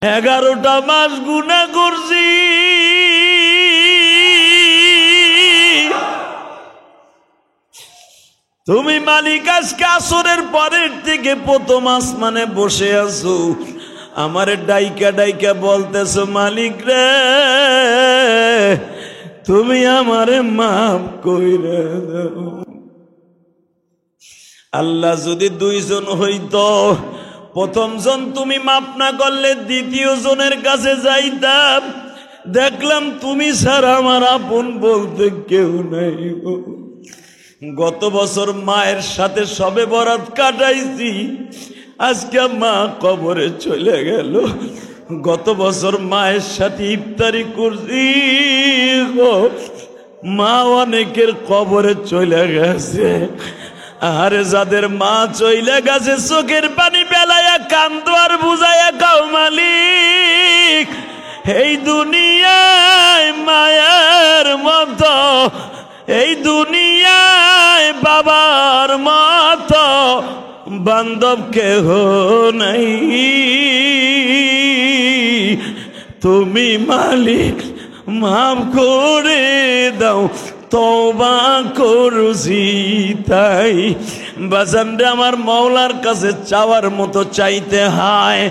11টা মাস গুনাহ করছি, তুমি মালিক আজকে আসরের পরের থেকে প্রথম আসমানে বসে আছো, আমারে ডাইকা ডাইকা বলতেছো মালিক রে তুমি আমারে মাফ কইরা দাও। আল্লাহ যদি দুইজন হইতো, প্রথম জন তুমি মাফ না করলে দ্বিতীয় জনের কাছে যাইতাম, দেখলাম তুমি ছাড়া আমার আপন বলতে কেউ নাই। গত বছর মায়ের সাথে সবে বরাত কাটাইছি, আজকে মা কবরে চলে গেল। গত বছর মায়ের সাথে ইফতারি করছি, মা অনেকের কবরে চলে গেছে। আরে যাদের মা চলে গেছে চোখের পানি বেলায়া কান্দো আর বুঝাইয়া কাও মালিক, এই দুনিয়ায় মায়ের মতো, এই দুনিয়ায় বাবার মতো বান্ধব কেহ নাই, তুমি মালিক মাফ করে দাও, তওবা করছি তাই। বাজানরে আমার মওলার কাছে চাওয়ার মতো চাইতে হয়।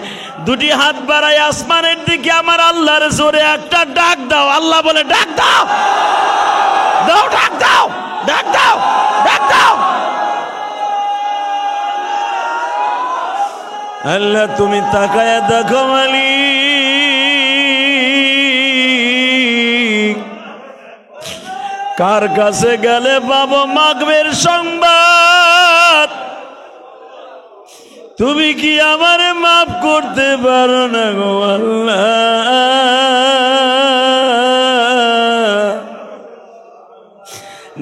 দুটি হাত বাড়াই আসমানের দিকে আমার আল্লাহর জোরে একটা ডাক দাও। আল্লাহ বলে ডাক দাও, দাও ডাক দাও, ডাক দাও, ডাক দাও। আল্লাহ তুমি তাকায়া দেখো মালিক, কার কাছে গেলে পাবো মাগবের সংবাদ? তুমি কি আমারে মাফ করতে পারো না গো আল্লাহ?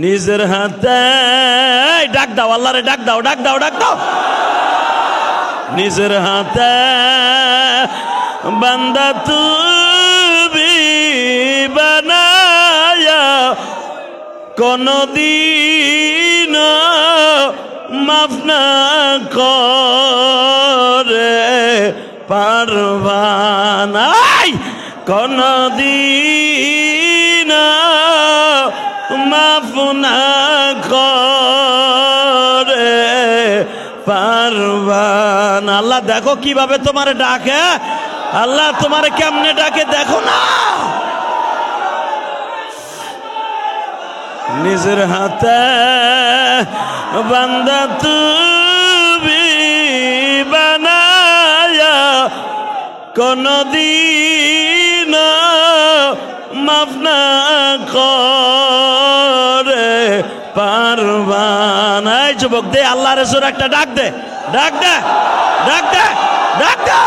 নিজের হাতে ডাক দাও, আল্লাহরে ডাক দাও, ডাক দাও, ডাক দাও। নিজের হাতে বান্দা তুমি বানায়া কোনদিন মাফ না করে পারবা না, কোনদিন মাফ না করে পারবা না। আল্লাহ দেখো কিভাবে তোমারে ডাকে, আল্লাহ তোমারে কেমনে ডাকে দেখো না। নিজের হাতে বান্দা তুমি বানায়া কোনদিন মাফ না করে পারবা না। যুবক দে আল্লাহর জোরে একটা ডাক দে, ডাক দে, ডাক দে, ডাক দে।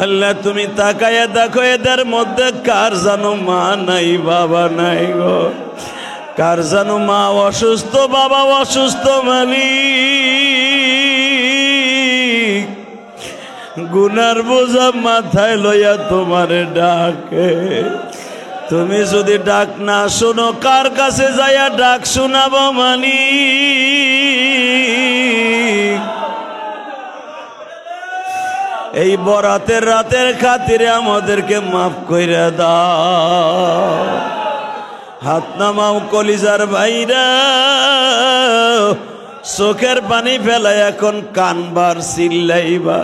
আল্লাহ তুমি তাকায়া দেখো এদের মধ্যে কার জানো মা নাই, বাবা নাই গো, কার জানো মা অসুস্থ, বাবা অসুস্থ। মালিক গুনার বোঝা মাথায় লইয়া তোমারে ডাকে, তুমি যদি ডাক না শোনো কার কাছে যাইয়া ডাক শোনাবো মালিক? এই বরাতের রাতের খাতিরে আমাদেরকে মাফ কইরা দাও। হাত নামাও কলিজার ভাইরা, চোখের পানি ফেলাই এখন কানবার চিল্লাইবা।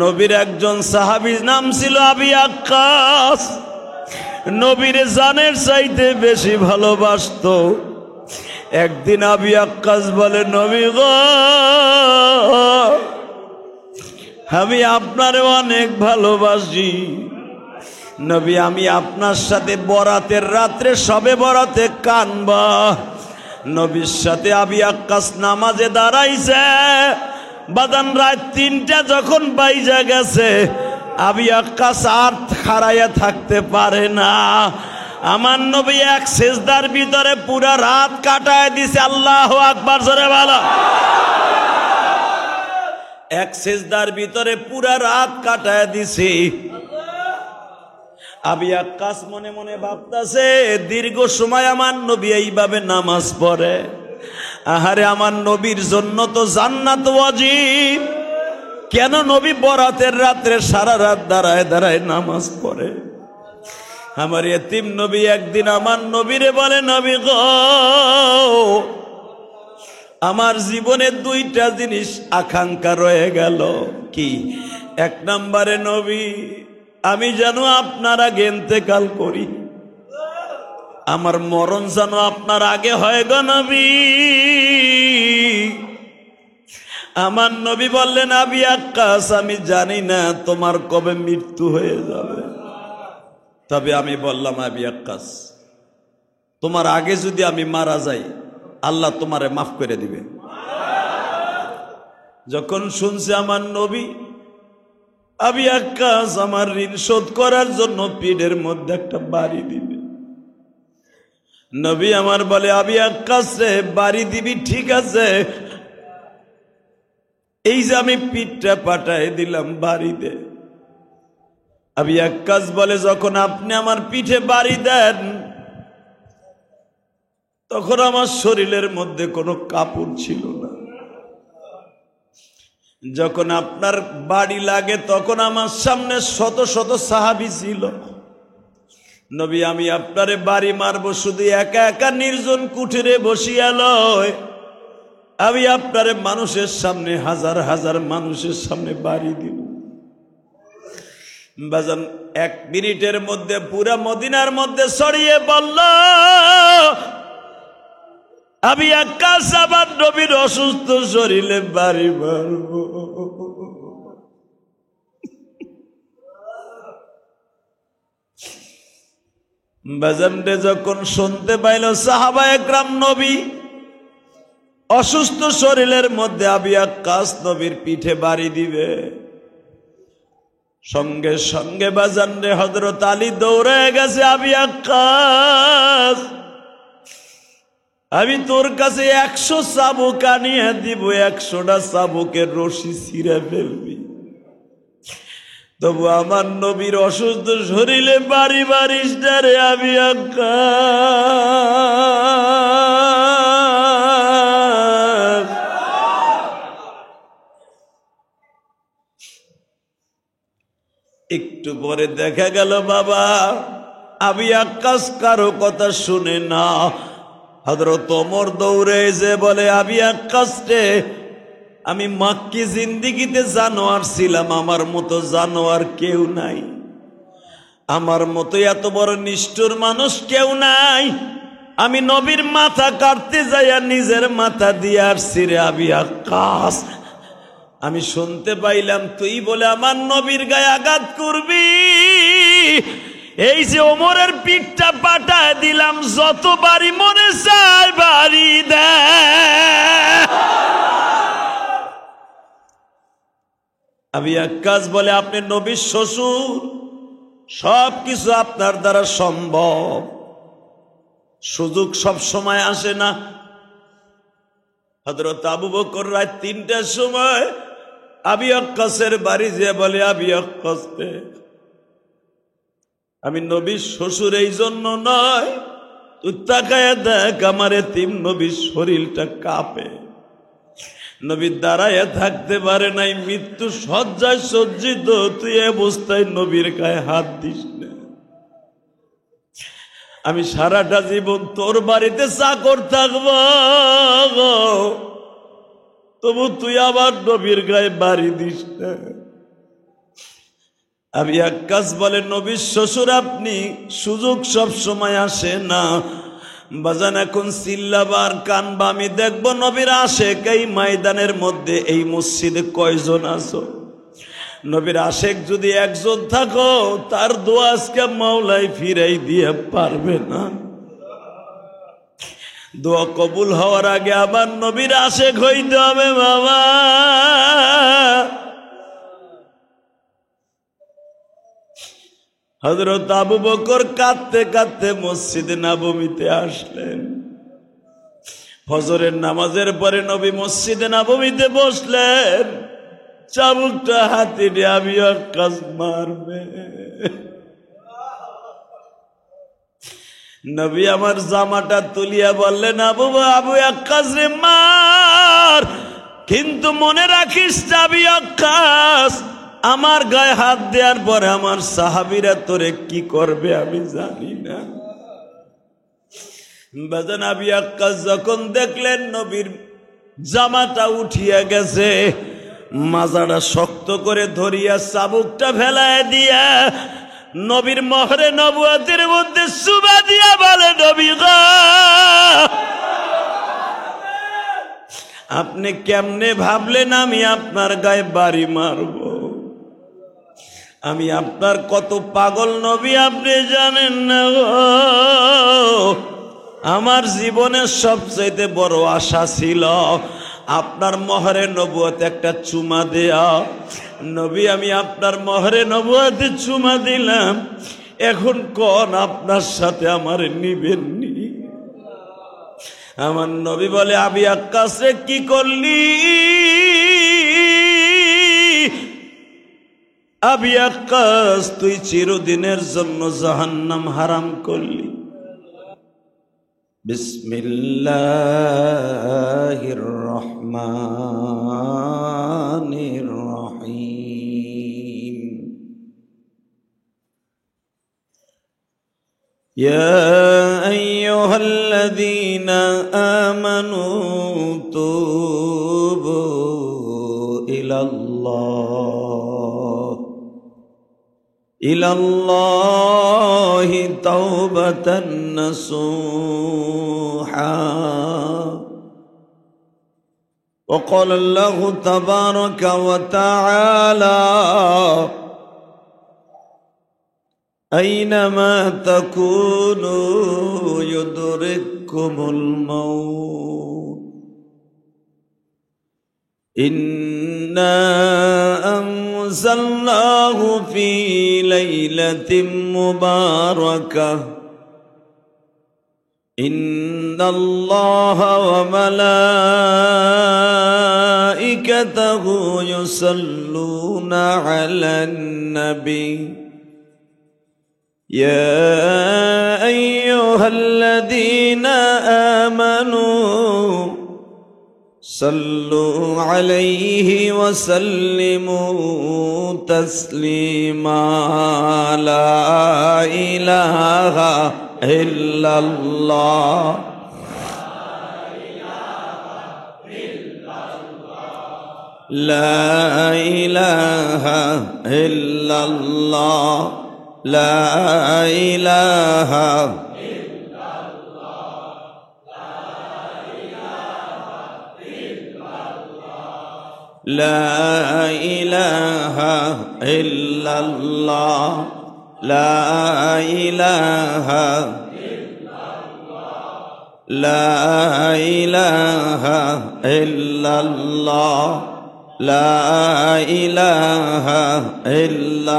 নবীর একজন সাহাবীর নাম ছিল আবি আক্কাস, নবীর জানের চাইতে বেশি ভালোবাসতো। একদিন আবি আক্কাস বলে নবী গো আমি আপনারে অনেক ভালোবাসি নবী, আমি আপনার সাথে বরাতের রাত্রে সবে বরাতে কানবা। নবীর সাথে আবি আক্কাস নামাজে দাঁড়াইছে, বাদান রাত 3টা যখন বাইজা গেছে আবি আক্কাস আর খাড়াইয়া থাকতে পারে না। আমার নবী এক সিজদার ভিতরে পুরা রাত কাটায় দিছে। আল্লাহু আকবার জোরে বলো। এক সিজদার ভিতরে পুরা রাত কাটায় দিছে। আবি আক্কাস মনে মনে ভাবতাছে দীর্ঘ সময় আমার নবী এইভাবে নামাজ পড়ে, আহারে আমার নবীর জন্য তো জান্নাত ওয়াজিব। কেন নবী বরাতের রাত্রে সারা রাত দাঁড়ায় দাঁড়ায় নামাজ পড়ে? আমার এতিম নবী একদিন আমার নবীরে বলে, নবী গো, আমার জীবনে দুইটা জিনিস আকাঙ্ক্ষা রয়ে গেল। কি? এক নম্বরে নবী, আমি যেন আপনার আগে ইন্তেকাল করি, আমার মরণ যেন আপনার আগে হয় গো নবী। আমার নবী বললেন, আবি আক্কাস, আমি জানি না তোমার কবে মৃত্যু হয়ে যাবে, তবে আমি বললাম, আবি আক্কাস, তোমার আগে যদি আমি মারা যাই, আল্লাহ তোমারে মাফ করে দিবে। যখন শুনছে আমার নবী, আবি আক্কাস আমার ঋণ শোধ করার জন্য পিঠের মধ্যে একটা বাড়ি দিবে, নবী আমার বলে, আবি আক্কাস রে, বাড়ি দিবি ঠিক আছে, এই যে আমি পিঠটা পাঠায় দিলাম, বাড়ি দে। আবি আক্কাস বলে, যখন আপনি আমার পিঠে বাড়ি দেন, তখন আমার শরীরের মধ্যে কোনো কাপড় ছিল না, যখন আপনার বাড়ি লাগে তখন আমার সামনে শত শত সাহাবী ছিল। নবী, আমি আপনারে বাড়ি মারবো শুধু একা একা নির্জন কুঠিরে বসিয়া লয়, আমি আপনারে মানুষের সামনে, হাজার হাজার মানুষের সামনে বাড়ি দিব। বাজান 1 মিনিটের মধ্যে পুরা মদিনার মধ্যে ছড়িয়ে বলল, আবি আক্কাস আমার নবীর অসুস্থ শরীরে বাড়ি মারব। বাজানরে যখন শুনতে পাইল সাহাবায়ে কেরাম, নবী অসুস্থ শরীরের মধ্যে আবি আক্কাস নবীর পিঠে বাড়ি দিবে, সঙ্গে সঙ্গে বাজানরে হযরত আলী দৌড়ে গেছে, আবি আক্কাস, আমি তোর কাছে 100 চাবুক আনিয়ে দিব, 100টা চাবুকের রশি ছিঁড়ে ফেলবি, তবু আমার নবীর অসুস্থ শরীরে বাড়ি মারিস না রে আবি আক্কাস। একটু পরে দেখা গেল বাবা আবি আক্কাস কারো কথা শুনে না। হযরত ওমর দৌড়ে এসে বলে, আবি আক্কাস রে, আমি মাক্কি জিন্দেগিতে জানোয়ার ছিলাম, আমার মতো জানোয়ার কেউ নাই, আমার মতো এত বড় নিষ্ঠুর মানুষ কেউ নাই, আমি নবীর মাথা কাটতে যাইয়া নিজের মাথা দিয়ে আসছি রে আবি আক্কাস। আমি শুনতে পাইলাম তুই বলে আমার নবীর গায়ে আঘাত করবি, এই যে ওমরের পিঠটা পাঠায় দিলাম, যত বাড়ি মনে চায় বাড়ি দে। আবি আক্কাস বলে, আপনি নবীর শ্বশুর, সবকিছু আপনার দ্বারা সম্ভব, সুযোগ সব সময় আসে না। হযরত আবু বকর রাত 3টার সময় আবি আক্কাসের বাড়ি যেয়ে বলে, আবি আক্কাস রে, আমি নবীর শ্বশুর এই জন্য নয়, তুই তাকায় দেখ আমার এতিম নবীর শরীরটা কাঁপে, নবী দাঁড়ায় থাকতে পারে নাই, মৃত্যু শয্যায় সজ্জিত, তুই অবস্থায় নবীর গায়ে হাত দিস না। আমি সারাটা জীবন তোর বাড়িতে চাকর থাকব, তবু তুই আবার নবীর গায়ে বাড়ি দিস না। আবি আক্কাস বলে, নবীর শ্বশুর আপনি, সুযোগ সব সময় আসে না বাজান, এখন চিল্লাবার কানবা, আমি দেখবো নবীর আশেক এই ময়দানের মধ্যে, এই মসজিদে কয়জন আছো? নবীর আশেক যদি একজন থাকো, তার দোয়া আজকে মাওলাই ফিরাই দিয়ে পারবে না। দোয়া কবুল হওয়ার আগে আবার নবীর আশেক হইতে হবে বাবা। হযরত আবু বকর কাঁদতে কাঁদতে মসজিদে নববীতে আসলেন। ফজরের নামাজের পরে নবী মসজিদে নববীতে বসলেন, চাবুকটা হাতে নিয়ে আবি আক্কাস মারবে। নবী আমার জামাটা তুলিয়া বললেন, আবু আক্কাস রে মার, কিন্তু মনে রাখিস আবি ওয়াক্কাস, আমার গায়ে হাত দেওয়ার পরে আমার সাহাবীরা তোরে কি করবে আমি জানি না। বাজান আবি ওয়াক্কাস যখন দেখলেন নবীর জামাটা উঠিয়া গেছে, মাজাটা শক্ত করে ধরিয়া চাবুকটা ফেলায় দিয়া নবীর মোহরে নবুয়তের মধ্যে চুমা দিয়া বলে, নবী গো, আপনি কেমনে ভাবলেন আমি আপনার গায়ে বাড়ি মারব? আমি আপনার কত পাগল নবী আপনি জানেন না গো। আমার জীবনের সবচাইতে বড় আশা ছিল আপনার মোহরে নবুয়তে একটা চুমা দেয়া। নবী, আমি আপনার মোহরে নবুয়তে চুমা দিলাম, এখন কোন আপনার সাথে আমার নিবেননি? আমার নবী বলে, আবি ওয়াক্কাস রে কি করলি? আবি ওয়াক্কাস, তুই চিরদিনের জন্য জাহান্নাম হারাম করলি। বিসমিল্লাহির রহমানির রহিম। ইয়া আইয়ুহাল্লাযীনা আমানু তুবু ইলাল্লাহি তাওবাতান নাসুহা। وقال الله تبارك وتعالى أينما تكونوا يدرككم الموت إنا أنزلناه في ليلة مباركة إن الله وملائكته يصلون على النبي يا أيها الذين آمنوا صلوا عليه وسلموا تسليما لا إله إلا الله لا إله إلا الله لا إله إلا الله لا إله إلا الله لا إله إلا الله لا إله إلا الله لا إله إلا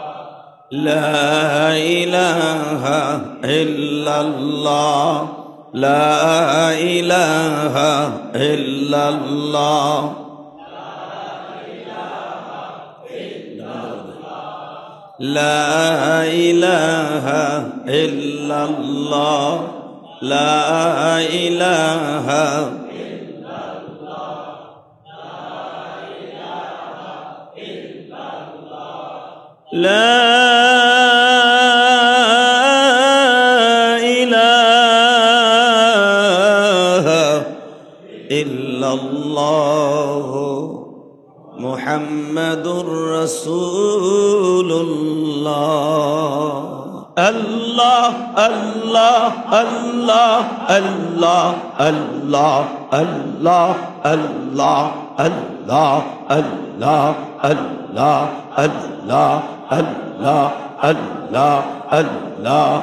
الله لا إله إلا الله لا إله إلا الله لا إله إلا الله لا إله لا إله إلا الله محمد رسول الله الله الله الله الله الله الله الله الله الله الله الله الله الله الله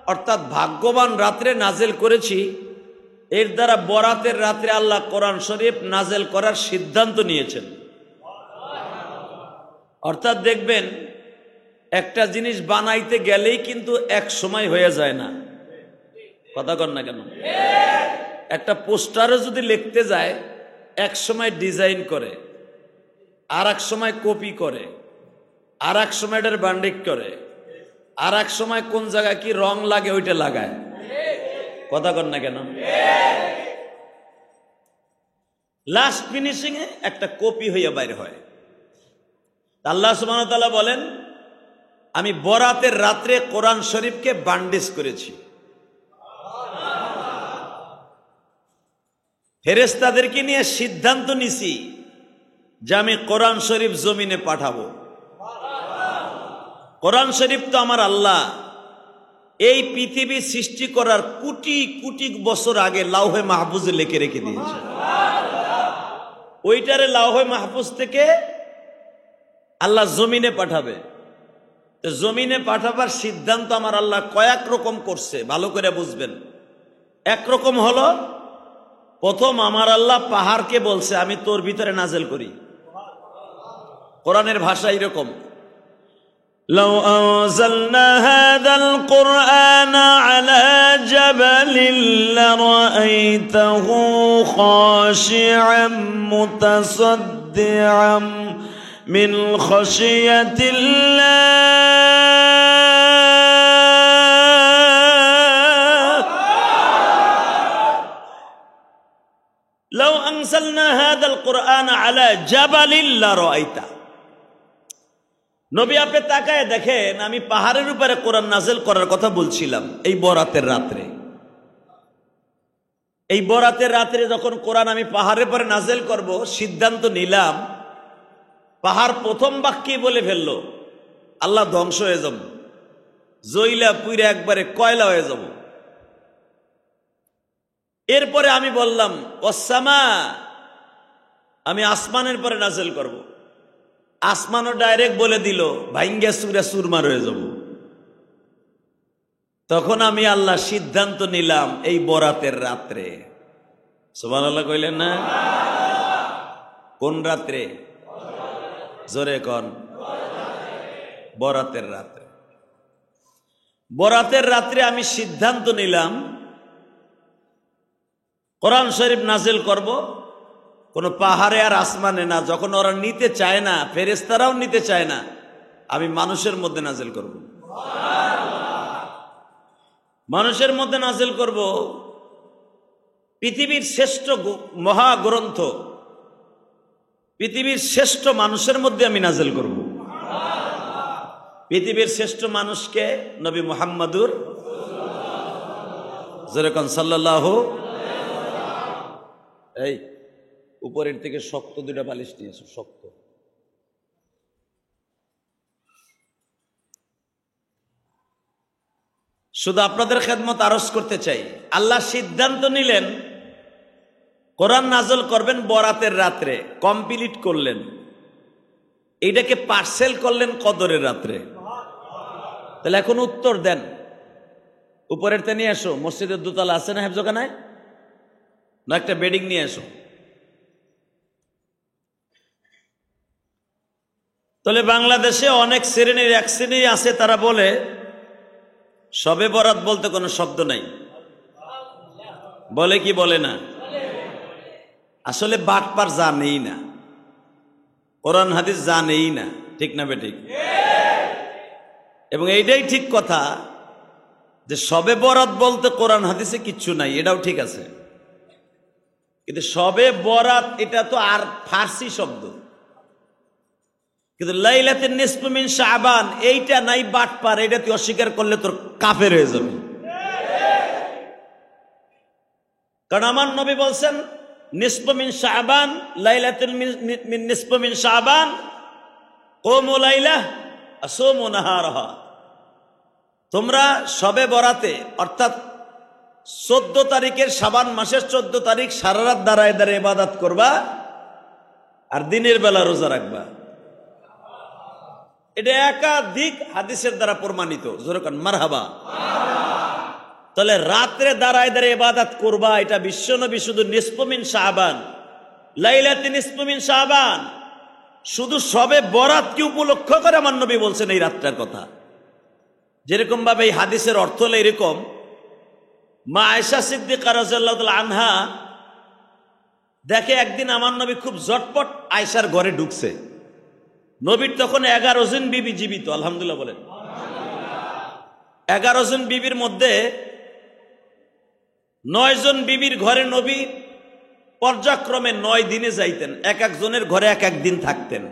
অর্থাৎ ভাগ্যবান রাত্রে নাজেল করেছি, এর দ্বারা বরাতের রাত্রে আল্লাহ কোরআন শরীফ নাজেল করার সিদ্ধান্ত নিয়েছেন। অর্থাৎ দেখবেন একটা জিনিস বানাইতে গেলেই কিন্তু এক সময় হয়ে যায় না, কথা কন না কেন? একটা পোস্টারও যদি লিখতে যায় এক সময় ডিজাইন করে, আর এক সময় কপি করে, আর এক সময় এটার বান্ডিক করে, আর এক সময় কোন জায়গায় কি রং লাগে ওইটা লাগায়, কথা কন না কেন? লাস্ট ফিনিশিং এ একটা কপি হইয়া বাইর হয়। আল্লাহ সুবহানাহু ওয়া তাআলা বলেন, আমি বরাতের রাত্রে কোরআন শরীফকে বান্ডিশ করেছি। ফেরেশতাদেরকে নিয়ে সিদ্ধান্ত নিছি যে আমি কোরআন শরীফ জমিনে পাঠাবো। কোরআন শরীফ তো আমার আল্লাহ এই পৃথিবী সৃষ্টি করার কোটি কোটি বছর আগে লাউহে মাহফুজে লিখে রেখে দিয়েছে। ওইটারে লাউহে মাহফুজ থেকে আল্লাহ জমিনে পাঠাবে। তো জমিনে পাঠাবার সিদ্ধান্ত আমার আল্লাহ কয়েক রকম করছে, ভালো করে বুঝবেন। একরকম হলো, প্রথম আমার আল্লাহ পাহাড়কে বলছে আমি তোর ভিতরে নাজেল করি। কোরআনের ভাষা এরকম, লাউ আনজালনা হাযাল কুরআন আলা জাবালিন লারাআইতাহু খাশি'আন মুতাসাদ্দি'আন মিন খাশিয়াতিল্লাহ। লাউ আনজালনা হাযাল কুরআন আলা জাবালিন লারাআইতা। নবী আপনি তাকায় দেখেন, আমি পাহাড়ের উপরে কোরআন নাযিল করার কথা বলছিলাম এই বরাতের রাত্রে। এই বরাতের রাত্রে যখন কোরআন আমি পাহাড়ের উপরে নাযিল করব সিদ্ধান্ত নিলাম, পাহাড় প্রথম বাক্যে বলে ফেললো আল্লাহ ধ্বংস হয়ে যাব, জইলা পুইরা একবারে কয়লা হয়ে যাব। এরপরে আমি বললাম ওয়াসসামা, আমি আসমানের পরে নাযিল করব। আসমানও ডাইরেক্ট বলে দিল ভাইঙ্গা চুরা চুরমার হয়ে যাব। তখন আমি আল্লাহ সিদ্ধান্ত নিলাম এই বরাতের রাত্রে, সুবহানাল্লাহ কইলেন না? কোন রাত্রে? জোরে কোন? বরাতের রাত্রে। বরাতের রাত্রে আমি সিদ্ধান্ত নিলাম কোরআন শরীফ নাজিল করব, কোন পাহাড়ে আর আসমানে না। যখন ওরা নিতে চায় না, ফেরেশতারাও নিতে চায় না, আমি মানুষের মধ্যে নাজিল করব। মানুষের মধ্যে নাজিল করব। পৃথিবীর শ্রেষ্ঠ মহাগ্রন্থ, পৃথিবীর শ্রেষ্ঠ মানুষের মধ্যে আমি নাজিল করব। পৃথিবীর শ্রেষ্ঠ মানুষকে নবী মুহাম্মাদুর যেরকম সাল্লাল্লাহু। এই উপরের থেকে শক্ত দুইটা বালিশ নিয়ে এসো, শক্ত। শুধু আপনাদের খেদমত আরজ করতে চাই, আল্লাহ সিদ্ধান্ত নিলেন কোরআন নাযিল করবেন বরাতের রাত্রে, কমপ্লিট করলেন। এইটাকে পার্সেল করলেন কদরের রাত্রে। তাহলে এখন উত্তর দেন, উপরের তে নিয়ে এসো। মসজিদের দোতলা আছে না হেফজখানায়? না একটা বেডিং নিয়ে এসো। তাহলে বাংলাদেশে অনেক শ্রেণীর এক শ্রেণী আছে, তারা বলে শবে বরাত বলতে কোনো শব্দ নাই। বলে কি বলে না? আসলে বাটপার জানেই না, কোরআন হাদিস জানেই না, ঠিক না বেঠিক? এবং এইটাই ঠিক কথা যে শবে বরাত বলতে কোরআন হাদিসে কিচ্ছু নাই, এটাও ঠিক আছে। কিন্তু শবে বরাত এটা তো আর ফার্সি শব্দ। কিন্তু লাইলাতুন নিসফু মিন শাবান এইটা নাই, বাটপার। এটা তুই অস্বীকার করলে তোর কাফের হয়ে যাবে। কারণ আমার নবী বলছেন নিসফু মিন শাবান, লাইলাতুল নিসফু মিন শাবান কুমু লাইলা আসুমু নাহারাহা। তোমরা শবে বরাতে অর্থাৎ 14 তারিখের শাবান মাসের 14 তারিখ সারা রাত দাঁড়ায় দাঁড়ায় ইবাদত করবা আর দিনের বেলা রোজা রাখবা। এটা একাধিক হাদিসের দ্বারা প্রমাণিত। জোরে কোন মারহাবা। তাহলে রাত্রে দাঁড়ায় দাঁড়িয়ে ইবাদত করবা, এটা বিশ্বনবী শুধু নিসফু মিন শাবান, লাইলাতুন নিসফু মিন শাবান, শুধু সবে বরাতকে উপলক্ষ করে আমার নবী বলছেন এই রাতটার কথা। যেরকম ভাবে এই হাদিসের অর্থ হলো এরকম, মা আয়েশা সিদ্দিকা রাদিয়াল্লাহু তাআলা আনহা দেখে একদিন আমার নবী খুব ঝটপট আয়েশার ঘরে ঢুকছে। নবীর তখন 11 জন বিবি জীবিত, আলহামদুলিল্লাহ বলেন। 11 জন বিবির মধ্যে 9 জন বিবির ঘরে নবী পর্যায়ক্রমে 9 দিনে যাইতেন, এক একজনের ঘরে এক এক দিন থাকতেন।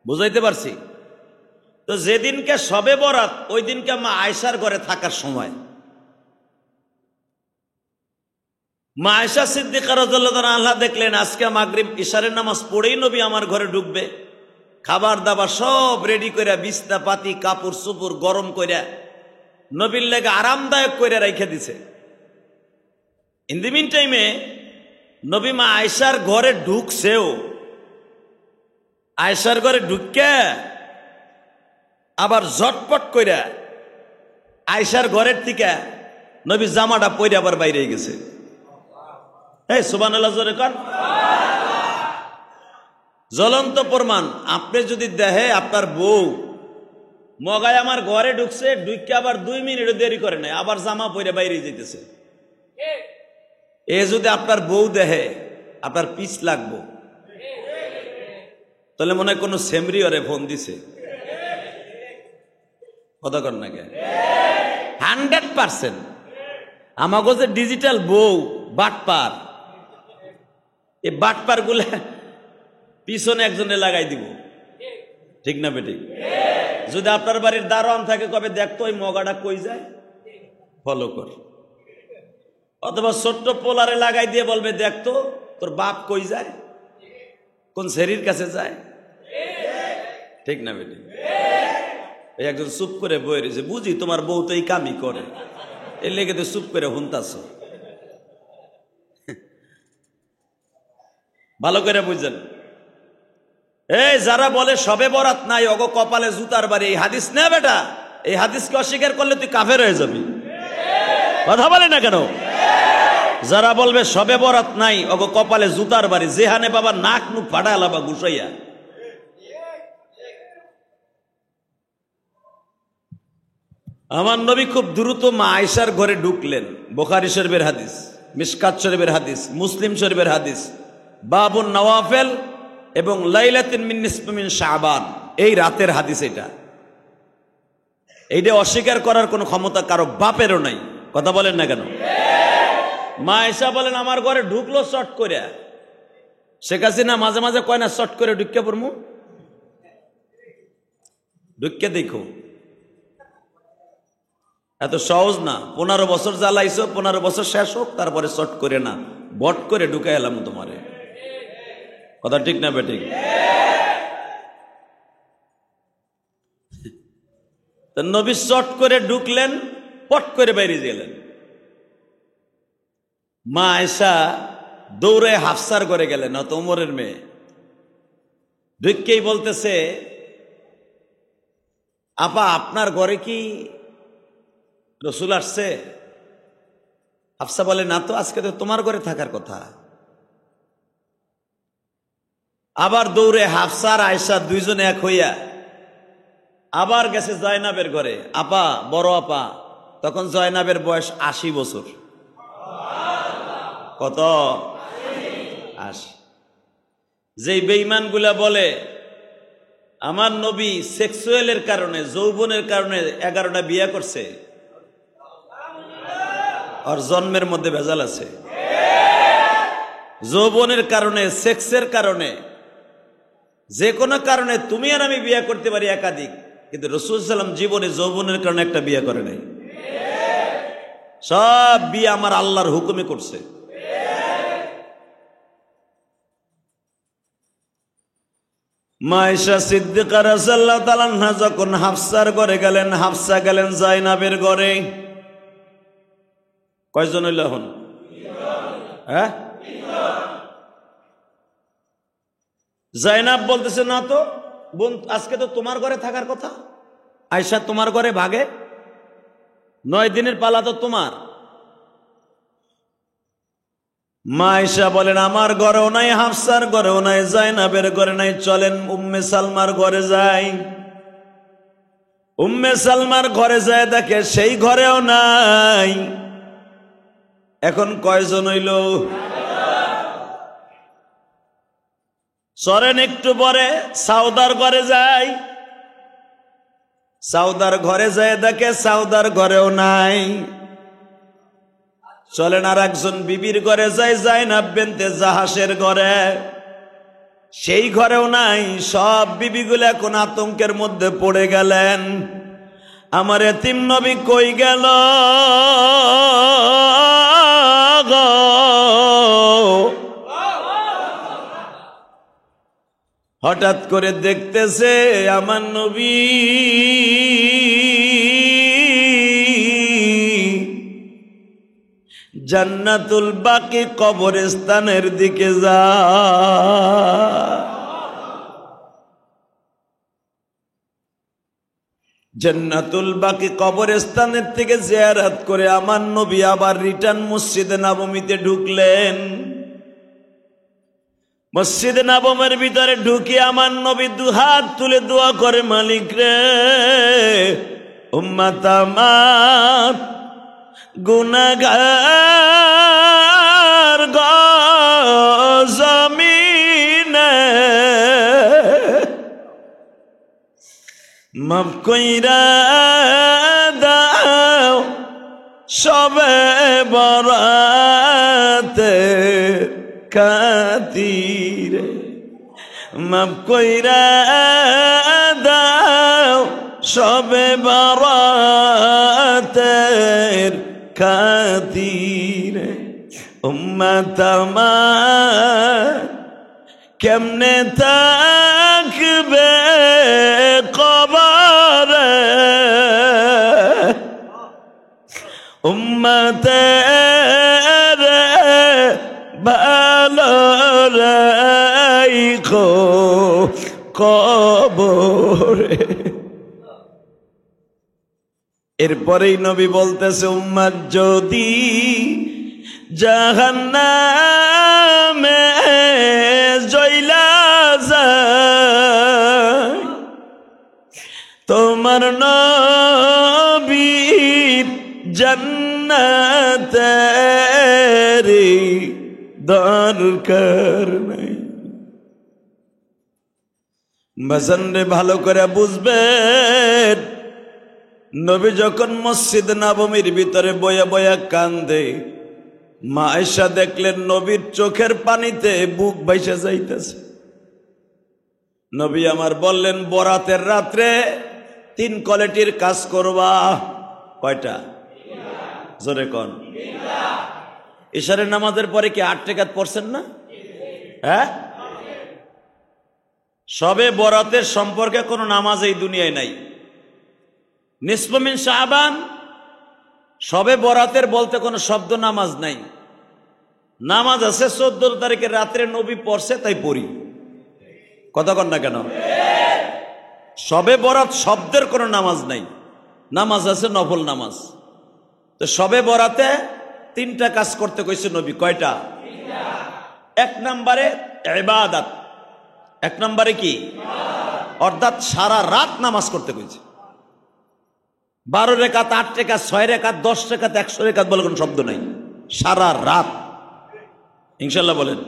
বুঝাইতে পারছি তো? যেদিনকে শবে বরাত ওই দিনকে মা আয়েশার ঘরে থাকার সময় মা আয়েশা সিদ্দিকা রাদিয়াল্লাহু আনহা দেখলেন আজকে মাগরিব ইশারের নামাজ পড়েই নবী আমার ঘরে ঢুকবে, খাবার দাবার সব রেডি কইরা বিছনা পাতি কাপড় চোপড় গরম কইরা নবীর লেগে আরামদায়ক কইরা রাইখা দিছে। ইন দি মিন টাইমে নবী মা আয়েশার ঘরে ঢুকছেও, আয়েশার ঘরে ঢুকে আবার ঝটপট কইরা আয়েশার ঘরের থেকে নবী জামাটা পরে আবার বাইরে গেছে। এই সুবহানাল্লাহ জোরে কর। জ্বলন্ত প্রমাণ, আপনি যদি দেখে আপনার বউ মগায় আমার ঘরে ঢুকছে, ঢুকে আবার 2 মিনিট দেরি করে নাই, আবার জামা পরে বাইরে যেতেছে, এ যদি আপনার বউ দেখে আপনার পিছ লাগবো, তাহলে মনে হয় কোনো সেমরি ওরে ফোন দিছে। কথা কর না কে? 100% আমাকে যে ডিজিটাল বউ বাটপার, এই বাটপার গুলা পিছনে একজনে লাগাই দিব, ঠিক না বেঠিক? যদি আপনার বাড়ির দারোয়ান থাকে কবে দেখতো ওই মগাটা কই যায়, ফলো কর। অথবা ছোট্ট পোলারে লাগাই দিয়ে বলবে দেখতো তোর বাপ কই যায়, কোন শরীর কাছে যায়, ঠিক না বেঠিক? এই একজন চুপ করে বই রয়েছে, বুঝি তোমার বউ তো এই কামই করে, এর লেগে তো চুপ করে হুনতাছ। ভালো করে বুঝছেন? এই যারা বলে সবে বরাত নাই অগো কপালে জুতার বাড়ি, এই হাদিস না বেটা, এই হাদিসকে অস্বীকার করলে তুই কাফের হয়ে যাবি। কথা বলে না কেন? যারা বলবে সবে বরাত নাই অগো কপালে জুতার বাড়ি, যেহানে বাবা নাক মুখ ফাটায় লাবা গুসাইয়া। আমার নবী খুব দ্রুত মা আয়েশার ঘরে ঢুকলেন। বুখারী শরীফের হাদিস, মিশকাত শরীফের হাদিস, মুসলিম শরীফের হাদিস, বাবুন নওয়াফেল এবং লাইলাতুন মিন নিসফি মিন শাবান, এই রাতের হাদিস। এইটা অস্বীকার করার কোনো ক্ষমতা কারো বাপেরও নাই। কথা বলেন না কেন? মা আয়েশা বলেন আমার ঘরে ঢুকলো শর্ট করে, শেখ হাসিনা মাঝে মাঝে কয় না শর্ট করে ঢুকে পড়মু, ঢুকে দেখো। এত সহজ না। 15 বছর জ্বালাইছো, 15 বছর শেষ হোক, তারপরে শর্ট করে না, বট করে ঢুকে এলাম তোমারে। কথা ঠিক না বেঠিক? নবী শর্ট করে ঢুকলেন, পট করে বাইরে গেলেন। মা আয়েশা দৌড়ে হাফসার ঘরে গেলেন, অত ওমরের মেয়ে। ঢুককেই বলতেছে, আপা আপনার ঘরে কি রসুল আসছে? হাফসা বলে না তো, আজকে তো তোমার ঘরে থাকার কথা। আবার দৌড়ে হাফসা আর আয়েশা দুইজনে এক হইয়া আবার গেছে জয়নাবের ঘরে। আপা, বড় আপা, তখন জয়নাবের বয়স 80 বছর। কত? 80। যেই বেঈমান গুলা বলে আমার নবী সেক্সুয়ালের কারণে, যৌবনের কারণে 11টা বিয়ে করছে, আর জন্মের মধ্যে ভেজাল আছে। যৌবনের কারণে, সেক্সের কারণে, যে কোনো কারণে তুমি আর আমি বিয়ে করতে পারি একাধিক, কিন্তু রাসূল সাল্লাল্লাহু আলাইহি ওয়াসাল্লাম জীবনে যৌবনের কারণে একটা বিয়ে করে নাই। সব বিয়ে আমার আল্লাহর হুকুমে করছে। মা আয়েশা সিদ্দিকা রাদিয়াল্লাহু তাআলা আনহা যখন হাফসার ঘরে গেলেন, হাফসা গেলেন জাইনাবের ঘরে। কয়জন হইল এখন? হ্যাঁ, জাইনাব বলতেছে না তো বোন, আজকে তো তোমার ঘরে থাকার কথা। আয়েশা তোমার ঘরে ভাগে, 9 দিনের পালা তো তোমার। মা আয়েশা বলেন আমার ঘরেও নাই, হাফসার ঘরেও নাই, জাইনাবের ঘরে নাই, চলেন উম্মে সালমার ঘরে যাই। উম্মে সালমার ঘরে যায় দেখে সেই ঘরেও নাই। এখন কয়জন হইল? চলেন একটু পরে সাউদার ঘরে যাই। সাউদার ঘরে যায় দেখে সাউদার ঘরেও নাই। চলেন আর একজন বিবির ঘরে যাই, যায়নাব বিনতে জাহাসের ঘরে, সেই ঘরেও নাই। সব বিবিগুলো এখন আতঙ্কের মধ্যে পড়ে গেলেন, আমার এতিম নবী কই গেল? হঠাৎ করে দেখতেছে আমার নবী জান্নাতুল বাকি কবরস্থানের দিকে যা। জান্নাতুল বাকি কবরস্থানের থেকে জিয়ারত করে আমার নবী আবার রিটার্ন মসজিদে নববীতে ঢুকলেন। মসজিদে নববীর ভিতরে ঢুকে আমার নবী দুহাত তুলে দোয়া করে, মালিক রে, উম্মত আমার গুনাহগার জমিনে মাফ কইরা দাও, সবে বরাতে খাতিরে মাফ কইরা দাও, সবে বরাতের খাতিরে। উম্মত আমার কেমনে থাকবে কবরে, উম্মতের ভালো রাইখো কবরে। এরপরেই নবী বলতেছে, উম্মত যদি জাহান্নামে জ্বলা যায়, তোমার নবীর জান্নাতের দরকার নাই। বাজানরে ভালো করে বুঝবেন, নবী যখন মসজিদ নববীর ভিতরে বয়া বয়া কান্দে, মা আয়েশা দেখলেন নবীর চোখের পানিতে বুক ভাইসা যাইতেছে। নবী আমার বললেন, বরাতের রাত্রে 3 কোয়ালিটির কাজ করবা। কয়টা? জোরে কোন? ইশারের নামাজের পরে কি 8 রাকাত পড়ছেন না? হ্যাঁ, সবে বরাতের সম্পর্কে কোনো নামাজ এই দুনিয়ায় নাই। নিসফু মিন শাবান, সবে বরাতের বলতে কোনো শব্দ নামাজ নাই। নামাজ আছে 14 তারিখের রাত্রে নবী পড়ছে তাই পড়ি। কথা কন না কেন? সবে বরাত শব্দের কোনো নামাজ নাই, নামাজ আছে নফল নামাজ। তো সবে বরাতে 3টা কাজ করতে কইছে নবী। কয়টা? 1 নম্বরে ইবাদত। 1 নম্বরে কি? অর্থাৎ সারা রাত নামাজ করতে কইছে। 12 রাকাত, 8 রাকাত, 6 রাকাত, 10 রাকাত, 100 রাকাত বলে কোনো শব্দ নাই। সারা রাত। ইনশাল্লাহ বলেন।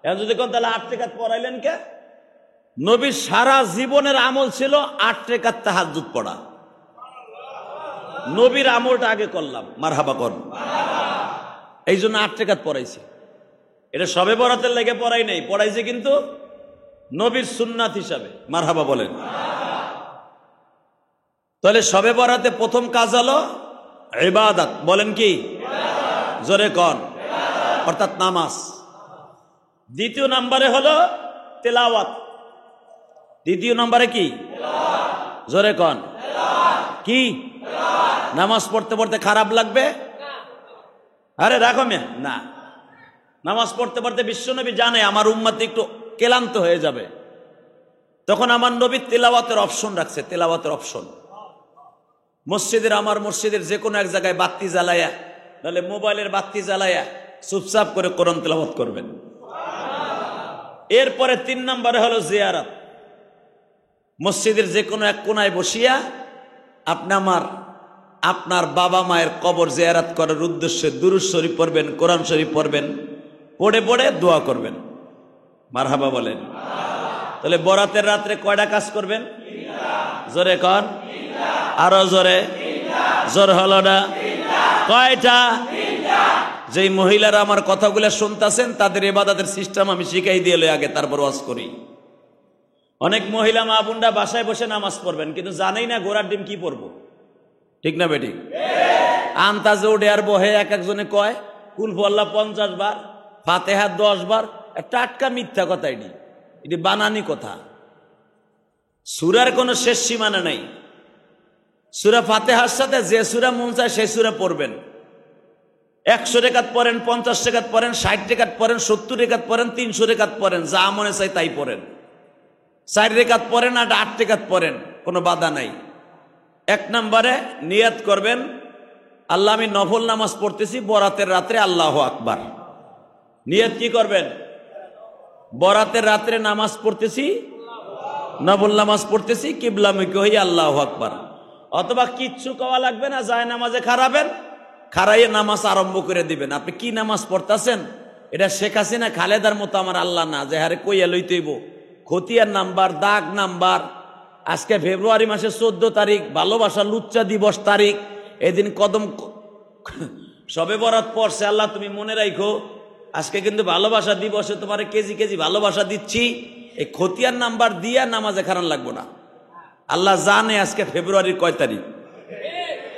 এখন যদি কোন তাহলে 8 রাকাত পড়াইলেন কে? নবীর সারা জীবনের আমল ছিল 8 রাকাত তাহাজ্জুদ পড়া। নবীর আমলটা আগে করলাম, মারহাবা কর। এই জন্য 8 রাকাত পড়াইছে। এটা সবে বরাতের লেগে পড়াই নাই, পড়াইছে কিন্তু নবীর সুন্নাত হিসাবে। মারহাবা বলেন। তাহলে সবে বরাতে প্রথম কাজ হলো ইবাদত। বলেন কি? জোরে কোন? অর্থাৎ নামাজ। দ্বিতীয় নম্বরে হলো তেলাওয়াত। দ্বিতীয় নম্বরে কি? জোরে কোন? কি? নামাজ পড়তে পড়তে খারাপ লাগবে? আরে রাখো মিয়া না, নামাজ পড়তে পড়তে বিশ্বনবী জানে আমার উম্মত একটু ক্লান্ত হয়ে যাবে, তখন আমার নবী তেলাওয়াতের অপশন রাখছে। তেলাওয়াতের অপশন মসজিদের, আমার মসজিদের যে কোনো এক জায়গায় বাতি জ্বালায়া, নাহলে মোবাইলের বাতি জ্বালায়া চুপচাপ করে কোরআন তেলাওয়াত করবেন। এরপরে 3 নম্বরে হলো জিয়ারত। মসজিদের যে কোনো এক কোনায় বসিয়া আপনি আপনার বাবা মায়ের কবর জিয়ারত করার উদ্দেশ্যে দুরূদ শরীফ পড়বেন, কোরআন শরীফ পড়বেন, পড়ে পড়ে দোয়া করবেন। মারহাবা বলেন। তাহলে বরাতের রাত্রে কয়টা কাজ করবেন? জোরে কন, আরো জোরে। জোর হলো না? কয়টা? যেই মহিলারা আমার কথাগুলো শুনতেছেন তাদের ইবাদতের সিস্টেম আমি শিখাই দিয়ে আগে, তারপর ওয়াজ করি। অনেক মহিলা মা বোনরা বাসায় বসে নামাজ পড়বেন, কিন্তু জানেই না ঘোড়ার ডিম কি পড়বো। ঠিক না বেটি? আন্তাজে উঠে আর বহে এক একজনে কয় কুল আল্লাহ 50 বার, ফাতেহা 10 বার। টাটকা মিথ্যা কথা, এটি বানানি কথা। সূরার কোনো শেষ সীমানা নাই। সূরা ফাতেহার সাথে যে সূরা মন চায় সেই সূরা পড়বেন। 100 রাকাত পড়েন, 50 রাকাত পড়েন, 60 রাকাত পড়েন, 70 রাকাত পড়েন, 300 রাকাত পড়েন, যা মনে চাই তাই পড়েন। 4 রাকাত পড়েন আর 8 রাকাত পড়েন, কোনো বাধা নাই। 1 নম্বরে নিয়ত করবেন, আল্লাহ আমি নফল নামাজ পড়তেছি বরাতের রাত্রে, আল্লাহু আকবার। নিয়ত কি করবেন? বরাতের রাত্রে নামাজ পড়তেছি, নফল নামাজ পড়তেছি, কিবলামুখী হই, আল্লাহু আকবার। অথবা কিচ্ছু কওয়া লাগবে না, যায় নামাজে খারাইয়ে নামাজ আরম্ভ করে দিবেন। আপনি কি নামাজ পড়তেছেন? এটা শেখ হাসিনা খালেদার মতো আমার আল্লাহ না যে হারে কইয়া লইতেইব। খতিয়ার নাম্বার, দাগ নাম্বার। আজকে ফেব্রুয়ারি মাসের 14 তারিখ, ভালোবাসা লুচ্চা দিবস তারিখ। এদিন কদম সবে বরাত পড়ছে। আল্লাহ তুমি মনে রাখো, আজকে কিন্তু ভালোবাসা দিবসে তোমার কেজি কেজি ভালোবাসা দিচ্ছি। এই খতিয়ার নাম্বার দিয়া নামাজে খারান লাগবো না। আল্লাহ জানে আজকে ফেব্রুয়ারির কয় তারিখ।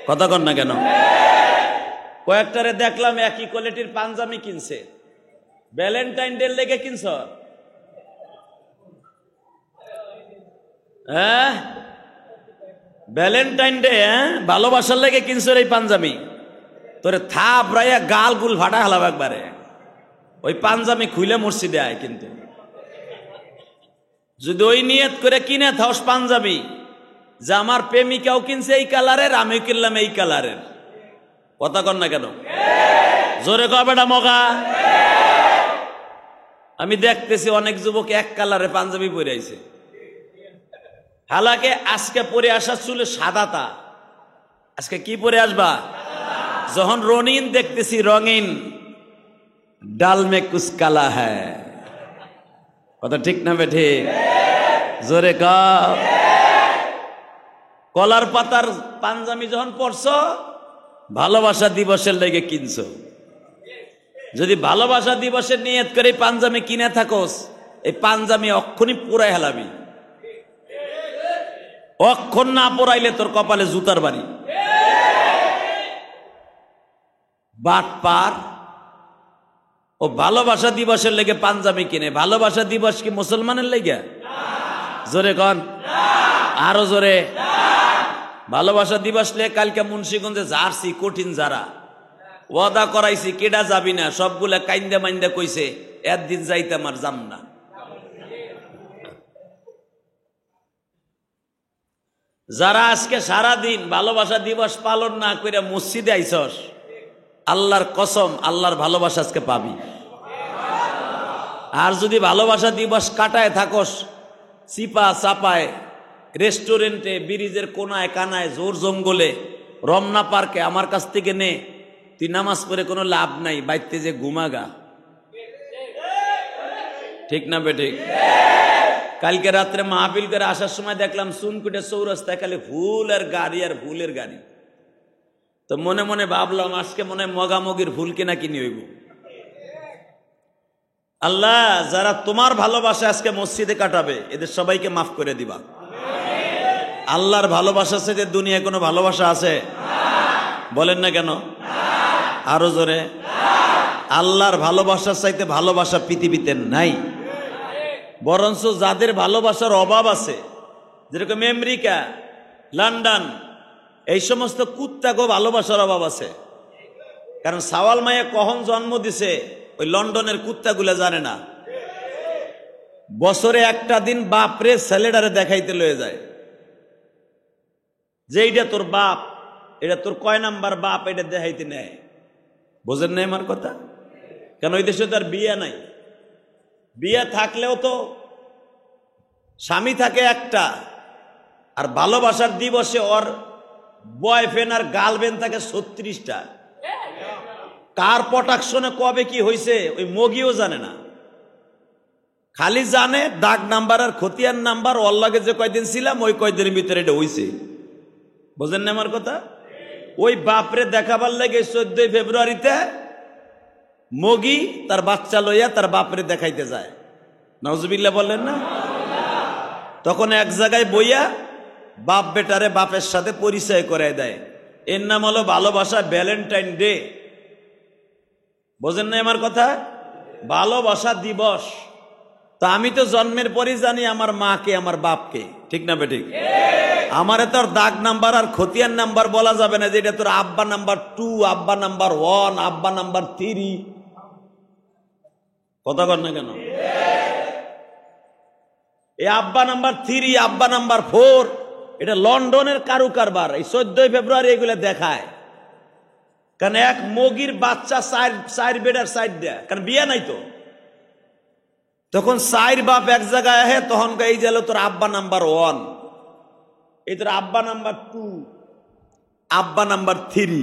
কথা কন না কেন? কয়েকটারে দেখলাম একই কোয়ালিটির পাঞ্জাবি কিনছে, ভ্যালেন্টাইন ডে লেগে কিনছ? হ্যাঁ, ভ্যালেন্টাইন ডে, ভালোবাসার লেগে কিনছো এই পাঞ্জাবি। তোরে থাপ রাইয়া গাল গুল ফাটা হালাব একবারে। ওই পাঞ্জাবি খুলে মসজিদে আয়। কিন্তু যদি ওই নিয়ত করে কিনে থাস পাঞ্জাবি যে আমার প্রেমিকাও কিনছে এই কালারের, আমিও কিনলাম এই কালারের। কথা কন না কেন? জোরে কবে না মগা? আমি দেখতেছি অনেক যুবক এক কালারে পাঞ্জাবি পরে আইছে। হালাকে আজকে পরে আসা চুলে সাদাটা, আজকে কি পরে আসবা? যখন রঙিন দেখতেছি, রঙিন ডাল মে কুছ কালা হ্যায়। কথা ঠিক না বেঠে? জোরে কও। কলার পাতার পাঞ্জাবি যখন পরছো, ভালোবাসা দিবসের লেগে কিনছো। যদি ভালোবাসা দিবসের নিয়ত করে পাঞ্জাবি কিনে থাকোস, এই পাঞ্জাবি অক্ষণই পুরাই হেলাবি। অক্ষণ না পরাইলে তোর কপালে জুতার বাড়ি। বাটপার। ও ভালোবাসা দিবসের লেগে পাঞ্জাবি কিনে। ভালোবাসা দিবস কি মুসলমানের লেগে? জোরে কন, আরো জোরে। ভালোবাসা দিবস লে কালকে মুন্সিগঞ্জে জার্সি কঠিন যারা ওয়াদা করাইছি, কেডা যাবি না, সবগুলা কাইন্দা মাইন্দা কইছে একদিন যাইতাম আর যাম না। যারা আজকে সারাদিন ভালোবাসা দিবস পালন না করে মসজিদে আইসস, আল্লাহর কসম আল্লাহর ভালোবাসা আজকে পাবি। আর যদি ভালোবাসা দিবস কাটায় থাকস চিপা চাপায়, রেস্টুরেন্টে, ব্রিজের কোনায় কানায়, জোর জঙ্গলে, রমনা পার্কে, আমার কাছ থেকে নে, তুই নামাজ পড়ে কোনো লাভ নাই, বাইতে যে ঘুমাগা। ঠিক না বেঠিক? কালকে রাত্রে মাহফিল করে আসার সময় দেখলাম চুনকুটে চৌরাস্তায় খালি ফুল আর গাড়ি আর ফুলের গাড়ি। তো মনে মনে ভাবলাম আজকে মনে হয় মগামগির ফুল কিনা কিনি হইব। আল্লাহ, যারা তোমার ভালোবাসা আজকে মসজিদে কাটাবে এদের সবাইকে মাফ করে দিবা। আল্লাহর ভালোবাসা চাইতে দুনিয়ায় কোনো ভালোবাসা আছে? বলেন না কেন? আরো জোরে। আল্লাহর ভালোবাসা চাইতে ভালোবাসা পৃথিবীতে নাই। বরঞ্চ যাদের ভালোবাসার অভাব আছে, যেরকম আমেরিকা, লন্ডন, এই সমস্ত কুত্তাকেও ভালোবাসার অভাব আছে। কারণ সাওয়াল মায়ে কখন জন্ম দিছে ওই লন্ডনের কুত্তাগুলা জানে না। বছরে একটা দিন বাপরে ছেলেটারে দেখাইতে লয়ে যায় যে এইটা তোর বাপ, এটা তোর কয় নাম্বার বাপ, এটা দেখাইতে নেয়। বোঝেন না আমার কথা? কেন ওই দেশে তো আর বিয়ে নাই। বিয়ে থাকলেও তো স্বামী থাকে একটা, আর ভালোবাসার দিবসে ওর বয়ফ্রেন্ড আর গার্লফ্রেন্ড থাকে 36টা। কার প্রোটেকশনে কবে কি হয়েছে ওই মগিও জানে না, খালি জানে ডাক নাম্বার আর খতিয়ান নাম্বার, ওর লাগে যে কয়দিন ছিলাম ওই কয়দিনের ভিতরে এটা হয়েছে। বোঝেন না আমার কথা? ওই বাপরে দেখাবার লাগে 14 ফেব্রুয়ারিতে মগি তার বাচ্চা লইয়া তার বাপরে দেখাইতে যায়। নাউজুবিল্লাহ বললেন না? তখন এক জায়গায় বইয়া বাপ বেটারে বাপের সাথে পরিচয় করে দেয়। এর নাম হলো ভালোবাসা, ভ্যালেন্টাইন ডে। বোঝেন না আমার কথা? ভালোবাসা দিবস। তা আমি তো জন্মের পরই জানি আমার মাকে আমার বাপকে, ঠিক না বেঠিক? আমারে তোর দাগ নাম্বার আর খতিয়ান নাম্বার বলা যাবে না যে এটা তোর আব্বা নাম্বার 2, আব্বা নাম্বার 1, আব্বা নাম্বার 3। কথা কর না কেন? এই আব্বা নাম্বার 3, আব্বা নাম্বার 4 এটা লন্ডনের কারুকারবার। এই 14 ফেব্রুয়ারি এগুলো দেখায়। কারণ এক মগির বাচ্চা 4 বেডার সাইড দেয়, কারণ বিয়ে নাই তো। তখন 4 বাপ এক জায়গায় আহে, তখন এই গেল তোর আব্বা নাম্বার 1, এই তোর আব্বা নাম্বার 2, আব্বা নাম্বার 3,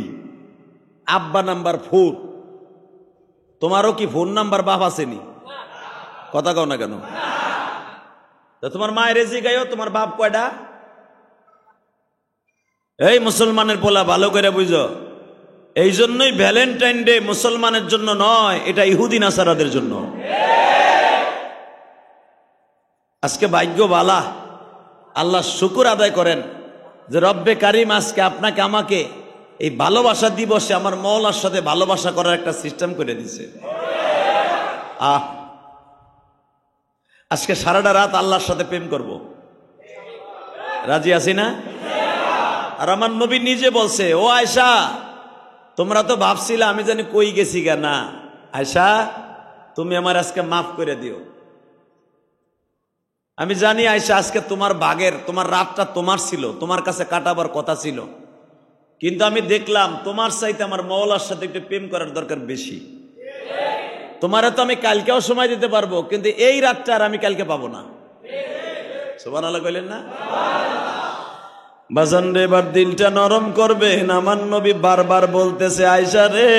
আব্বা নাম্বার 4। তোমারও কি ফোন নাম্বার বাপ আসেনি? কথা কও না কেন? তোমার মায়ের রেজি গাইও তোমার বাপ কয়টা? এই মুসলমানের পোলা ভালো করে বুঝো, এই জন্যই ভ্যালেন্টাইন ডে মুসলমানের জন্য নয়, এটা ইহুদি নাসারাদের জন্য। আজকে ভাগ্য বালা, আল্লাহ শুকুর আদায় করেন যে রব্বে কারিম আজকে আপনাকে আমাকে এই ভালোবাসা দিবসে আমার মওলার সাথে ভালোবাসা করার একটা সিস্টেম করে দিছে। আজকে সারাটা রাত আল্লাহর সাথে প্রেম করব। রাজি আছি না? আর আমার নবী নিজে বলছে, ও আয়েশা তোমরা তো ভাবছিলা আমি জানি কই গেছি গা। না আয়েশা, তুমি আমার আজকে মাফ করে দিও। আমি জানি আয়েশা আজকে তোমার বাগের, তোমার রাতটা তোমার ছিল, তোমার কাছে কাটাবার কথা ছিল, কিন্তু আমি দেখলাম তোমার চাইতে আমার মওলার সাথে একটু প্রেম করার দরকার বেশি। তোমারে তো আমি কালকেও সময় দিতে পারবো, কিন্তু এই রাতটা আর আমি কালকে পাবো না। সুবহানাল্লাহ কইলেন না? বাজান রে, এবার দিলটা নরম করবেন। আমার নবী বারবার বলতেছে, আয়েশা রে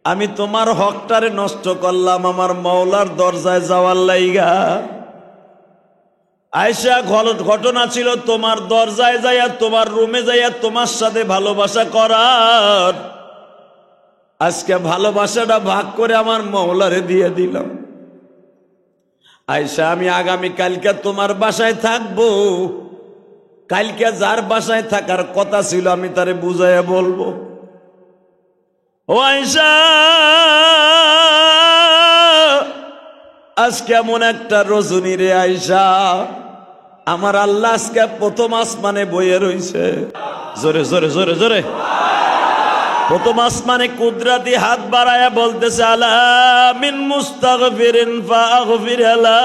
আমি তোমার হকটারে নষ্ট করলাম আমার মওলার দরজায় যাওয়ার লাইগা। আয়েশা, ঘটনা ছিল তোমার দরজায় যাইয়া, তোমার রুমে যাইয়া তোমার সাথে ভালোবাসা করার। আজকে ভালোবাসাটা ভাগ করে আমার মওলারে দিয়ে দিলাম। আয়েশা, আমি আগামী কালকে তোমার বাসায় থাকবো, কালকে যার বাসায় থাকার কথা ছিল আমি তারে বুঝাইয়া বলবো। ও আয়েশা, আজকে এমন একটা রজনী রে আয়েশা, আমার আল্লাহ আজকে প্রথম আসমানে বইয়ে রইছে। জোরে জোরে জোরে জোরে। প্রথম আসমানে কুদরতি হাত বাড়ায়া বলতেছে, আলা মিন মুস্তাগফিরিন ফাগফির লা।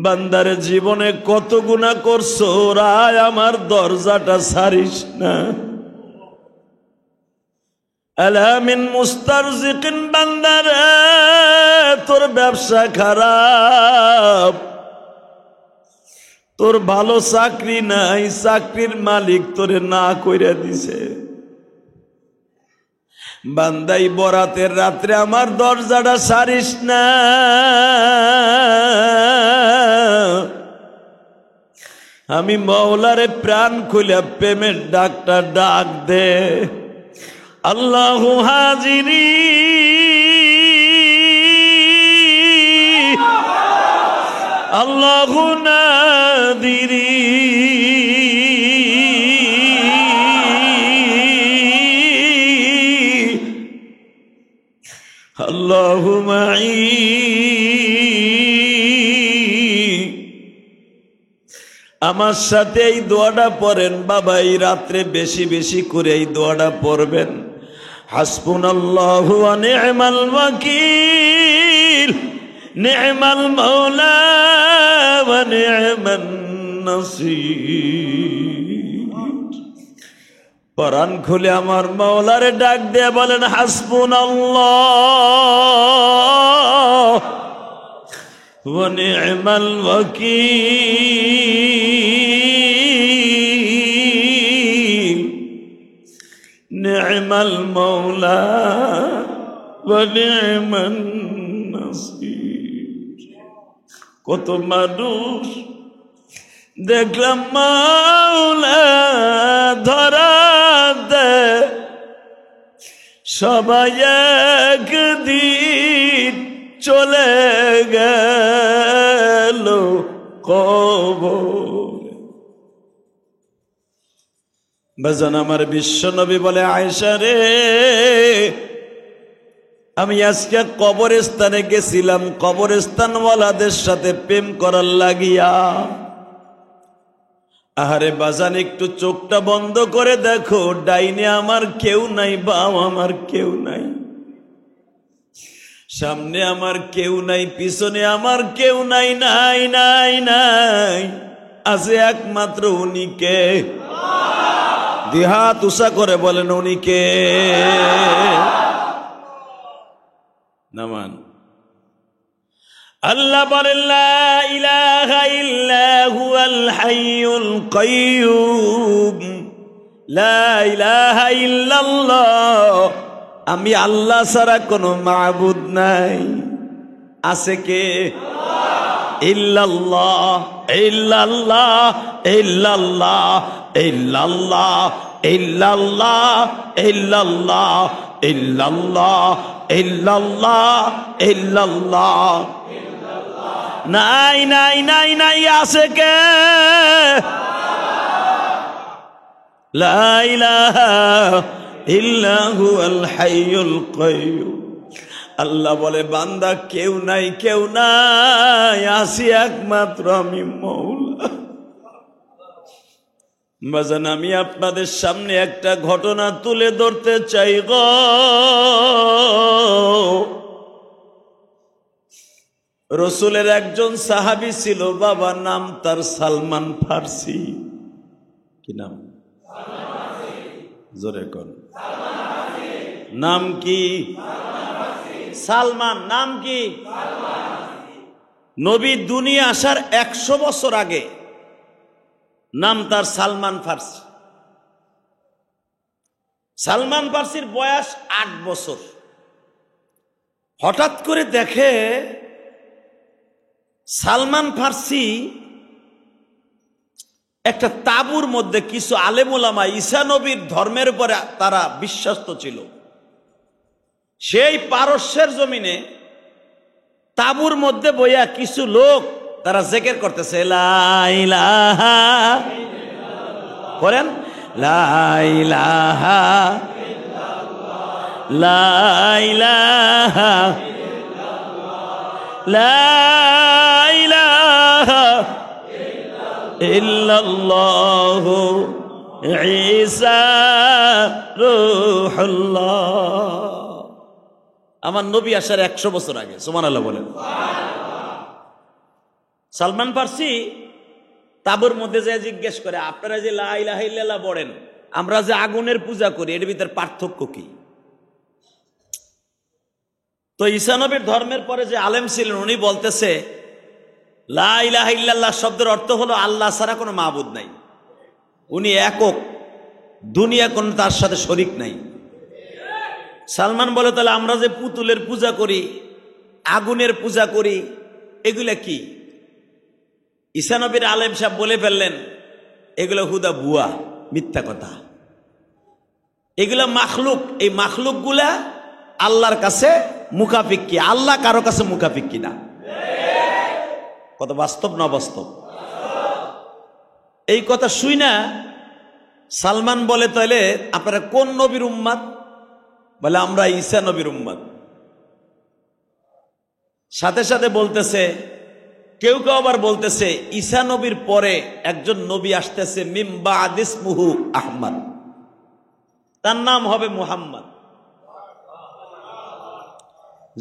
বান্দার জীবনে কত গুনাহ করছো, রায় আমার দরজাটা ছাড়িস না। আলা মিন মুস্তারজিকিন, বান্দারে তোর ব্যবসা খারাপ, তোর ভালো চাকরি নাই, চাকরির মালিক তোরে না কইরা দিছে। বান্দাই বরাতের রাত্রে আমার দরজাটা ছাড়িস না। আমি মওলারে প্রাণ খুলে প্রেমের ডাকটা ডাক দে। আল্লাহু হাজিরি, আল্লাহু নাদিরি, আল্লাহু মাই। আমার সাথে এই দোয়াটা পড়েন বাবা, এই রাত্রে বেশি বেশি করে এই দোয়াটা পড়বেন। হাসবুনাল্লাহু ওয়া নি'মাল ওয়াকিল, নি'মাল মাওলা ওয়া নি'মান নাসির। পরাণ খুলে আমার মাওলারে ডাক দিয়ে বলেন হাসবুনাল্লাহ ওয়া নি'মাল ওয়াকিল নি'মাল মাওলা ওয়া নি'মান নাসির। কত মানুষ দেখলাম মাওলা ধরাতে সবাই একদিন চলে গেল কবরে। বাজান আমার বিশ্ব নবী বলে আয়েশা রে, আমি আজকে কবরস্থানে গেছিলাম কবরস্থানওয়ালাদের সাথে প্রেম করার লাগিয়া। আহারে বাজান একটু চোখটা বন্ধ করে দেখো, ডাইনে আমার কেউ নাই, বাম আমার কেউ নাই, সামনে আমার কেউ নাই, পিছনে আমার কেউ নাই, নাই নাই নাই, আছে একমাত্র উনি কে? দুহাত উঁচা করে বলেন উনি কে? নামান আল্লাহ বলেন লা ইলাহা ইল্লা হুয়াল হাইয়ুল কাইয়্যুম, লা ইলাহা ইল্লাল্লাহ, আমি আল্লাহ ছাড়া কোনো মাবুদ নাই। আছে কে? ইল্লাল্লাহ ইল্লাল্লাহ ইল্লাল্লাহ ইল্লাল্লাহ ইল্লাল্লাহ ইল্লাল্লাহ ইল্লাল্লাহ ইল্লাল্লাহ ইল্লাল্লাহ। নাই নাই নাই নাই, আছে কে? লা ইলাহা ইল্লা হুয়াল হাইয়ুল কাইয়্যুম। আল্লাহ বলে বান্দা কেউ নাই, কেউ নাই, আছি একমাত্র আমি মওলা। বাজান আমি আপনাদের সামনে একটা ঘটনা তুলে ধরতে চাই গো। রসুলের একজন সাহাবী ছিল, বাবা নাম তার সালমান ফার্সি। কি নাম? জোরে কোন নাম কি? সালমান। নাম কি? নবী দুনিয়া আসার 100 বছর আগে নাম তার সালমান ফার্সি। সালমান ফার্সির বয়স 8 বছর। হঠাৎ করে দেখে সালমান ফার্সি একটা তাঁবুর মধ্যে কিছু আলেম ওলামা, ঈসা নবীর ধর্মের উপরে তারা বিশ্বস্ত ছিল, সেই পারস্যের জমিনে তাঁবুর মধ্যে বইয়া কিছু লোক তারা জিকির করতেছে, লা ইলাহা, করেন লা ইলাহা লা ইলাহা লা ইলাহা ইল্লাল্লাহু ঈসা রূহুল্লাহ। আমার নবী আসার 100 বছর আগে। সুবহানাল্লাহ বলেন। সালমান ফার্সি তাঁবুর মধ্যে যে জিজ্ঞেস করে, আপনারা যে লা ইলাহা ইল্লাল্লাহ বলেন, আমরা যে আগুনের পূজা করি, এর ভিতর পার্থক্য কি? তো ঈসা নবীর ধর্মের পরে যে আলেম ছিলেন উনি বলতেছে, লা ইলাহা ইল্লাল্লাহ শব্দের অর্থ হলো আল্লাহ ছাড়া কোনো মাবুদ নাই, উনি একক, দুনিয়া কোন তার সাথে শরীক নাই। সালমান বলে, তাহলে আমরা যে পুতুলের পূজা করি, আগুনের পূজা করি, এগুলা কি? ঈসা নবীর আলেম সাহেব বলে ফেললেন, এগুলো হুদা ভুয়া, মিথ্যা কথা, এগুলা মাখলুক। এই মাখলুক গুলা আল্লাহর কাছে মুখাফিক কি? আল্লাহ কারো কাছে মুখাফিক কিনা? কত বাস্তব না বাস্তব? এই কথা শুই না সালমান বলে, তাহলে আপনারা কোন নবীর উম্মত? বলে আমরা ঈসা নবীর উম্মত। সাথে সাথে বলতেছে, কেউ কেউ আবার বলতেছে ঈসা নবীর পরে একজন নবী আসতেছে, মিন বা'দ ইসমুহু আহমদ, তার নাম হবে মুহাম্মদ।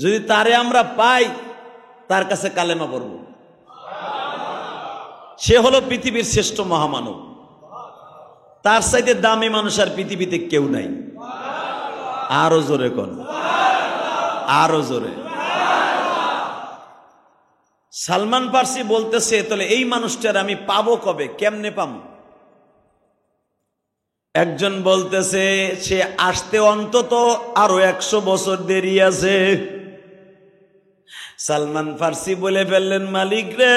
যদি তারে আমরা পাই, তার কাছে কালেমা পড়ব। সে হলো পৃথিবীর শ্রেষ্ঠ মহামানব। তার চাইতে দামি মানুষ আর পৃথিবীতে কেউ নাই। আরো জোরে কোন, আরো জোরে। সালমান ফার্সি বলতেছে, তাহলে এই মানুষটার আমি পাবো কবে, কেমনে পাবো? একজন বলতেছে সে আসতে অন্তত আরো 100 বছর দেরি আছে। সালমান ফার্সি বলে ফেললেন, মালিক রে,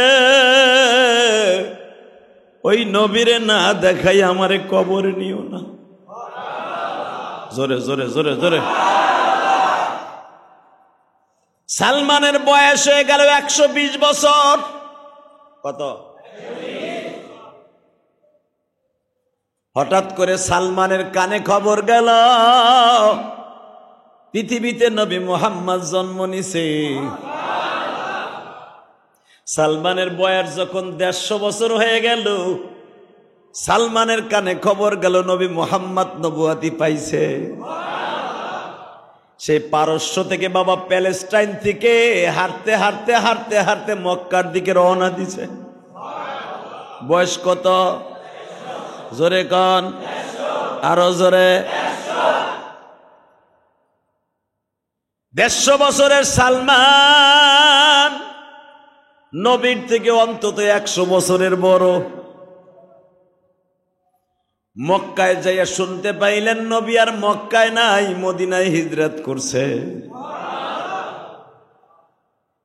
ওই নবীরে না দেখাই আমারে কবরে নিও না। জোরে জোরে জোরে জোরে। সালমানের বয়স হয়ে গেল 120 বছর। কত? হঠাৎ করে সালমানের কানে খবর গেল পৃথিবীতে নবী মুহাম্মদ জন্ম নিছে। সালমানের বয়স যখন 150 বছর হয়ে গেল, সালমানের কানে খবর গেল নবী মুহাম্মদ নবুয়াতি পাইছে। সেই পারস্য থেকে বাবা প্যালেস্টাইন থেকে হাঁটতে হাঁটতে হাঁটতে হাঁটতে মক্কার দিকে রওনা দিছে। বয়স কত? জোরে কন, আরো জোরে। 150 বছরের সালমান নবীর থেকে অন্তত 100 বছরের বড়। মক্কায় যাইয়া শুনতে পাইলেন নবী আর মক্কায় নাই, মদিনায় হিজরত করছে।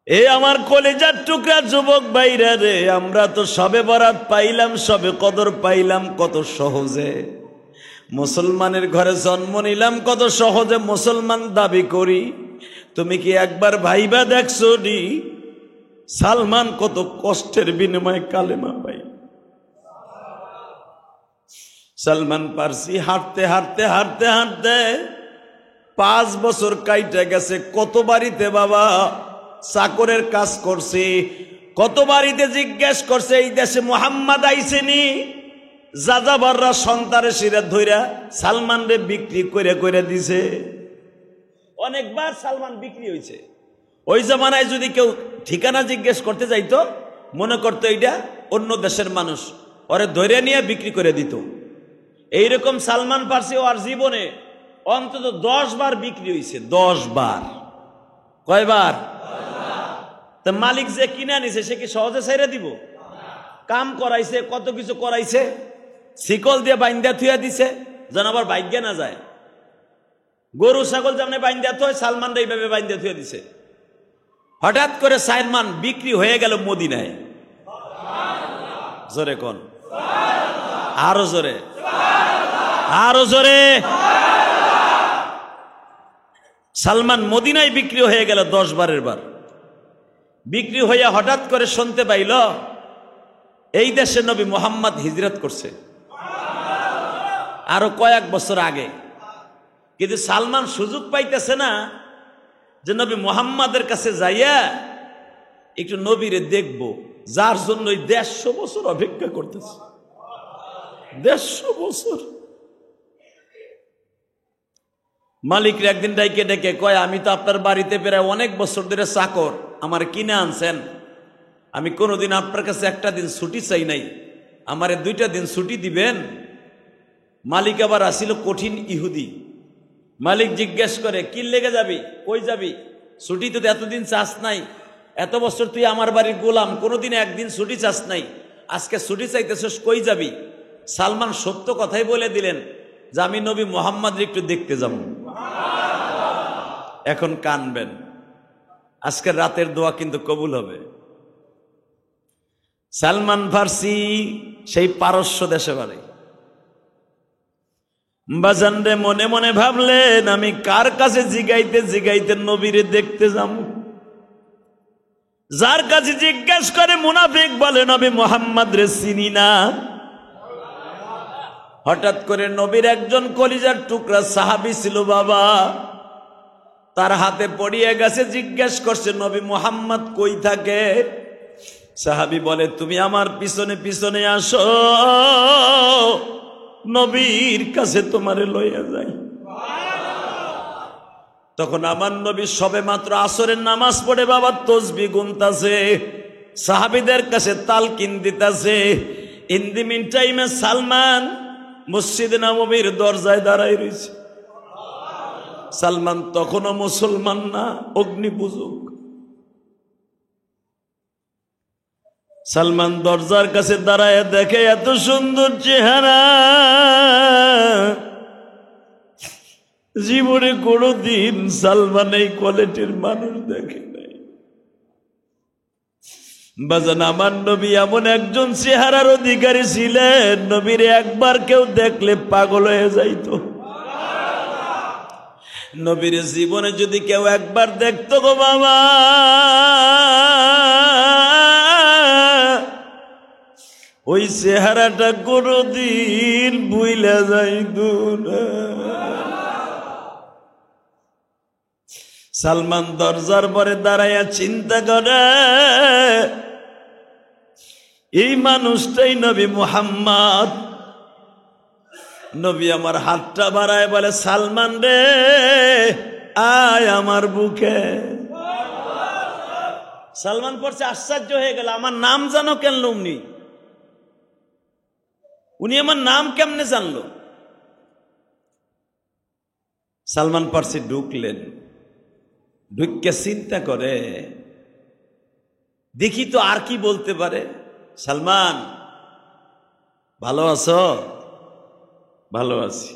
এ আমার কলেজার টুকরা যুবক ভাইরা রে, আমরা তো সবে বরাত পাইলাম, সবে কদর পাইলাম কত সহজে। মুসলমানের ঘরে জন্ম নিলাম, কত সহজে মুসলমান দাবি করি। তুমি কি একবার ভাইবা দেখছো নি সালমান কত কষ্টের বিনিময়ে কালেমা পাই? সালমান ফার্সি হাঁটতে হাঁটতে হাঁটতে হাঁটতে 5 বছর কাইটে গেছে। কত বাড়িতে বাবা চাকরের কাজ করছে, কত বাড়িতে জিজ্ঞেস করছে এই দেশে মুহাম্মদ আইসেনি। যাযাবররা সন্তানের শিরা ধইরা সালমান রে বিক্রি করে করে দিছে। অনেকবার সালমান বিক্রি হয়েছে। ওই জামানায় যদি কেউ ঠিকানা জিজ্ঞেস করতে যাইতো, মনে করতো এইটা অন্য দেশের মানুষ, ওরে ধরে নিয়ে বিক্রি করে দিত। এইরকম সালমান ফার্সি ওর জীবনে অন্তত 10 বার বিক্রি হয়েছে। 10 বার। কয়বার? তা মালিক যে কিনে আনিছে সে কি সহজে ছেড়ে দিব? কাম করাইছে, কত কিছু করাইছে, শিকল দিয়ে বাইন্দা থুয়া দিছে যেন আবার ভাগ্যে না যায়। গরু ছাগল যেমন বাইন্দা থয়, সালমান এইভাবে বাইন্দা থুয়া দিছে। হঠাৎ করে সালমান বিক্রি হয়ে গেল মদিনায়। জোরে কোন, আরো জোরে, আরো জোরে। সালমান মদিনায় বিক্রি হয়ে গেল 10 বারের বার। বিক্রি হইয়া হঠাৎ করে শুনতে পাইল এই দেশে নবী মুহাম্মদ হিজরত করছে আরো কয়েক বছর আগে। কিন্তু সালমান সুযোগ পাইতেছে না যে নবী মুহাম্মাদের কাছে যাইয়া একটু নবীরে দেখব, যার জন্য 150 বছর অপেক্ষা করতেছে। 150 বছর। মালিকরে একদিন ডাইকে ডেকে কয়, আমি তো আপনার বাড়িতে প্রায় অনেক বছর ধরে চাকর, আমার কিনে আনছেন, আমি কোনোদিন আপনার কাছে একটা দিন ছুটি চাই নাই, আমারে 2টা দিন ছুটি দিবেন। মালিক আবার আসিল কঠিন ইহুদি। মালিক জিজ্ঞেস করে, কি লেগে যাবি, কই যাবি, ছুটি তো এতদিন চাস নাই, এত বছর তুই আমার বাড়ির গোলাম, কোনোদিন একদিন ছুটি চাস নাই, আজকে ছুটি চাইতেছিস, কই যাবি? সালমান সত্য কথাই বলে দিলেন যে আমি নবী মুহাম্মদ একটু দেখতে যাব। এখন কানবেন, আজকের রাতের দোয়া কিন্তু কবুল হবে। সালমান ফার্সি সেই পারস্য দেশে বাড়ি। বাজান রে মনে মনে ভাবলেন, আমি কার কাছে জিগাইতে জিগাইতে নবীরে দেখতে যাব? যার কাছে জিজ্ঞেস করে মুনাফিক বলে নবী মুহাম্মদ রে চিনি না। হঠাৎ করে নবীর একজন কলিজার টুকরা সাহাবী ছিল বাবা, তার হাতে পড়িয়ে গেছে, জিজ্ঞেস করছে নবী মুহাম্মদ কই থাকে? সাহাবী বলে, তুমি আমার পিছনে পিছনে আসো, নবীর কাছে তোমারে লইয়া যাই। তখন আমার নবী সবে মাত্র আসরের নামাজ পড়ে বাবা তসবিহ গুনতাছে, সাহাবীদের কাছে তালকিন দিতাছে। ইন দি মিন টাইমে সালমান মসজিদে নববীর দরজায় দাঁড়ায় রয়েছে। সালমান তখনও মুসলমান না, অগ্নি পূজক। সালমান দরজার কাছে দাঁড়ায় দেখে এত সুন্দর চেহারা, জীবনে কোনদিন সালমান এই কোয়ালিটির মানুষ দেখে নাই। বাজান, আমার নবী এমন একজন চেহারার অধিকারী ছিলেন, নবীর একবার কেউ দেখলে পাগল হয়ে যাইত। নবীর জীবনে যদি কেউ একবার দেখতো গো বাবা, ওই চেহারাটা কোনদিন ভুইলা যাইত না। সালমান দরজার পরে দাঁড়াইয়া চিন্তা করে, এই মানুষটাই নবী মুহাম্মদ। নবী আমার হাতটা বাড়ায় বলে, সালমান রে আয় আমার বুকে। সালমান পড়ছে, আশ্চর্য হয়ে গেল, আমার নাম জানো কেন উনি আমার নাম কেমনে জানলো? সালমান পারসি ঢুকলেন, ঢুকে চিন্তা করে, দেখি তো আর কি বলতে পারে। সালমান, ভালো আছো? ভালো আছি।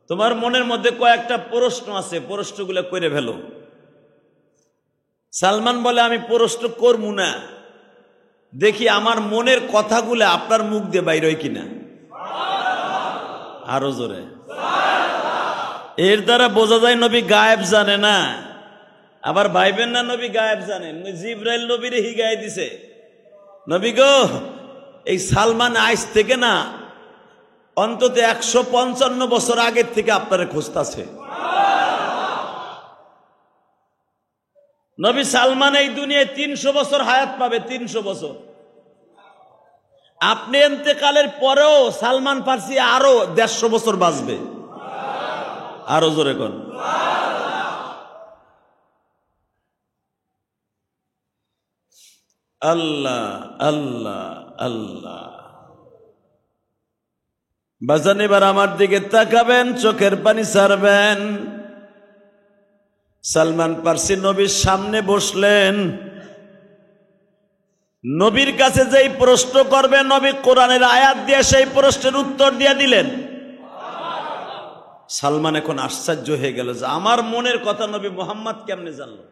তোমার মনের মধ্যে কয়েকটা প্রশ্ন আছে, প্রশ্নগুলো করে ফেলো। সালমান বলে, আমি প্রশ্ন করবো না, দেখি আমার মনের কথাগুলো আপনার মুখ দিয়ে বাইর হয় কিনা। আরো জোরে। এর দ্বারা বোঝা যায় নবী গায়েব জানে না। আবার ভাইবেন না নবী গায়েব জানেন, জিবরাইল নবীরে হিগায় দিছে, নবী গো এই সালমান আইস থেকে না অন্তত 155 বছর আগের থেকে আপনারে খুঁজতাছে। নবী সালমান এই দুনিয়ায় 300 বছর হায়াত পাবে, 300 বছর। আপনি ইন্তেকালের পরেও সালমান ফার্সি আরো 150 বছর বাঁচবে। আরো জোরে কোন। আল্লাহ আল্লাহ আল্লাহ। বাজান, এবার আমার দিকে তাকাবেন, চোখের পানি ছাড়বেন। সালমান ফার্সি নবীর সামনে বসলেন। নবীর কাছে যেই প্রশ্ন করবে, নবী কোরআনের আয়াত দিয়ে সেই প্রশ্নের উত্তর দিয়ে দিলেন। সালমান এখন আশ্চর্য হয়ে গেল যে আমার মনের কথা নবী মুহাম্মদ কেমনে জানলো।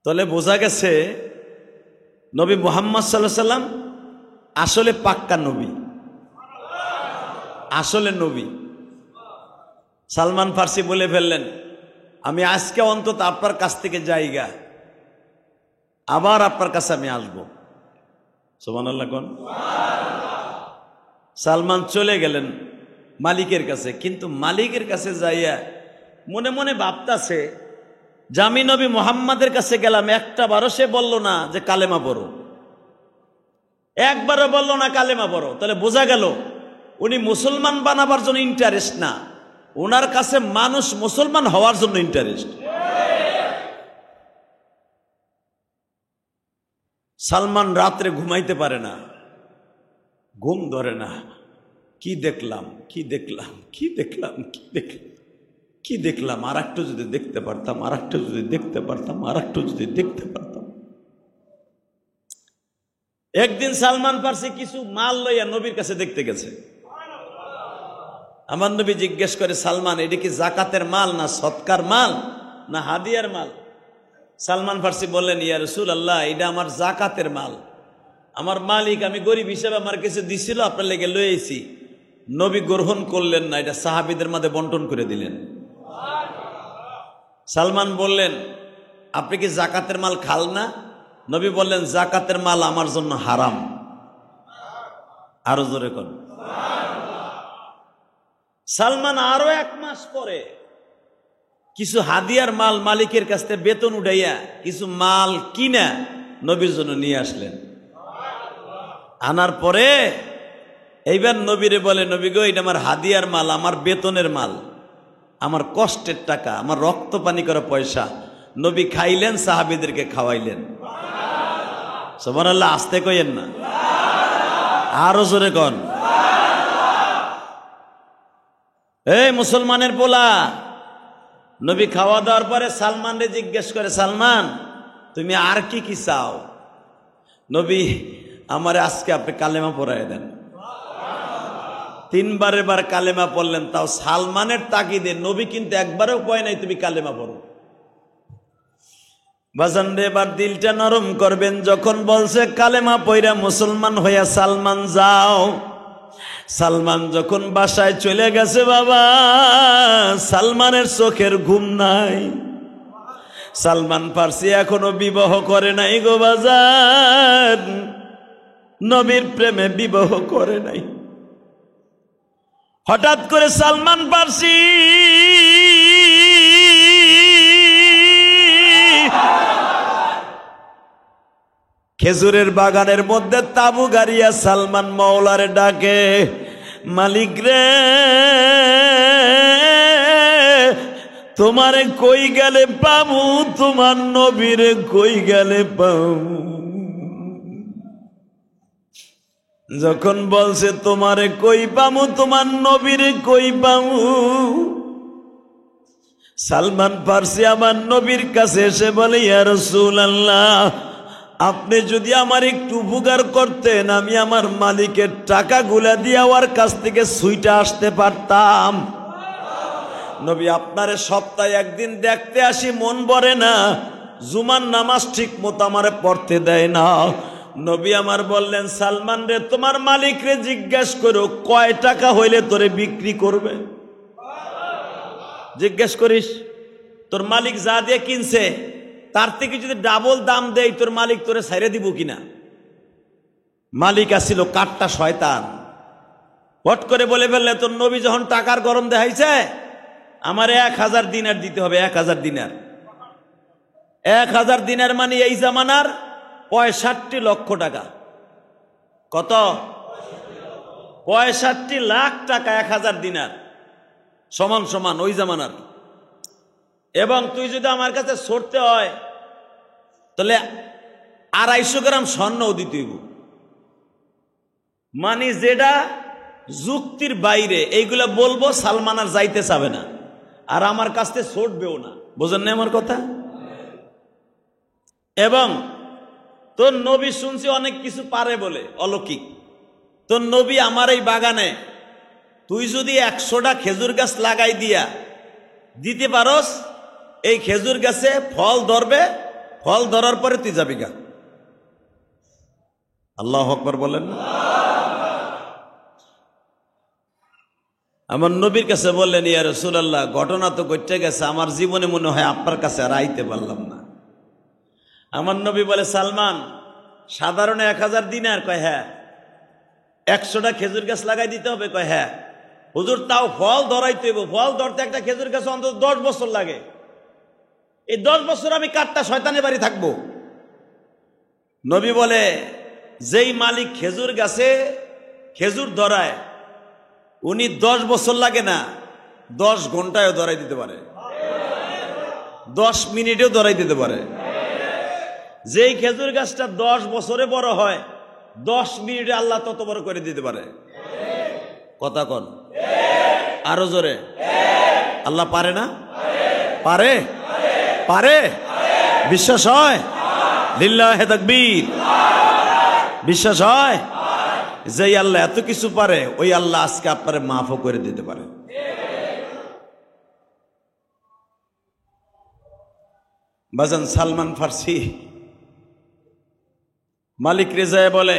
তাহলে বোঝা গেছে নবী মুহাম্মদ সাল্লাল্লাহু আলাইহি সাল্লাম আসলে পাক্কা নবী, আসলে নবী। সালমান ফার্সি বলে ফেললেন, আমি আজকে অন্তত আপনার কাছ থেকে যাইগা, আবার আপনার কাছে আমি আসবো। সুবহানাল্লাহ কোন। সালমান চলে গেলেন মালিকের কাছে, কিন্তু মালিকের কাছে যাইয়া মনে মনে ভাবতাছে যে আমি নবী মুহাম্মাদের কাছে গেলাম, একটা বারও সে বলল না যে কালেমা পড়ো, একবারও বলল না কালেমা পড়ো। তাহলে বোঝা গেল উনি মুসলমান বানাবার জন্য ইন্টারেস্ট না, ওনার কাছে মানুষ মুসলমান হওয়ার জন্য ইন্টারেস্ট। সালমান রাত্রে ঘুমাইতে পারে না, ঘুম ধরে না। কি দেখলাম, কি দেখলাম, কি দেখলাম, কি দেখলাম, কি দেখলাম, আর একটু যদি দেখতে পারতাম, আর একটু যদি দেখতে পারতাম, আর একটু যদি দেখতে পারতাম। একদিন সালমান ফার্সি কিছু মাল লইয়া নবীর কাছে দেখতে গেছে। আমার নবী জিজ্ঞেস করে, সালমান এটা কি জাকাতের মাল, না সৎকার মাল, না হাদিয়ার মাল? সালমান ফার্সি বললেন, ইয়া রাসূলুল্লাহ, এটা আমার জাকাতের মাল। আমার মালিক, আমি গরিব হিসেবে আমার কাছে দিছিল, আপনার লেগে লইয়েছি। নবী গ্রহণ করলেন না, এটা সাহাবীদের মধ্যে বন্টন করে দিলেন। সালমান বললেন, আপনি কি জাকাতের মাল খাল না? নবী বললেন, জাকাতের মাল আমার জন্য হারাম। আরো জোরে কোন। সালমান আরো 1 মাস পরে কিছু হাদিয়ার মাল মালিকের কাছ থেকে বেতন উঠাইয়া কিছু মাল কিনা নবীর জন্য নিয়ে আসলেন। আনার পরে এইবার নবীরে বলে, নবী গো, এটা আমার হাদিয়ার মাল, আমার বেতনের মাল, আমার কষ্টের টাকা, আমার রক্ত পানি করা পয়সা। নবী খাইলেন, সাহাবীদেরকে খাওয়াইলেন। সুবহানাল্লাহ। আসতে কইেন না, আরো জোরে কন। এই মুসলমানের পোলা, নবী খাওয়া দাওয়ার পরে সালমানরে জিজ্ঞেস করে, সালমান তুমি আর কি কি চাও? নবী, আমারে আজকে আপনি কালেমা পড়াই দেন। তিনবার কালেমা পড়লেন, তাও সালমানের তাগিদে। নবী কিন্তু একবারও কয় নাই তুমি কালেমা পড়ো। বাজান রে, এবার দিলটা নরম করবেন। যখন বলছে কালেমা পয়রা মুসলমান হইয়া সালমান যাও, সালমান যখন বাসায় চলে গেছে, বাবা সালমানের চোখের ঘুম নাই। সালমান ফার্সি এখনো বিবাহ করে নাই গো বাজার, নবীর প্রেমে বিবাহ করে নাই। হঠাৎ করে সালমান ফার্সি খেজুরের বাগানের মধ্যে তাবু গাড়িয়া সালমান মাওলারে ডাকে, মালিক রে তোমারে কই গেলে পাবো, তোমার নবীরে কই গেলে পাবো। যখন বলছে তোমারে কই পাবো, তোমার নবীরে কই পাবো, সালমান ফার্সি আমার নবীর কাছে এসে বলে, ইয়া রাসূলুল্লাহ, আপনি যদি আমার একটু উপকার করতেন, আমি আমার মালিকের টাকাগুলা দিয়ে ওর কাছ থেকে ছুইটা আসতে পারতাম। নবী, আপনারে সপ্তাহে একদিন দেখতে আসি, মন ভরে না, জুমার নামাজ ঠিক মতো আমারে পড়তে দেয় না। নবী আমার বললেন, সালমান রে তোমার মালিক রে জিজ্ঞেস করো কয় টাকা হইলে তোরে বিক্রি করবে। জিজ্ঞেস করিস তোর মালিক যা দিয়ে কিনছে তার থেকে যদি ডাবল দাম দেয়, তোর মালিক তোরে ছাইরে দিব কিনা। মালিক আসছিল কাঠটা শয়তান, হট করে বলে ফেললে, তোর নবী যখন টাকার গরম দেখাইছে, আমার 1000 দিনার দিতে হবে। 1000 দিনার, 1000 দিনার মানে এই জামানার 65 লক্ষ টাকা। কত? 65 লাখ টাকা 1000 দিনার, সমান সমান ওই জামানার। এবং তুই যদি আমার কাছে সরতে হয় তাহলে 250 গ্রাম স্বর্ণও দিতে হইব। মানে যেটা যুক্তির বাইরে, এইগুলা বলবো সালমান আর যাইতে চাবে না, আর আমার কাছ থেকে ছুটবেও না। বোঝেন না আমার কথা? এবং তোর নবী শুনছি অনেক কিছু পারে বলে, অলৌকিক। তোর নবী আমার এই বাগানে তুই যদি 100টা খেজুর গাছ লাগাই দিয়া দিতে পারস, এই খেজুর গাছে ফল ধরবে, ফল ধরার পরে তুই যাবি গা। আল্লাহু আকবার বলেন। আমার নবীর কাছে বললেন, ইয়া রাসূলুল্লাহ, ঘটনা তো ঘটে গেছে, আমার জীবনে মনে হয় আপনার কাছে আর আইতে পারলাম না। আমার নবী বলে, সালমান, সাধারণ 1000 দিনার? কয় হ্যাঁ। 100টা খেজুর গাছ লাগাই দিতে হবে? কয় হ্যাঁ। হুজুর, তাও ফল ধরাইতে হইব। ফল ধরতে একটা খেজুর গাছ অন্তত 10 বছর লাগে। এই 10 বছর আমি কাঠটা শয়তানের বাড়ি থাকবো। নবী বলে, যেই মালিক খেজুর গাছে খেজুর ধরায়, উনি 10 বছর লাগে না, 10 ঘন্টায়ও ধরাই দিতে পারে, 10 মিনিটেও ধরাই দিতে পারে। যেই খেজুর গাছটা 10 বছরে বড় হয়, 10 মিনিটে আল্লাহ তত বড় করে দিতে পারে। কথা কন আরো জোরে। আল্লাহ পারে না? পারে, পারে। বিশ্বাস হয়? লিল্লাহে তাকবীর। বিশ্বাস হয়? যেই আল্লাহ এত কিছু পারে, ওই আল্লাহ আজকে আপনারে মাফও করে দিতে পারে। বাজান, সালমান ফার্সি মালিক রেজায় বলে,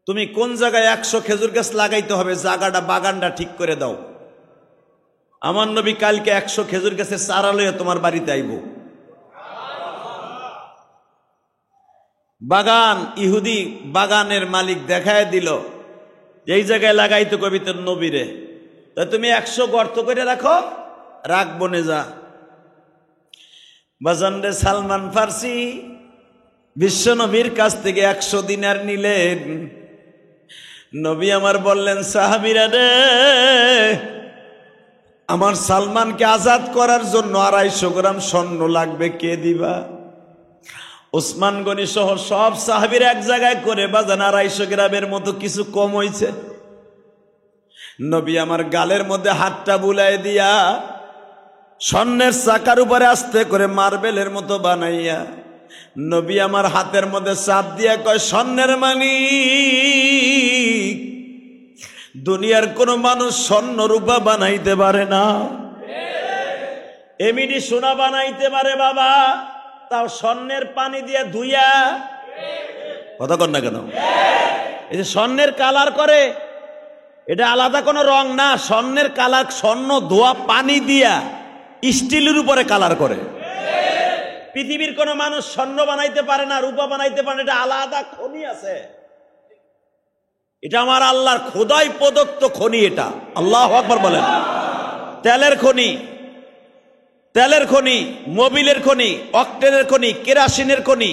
তুমি কোন জায়গায় 100 খেজুর গাছ লাগাইতে হবে, জায়গাটা বাগানটা ঠিক করে দাও। আমার নবী কালকে 100 খেজুর গাছের চারা লইয়া তোমার বাড়িতে আইব। বাগান, ইহুদি বাগানের মালিক দেখায় দিল, এই জায়গায় লাগাইতে কবি তোর নবীরে। তা তুমি 100 গর্ত করে রাখো, রাখবো নে যা। বাজান রে, সালমান ফার্সি বিশ্ব নবীর কাছ থেকে 100 দিনার নিলেন। নবী আমার বললেন, সাহাবীরা রে, আমার সালমানকে আজাদ করার জন্য 250 গ্রাম স্বর্ণ লাগবে, কে দিবা? ওসমান গনি সহ সব সাহাবীরা এক জায়গায় করে বাজান 250 গ্রামের মতো কিছু কম হয়েছে। নবী আমার গালের মধ্যে হাতটা বুলাই দিয়া স্বর্ণের চাকার উপরে আস্তে করে মার্বেলের মতো বানাইয়া নবী আমার হাতের মধ্যে চাপ দিয়া কয়, স্বর্ণের মালিক, দুনিয়ার কোন মানুষ স্বর্ণ রূপা বানাইতে পারে না, এমনি সোনা বানাইতে পারে বাবা, তাও স্বর্ণের পানি দিয়ে ধুইয়া। কথা কর না কেন? এই যে স্বর্ণের কালার করে, এটা আলাদা কোনো রং না, স্বর্ণের কালার স্বর্ণ ধোয়া পানি দিয়া স্টিলের উপরে কালার করে। পৃথিবীর কোন মানুষ স্বর্ণ বানাইতে পারে না, রূপা বানাইতে পারে না, এটা আলাদা খনি আছে। এটা আমার আল্লাহর খোদাই প্রদত্ত খনি। এটা আল্লাহু আকবার বলেন। তেলের খনি, তেলের খনি, মোবিলের খনি, অক্টেনের খনি, কেরাসিনের খনি,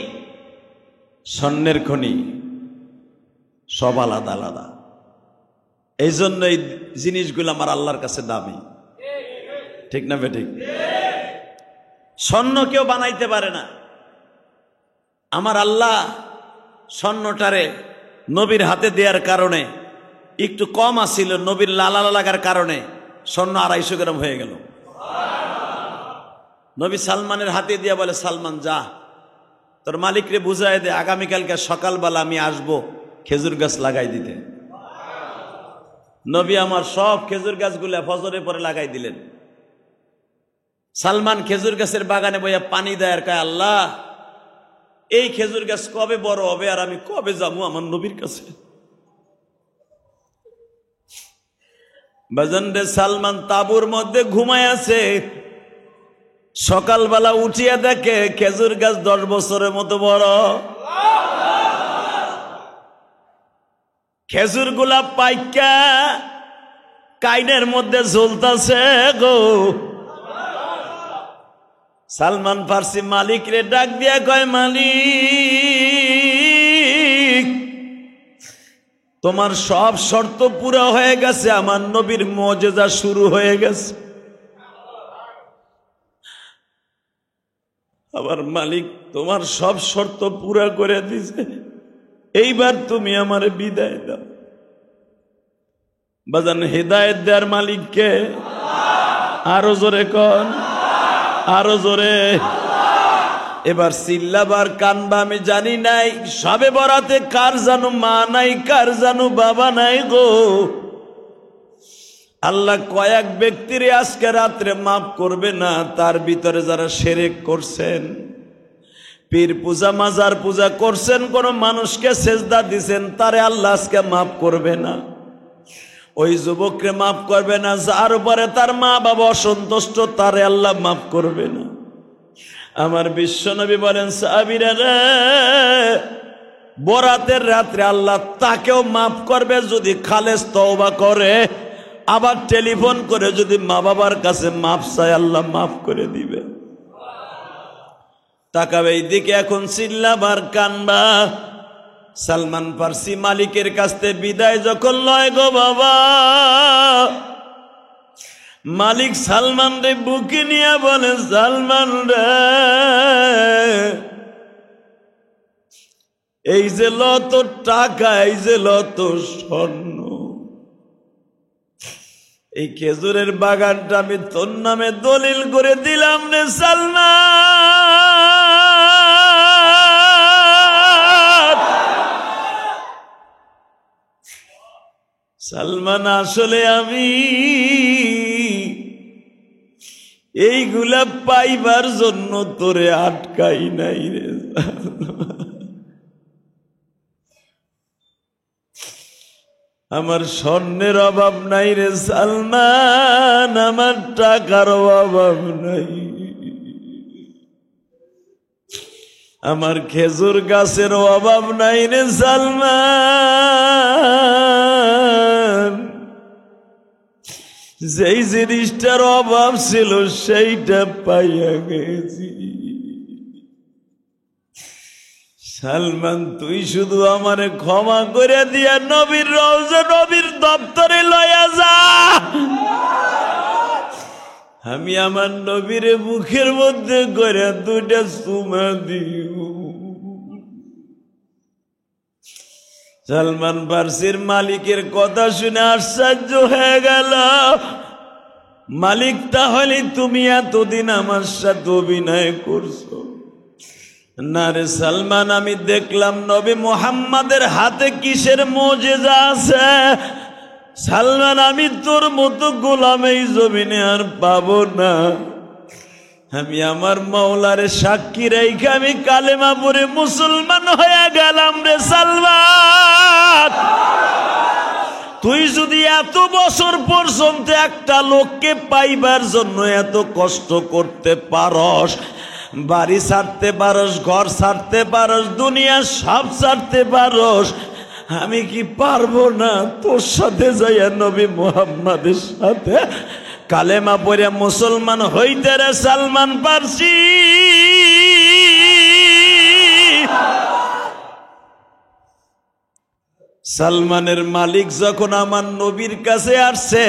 স্বর্ণের খনি, সব আলাদা আলাদা। এই জন্য এই জিনিসগুলো আমার আল্লাহর কাছে দামি। ঠিক না বেঠিক? স্বর্ণ কেউ বানাইতে পারে না। আমার আল্লাহ স্বর্ণটারে নবীর হাতে দেওয়ার কারণে একটু কম আসছিল, নবীর লালা লাগার কারণে স্বর্ণ 250 গ্রাম হয়ে গেল। নবী সালমানের হাতে দিয়া বলে, সালমান যা, তোর মালিকরে বুঝাই দে আগামীকালকে সকালবেলা আমি আসবো খেজুর গাছ লাগাই দিতে। নবী আমার সব খেজুর গাছগুলা ফজরের পরে লাগাই দিলেন। সালমান খেজুর গাছের বাগানে বইয়া পানি দেয় আর কয়, আল্লাহ, এই খেজুর গাছ কবে বড় হবে আর আমি কবে যাবো আমার নবীর কাছে? বাজান রে, সালমান তাবুর মধ্যে ঘুমায় আছে, সকালবেলা উঠিয়া দেখে খেজুর গাছ 10 বছরের মতো বড়। খেজুর গুলা পাইকা কাইনের মধ্যে ঝুলতাছে গো। সালমান ফার্সি মালিক রে ডাক দিয়া কয়, মালিক, তোমার সব শর্ত পুরো হয়ে গেছে, আমার নবীর মুজিজা শুরু হয়ে গেছে। আবার মালিক তোমার সব শর্ত পুরা করে দিছে, এইবার তুমি আমার বিদায় দাও। বাজান, হেদায়েত দেওয়ার মালিককে আরো জোরে কন, আরো জোরে। এবার চিল্লাবার কানবা আমি জানি নাই, সবে বরাতে কার জানো মা নাই, কার জানো বাবা নাই গো। আল্লাহ কয়েক ব্যক্তির আজকে রাত্রে মাফ করবে না, তার ভিতরে যারা শিরক করছেন, পীর পূজা মাজার পূজা করছেন, কোন মানুষকে সেজদা দিছেন, তারে আল্লাহ আজকে মাফ করবে না। ওই যুবককে মাফ করবে না, যার উপরে তার মা বাবা অসন্তুষ্ট, তারে আল্লাহ মাফ করবে না। আমার বিশ্বনবী বলেন, সাহাবীরা রে, বরাতের রাত্রে আল্লাহ তাকেও মাফ করবে যদি খালেস তওবা করে, আবার টেলিফোন করে যদি মা বাবার কাছে মাফ চায়, আল্লাহ মাফ করে দিবে। তাকাবে এইদিকে, এখন চিল্লাবার কানবা। সালমান ফার্সি মালিকের কাছ থেকে বিদায় যখন লয় গো বাবা, মালিক সালমান রে বুকে নিয়ে বলে, সালমান রে, এই যে লত টাকা, এই যে লত স্বর্ণ, এই খেজুরের বাগানটা আমি তোর নামে দলিল করে দিলাম রে সালমান। সালমান, আসলে আমি এইগুলা পাইবার জন্য তোরে আটকাই নাই রে। আমার স্বর্ণের অভাব নাই রে সালমান, আমার টাকার অভাব নাই, আমার খেজুর গাছের অভাব নাই রে সালমান। যেই জিনিসটার অভাব ছিল সেইটা পাইয়া গেছি। সালমান, তুই শুধু আমারে ক্ষমা করে দিয়া নবীর রওজা, নবীর দপ্তরে লয়া যা, আমি আমার নবীর মুখের মধ্যে করে 2টা চুমা দিও। সালমান ফার্সির মালিকের কথা শুনে আশ্চর্য হয়ে গেল। মালিক, তাহলে তুমি এতদিন আমার সাথে অভিনয় করছো? না রে সালমান, আমি দেখলাম নবী মুহাম্মাদের হাতে কিসের মুজিজা আছে। সালমান, আমি তোর মতো গোলাম এই জমিনে আর পাবো না। আমি আমার মাওলারে সাক্ষী রেখে আমি কালেমা পড়ে মুসলমান হয়ে গেলাম রে সালমান। তুই যদি এত বছর পর্যন্ত একটা লোককে পাইবার জন্য এত কষ্ট করতে পারস, বাড়ি ছাড়তে পারস, ঘর ছাড়তে পারস, দুনিয়া সব ছাড়তে পারস, আমি কি পারবো না তোর সাথে যাইয়া নবী মুহাম্মাদের সাথে কালেমা পড়ে মুসলমান হইতে রে সালমান ফার্সি? সালমানের মালিক যখন আমার নবীর কাছে আসছে,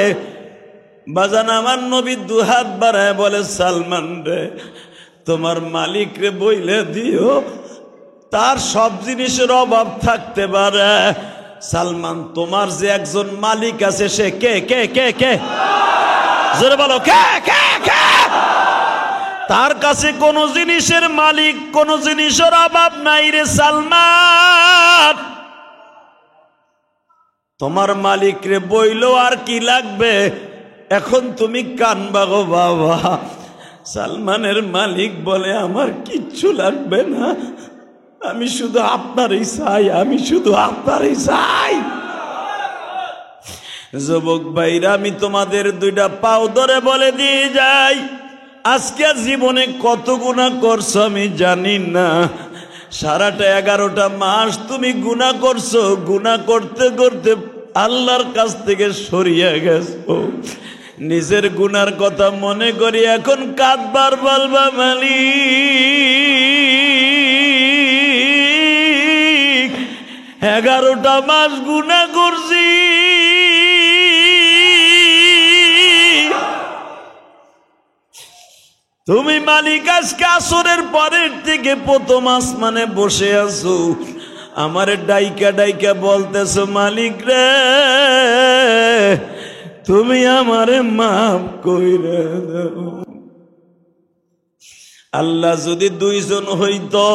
বাজান আমার নবী দুহাত বাড়ায় বলে, সালমান রে, তোমার মালিক রে বইলে দিও, তার সব জিনিসের অভাব থাকতে পারে। সালমান, তোমার যে একজন মালিক আছে সে কে? কে কে কে? জোরে বলো, কে কে কে? তার কাছে কোন জিনিসের মালিক, কোন জিনিসের অভাব নাই রে সালমান। তোমার মালিক রে বইলো আর কি লাগবে, এখন তুমি কানবা গো বাবা। সালমানের মালিক বলে, আমার কিচ্ছু লাগবে না, আমি শুধু আপনারই চাই, আমি শুধু আপনারই চাই। যুবক ভাইরা, আমি তোমাদের দুইটা পাও ধরে বলে দিয়ে যাই, আজকে জীবনে কত গুনাহ করছো আমি জানি না। সারাটা 11টা মাস তুমি গুনাহ করছো, গুনাহ করতে করতে আল্লাহর কাছ থেকে সরিয়ে গেছো। নিজের গুনার কথা মনে করি এখন কাঁদবার বলবা, মালিক 11টা মাস গুনাহ করছি, তুমি মালিক আজকে আসরের পরের থেকে প্রথম আসমানে বসে আছো, আমারে ডাইকা ডাইকা বলতেছো, মালিক রে তুমি আমারে মাফ কইরা দাও। আল্লাহ যদি 2 জন হইতো,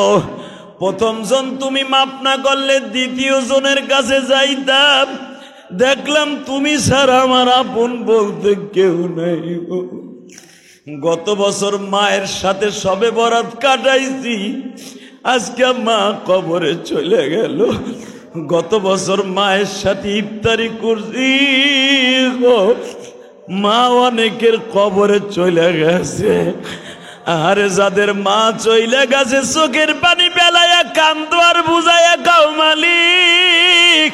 প্রথম জন তুমি মাফ না করলে দ্বিতীয় জনের কাছে যাইতাম, দেখলাম তুমি ছাড়া আমার আপন বলতে কেউ নাই। গত বছর মায়ের সাথে সবে বরাত কাটাইছি, আজকে মা কবরে চলে গেল। গত বছর মায়ের সাথে ইফতারি করছি, মা অনেকের কবরে চলে গেছে। আরে যাদের মা চলে গেছে চোখের পানি বেলায়া কান্দো আর বুঝাইয়া কাও, মালিক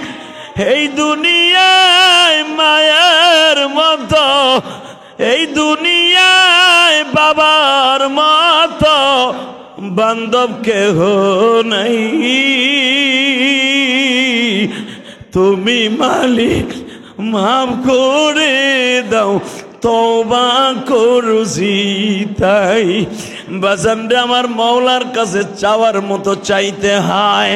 এই দুনিয়ায় মায়ের মতো, এই দুনিয়ায় বাবার মতো বান্ধব কেহ নাই, তুমি মালিক মাফ করে দাও, তওবা করছি তাই। বাজানরে আমার মাওলার কাছে চাওয়ার মতো চাইতে হয়।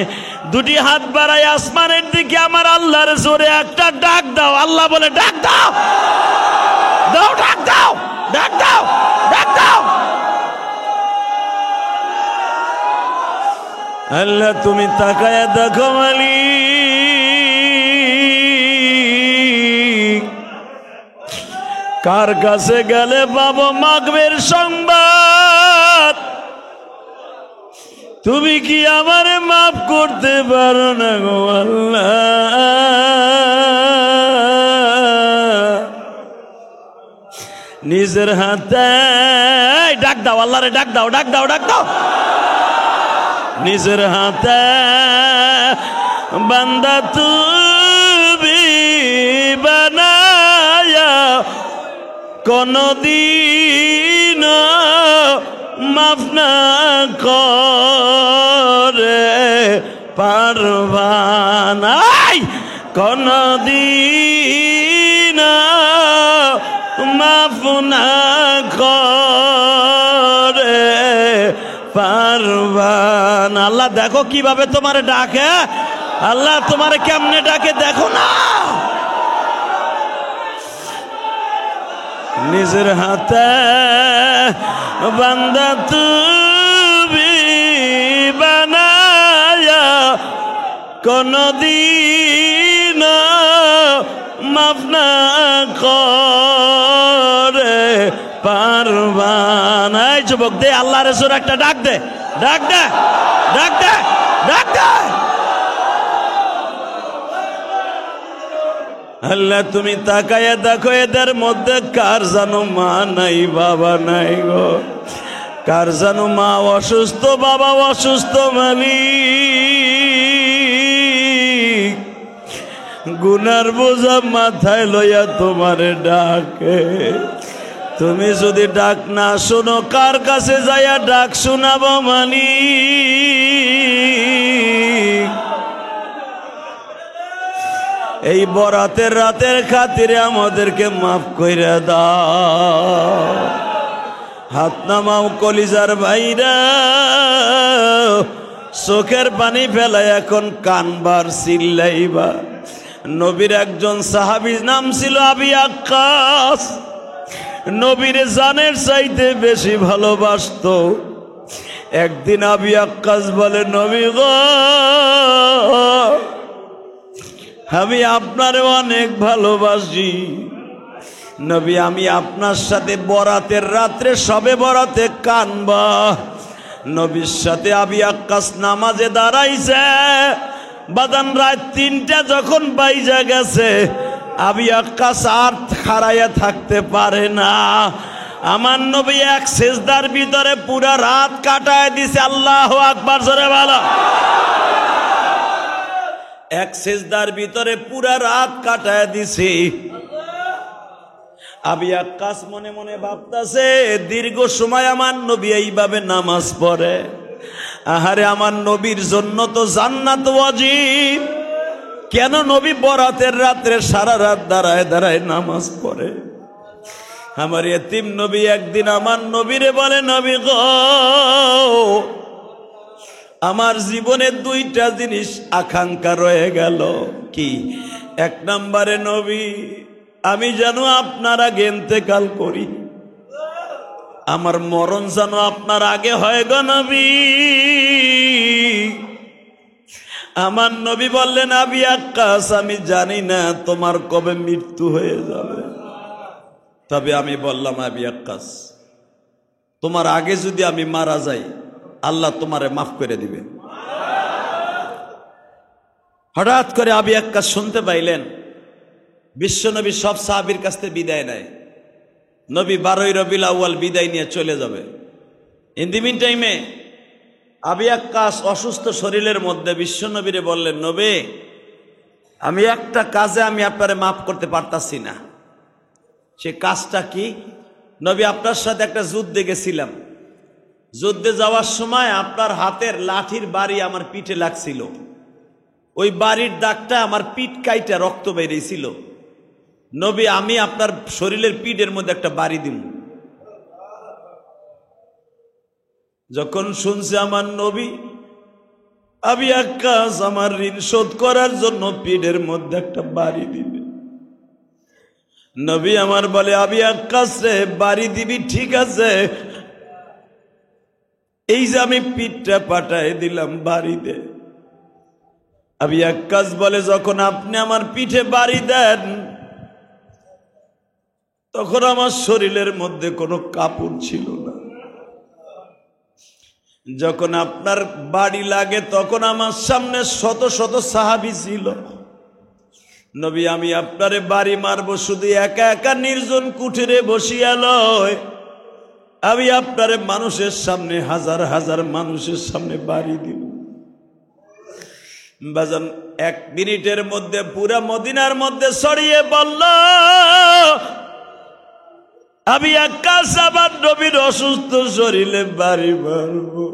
2টি হাত বাড়ায় আসমানের দিকে আমার আল্লাহর জোরে একটা ডাক দাও। আল্লাহ বলে, ডাক দাও, দাও, ডাক দাও, ডাক দাও, ডাক দাও। আল্লাহ তুমি তাকায় দেখো, মালিক কার কাছে গেলে পাবো মাগবের সংবাদ? তুমি কি আমারে মাফ করতে পারো না গো আল্লাহ? নিজের হাতে ডাক দাও, আল্লাহরে ডাক দাও, ডাক দাও, ডাক দাও। নিজের হাতে বান্দা তুমি বানায়া কোনদিন মাফ না করে পারবা না, কোনদিন মাফ না করে পারবা না। আল্লাহ দেখো কিভাবে তোমার ডাকে, আল্লাহ তোমার কেমনে ডাকে দেখো না। নিজের হাতে বান্দা তুমি বানায়া কোনদিন মাফ না করে পারবা না। এই যুবক দে আল্লাহর রাসূল একটা ডাক দে, ডাক দে, ডাক দে, ডাক দে। আল্লাহ তুমি তাকায়া দেখো এদের মধ্যে কার জানো মা নাই বাবা নাই গো, কার জানো মা অসুস্থ বাবা অসুস্থ, মালিক গুনার বোঝা মাথায় লইয়া তোমারে ডাকে। তুমি যদি ডাক না শোনো কার কাছে যাইয়া ডাক শোনাবো মালিক? এই বরাতের রাতের খাতিরে আমাদেরকে মাফ কইরা দাও। হাত নামাও কলিজার ভাইরা, চোখের পানি ফেলায় এখন কানবার চিল্লাইবা। নবীর একজন সাহাবীর নাম ছিল আবি আক্কাস। নবীর জানের চাইতে বেশি ভালোবাসতো। একদিন আবি আক্কাস বলে, নবী গো আমি আপনারে অনেক ভালোবাসি। নবী আমি আপনার সাথে বরাতের রাত্রে সবে বরাতে কানবা। নবীর সাথে আবি আক্কাস নামাজে দাঁড়াইছে। বাদান রাত 3টা যখন বাইজা গেছে, আবি আক্কাস আর খাড়াইয়া থাকতে পারে না। আমার নবী এক সিজদার ভিতরে পুরা রাত কাটায় দিছে। আল্লাহু আকবার জোরে বলো। এক সিজদার ভিতরে পুরা রাত কাটায় দিছে। আবি আক্কাস মনে মনে ভাবতাছে দীর্ঘ সময় আমার নবী এইভাবে নামাজ পড়ে, আহারে আমার নবীর জন্য তো জান্নাত ওয়াজিব, কেন নবী বরাতের রাত্রে সারা রাত দাঁড়ায় দাঁড়ায় নামাজ পড়ে? আমার এতিম নবী একদিন আমার নবীরে বলে, নবী গো আমার জীবনে 2টা জিনিস আকাঙ্ক্ষা রয়ে গেল। কি? 1 নম্বরে নবী আমি যেন আপনার আগে ইন্তেকাল করি, আমার মরণ যেন আপনার আগে হয় গো নবী। আমার নবী বললেন, আবি আক্কাস আমি জানি না তোমার কবে মৃত্যু হয়ে যাবে, তবে আমি বললাম আবি আক্কাস তোমার আগে যদি আমি মারা যাই আল্লাহ তোমারে মাফ করে দিবে। হঠাৎ করে আবি আক্কাস শুনতে পাইলেন বিশ্বনবী সব সাহাবীর কাছ থেকে বিদায় নেয়। নবী 12ই রবিউল আউয়াল বিদায় নিয়ে চলে যাবে। ইন দি মিন টাইমে আবি আক্কাস অসুস্থ শরীরের মধ্যে বিশ্বনবীরে বললেন, নবী আমি একটা কাজে আমি আপনারে মাফ করতে পারতাছি না। সে কাজটা কি? নবী আপনার সাথে একটা যুদ্ধে গেছিলাম, যুদ্ধে যাওয়ার সময় আপনার হাতের লাঠির বাড়ি আমার পিঠে লাগছিল, ওই বাড়ির দাগটা আমার পিঠ কাইটা রক্ত বেরিয়েছিল। নবী আমি আপনার শরীরের পিঠের মধ্যে একটা বাড়ি দিব। যখন শুনছে আমার নবী আবি আক্কাস আমার ঋণ শোধ করার জন্য পিঠের মধ্যে একটা বাড়ি দিবে, নবী আমার বলে, আবি আক্কাস রে বাড়ি দিবি ঠিক আছে, এই যে আমি পিঠটা পাঠায় দিলাম বাড়ি দে। আবি আক্কাস বলে, যখন আপনি আমার পিঠে বাড়ি দেন তখন আমার শরীরের মধ্যে কোনো কাপড় ছিল না, যখন আপনার বাড়ি লাগে তখন আমার সামনে শত শত সাহাবী ছিল। নবী আমি আপনারে বাড়ি মারবো শুধু একা একা নির্জন কুঠিরে বসিয়া লয়, আমি আপনারে মানুষের সামনে হাজার হাজার মানুষের সামনে বাড়ি দিব। বাজান 1 মিনিটের মধ্যে পুরা মদিনার মধ্যে ছড়িয়ে বলল, আবি আক্কাস আমার নবীর অসুস্থ শরীরে বাড়ি মারবো।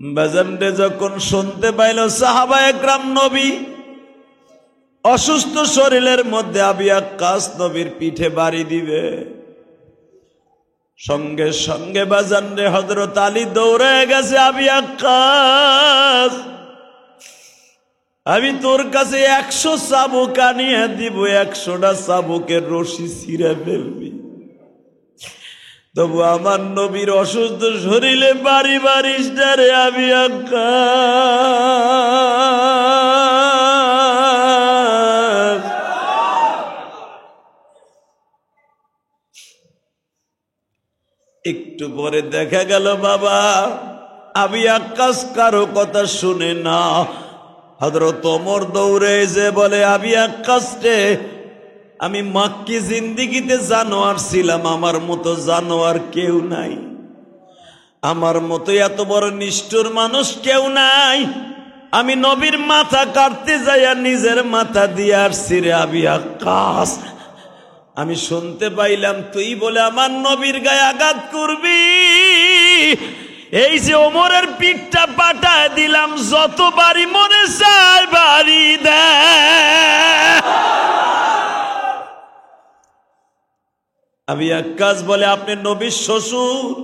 বাজানরে যখন শুনতে পাইল সাহাবায়ে কেরাম নবী অসুস্থ শরীরের মধ্যে আবি আক্কাস নবীর পিঠে বাড়ি দিবে, সঙ্গে সঙ্গে বাজান রে হযরত আলী দৌড়ে গেছে, আবি আক্কাস আমি তোর কাছে 100 চাবুক আনিয়ে দিব, 100টা চাবুকের রশি ছিঁড়ে ফেলবি, তবু আমার নবীর অসুস্থ শরীরে বাড়ি বাড়িস না রে আবি আক্কাস। একটু পরে দেখা গেল বাবা আবি আক্কাস কারো কথা শুনে না। হযরত ওমর দৌড়ে এসে বলে, আবি আক্কাস রে, আমি মাক্কি জিন্দেগিতে জানোয়ার ছিলাম, আমার মতো জানোয়ার কেউ নাই, আমার মতো এত বড় নিষ্ঠুর মানুষ কেউ নাই, আমি নবীর মাথা কাটতে যাইয়া নিজের মাথা দিয়ে আসছি রে আবি আক্কাস। আমি শুনতে পাইলাম তুই বলে আমার নবীর গায়ে আঘাত করবি, এই যে ওমরের পিঠটা পাঠায় দিলাম, যত বাড়ি মনে চায় বাড়ি দে। আবি আক্কাস বলে, আপনি নবীর শ্বশুর,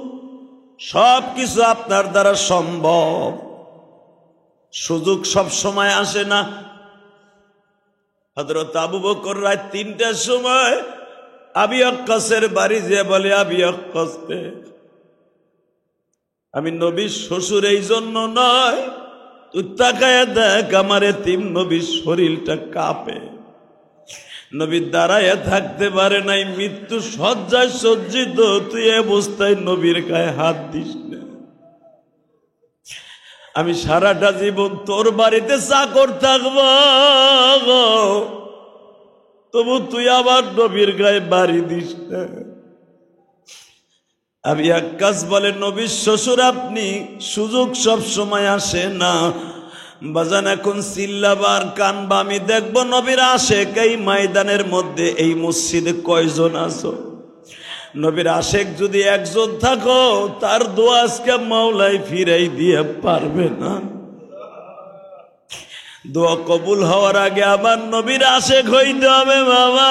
সব কিছু আপনার দ্বারা সম্ভব, সুযোগ সব সময় আসে না। হযরত আবু বকর রাত 3টার সময় আবি আক্কাসের বাড়ি যেয়ে বলে, আবি আক্কাস আমি নবীর শ্বশুর এই জন্য নয়, তুই তাকায় দেখ আমার এতিম নবীর শরীরটা কাঁপে, নবী দাঁড়ায় থাকতে পারে নাই, মৃত্যু শয্যায় সজ্জিত, তুই এ অবস্থায় নবীর গায়ে হাত দিস না, আমি সারাটা জীবন তোর বাড়িতে চাকর থাকব, তবু তুই আবার নবীর গায়ে বাড়ি দিস না। আবি আক্কাস বলে, নবীর শ্বশুর আপনি, সুযোগ সব সময় আসে না বাজান, এখন চিল্লাবার কানবা, আমি দেখবো নবীর আশেক এই ময়দানের মধ্যে এই মসজিদে কয়জন আছো, নবীর আশেক যদি একজন থাকো, তার দোয়া আজকে মাওলাই ফিরাই দিয়ে পারবে না, দোয়া কবুল হওয়ার আগে আমার নবীর আশেক হইতে হবে বাবা।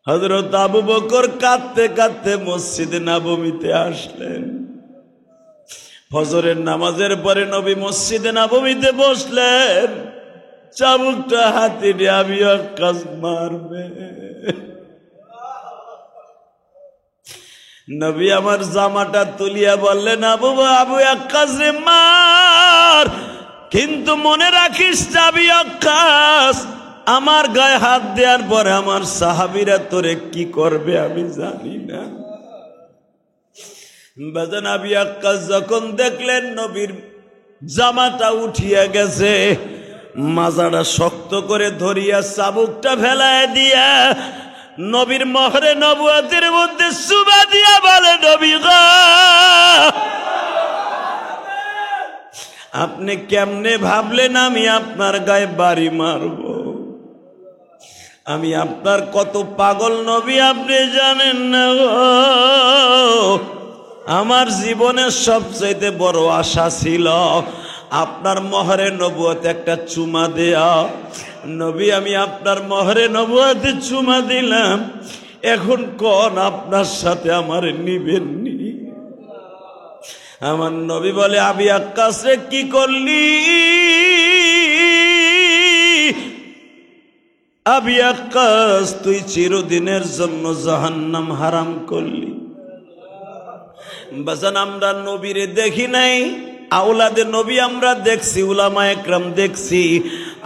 হযরত আবু বকর কাঁদতে কাঁদতে মসজিদে নববীতে আসলেন, ফজরের নামাজের পরে নবী মসজিদে নববীতে বসলেন, চাবুকটা হাতে নিয়ে আবি আক্কাস মারবে, নবী আমার জামাটা তুলিয়া বললেন, আবু আক্কাস রে মার, কিন্তু মনে রাখিস আবি আক্কাস, আমার গায়ে হাত দেওয়ার পরে আমার সাহাবীরা তোরে কি করবে আমি জানি না। বাজান আবি আক্কাস যখন দেখলেন নবীর জামাটা উঠিয়া গেছে, মাজাটা শক্ত করে ধরিয়া চাবুকটা ফেলায় দিয়া নবীর মোহরে নবুয়তের মধ্যে চুমা দিয়া বলে, নবী গো আপনি কেমনে ভাবলেন আমি আপনার গায়ে বাড়ি মারব, আমি আপনার কত পাগল নবী আপনি জানেন না গো, আমার জীবনের সবচাইতে বড় আশা ছিল আপনার মোহরে নবুয়তে একটা চুমা দেয়া, নবী আমি আপনার মোহরে নবুয়তে চুমা দিলাম, এখন কোন আপনার সাথে আমার নিবেননি। আমার নবী বলে, আবি আক্কাস রে কি করলি, আবি আক্কাস তুই চিরদিনের জন্য জাহান্নাম হারাম করলি। বাজান আমরা নবীরে দেখি নাই, আওলাদে নবী আমরা দেখছি, উলামা একরাম দেখছি,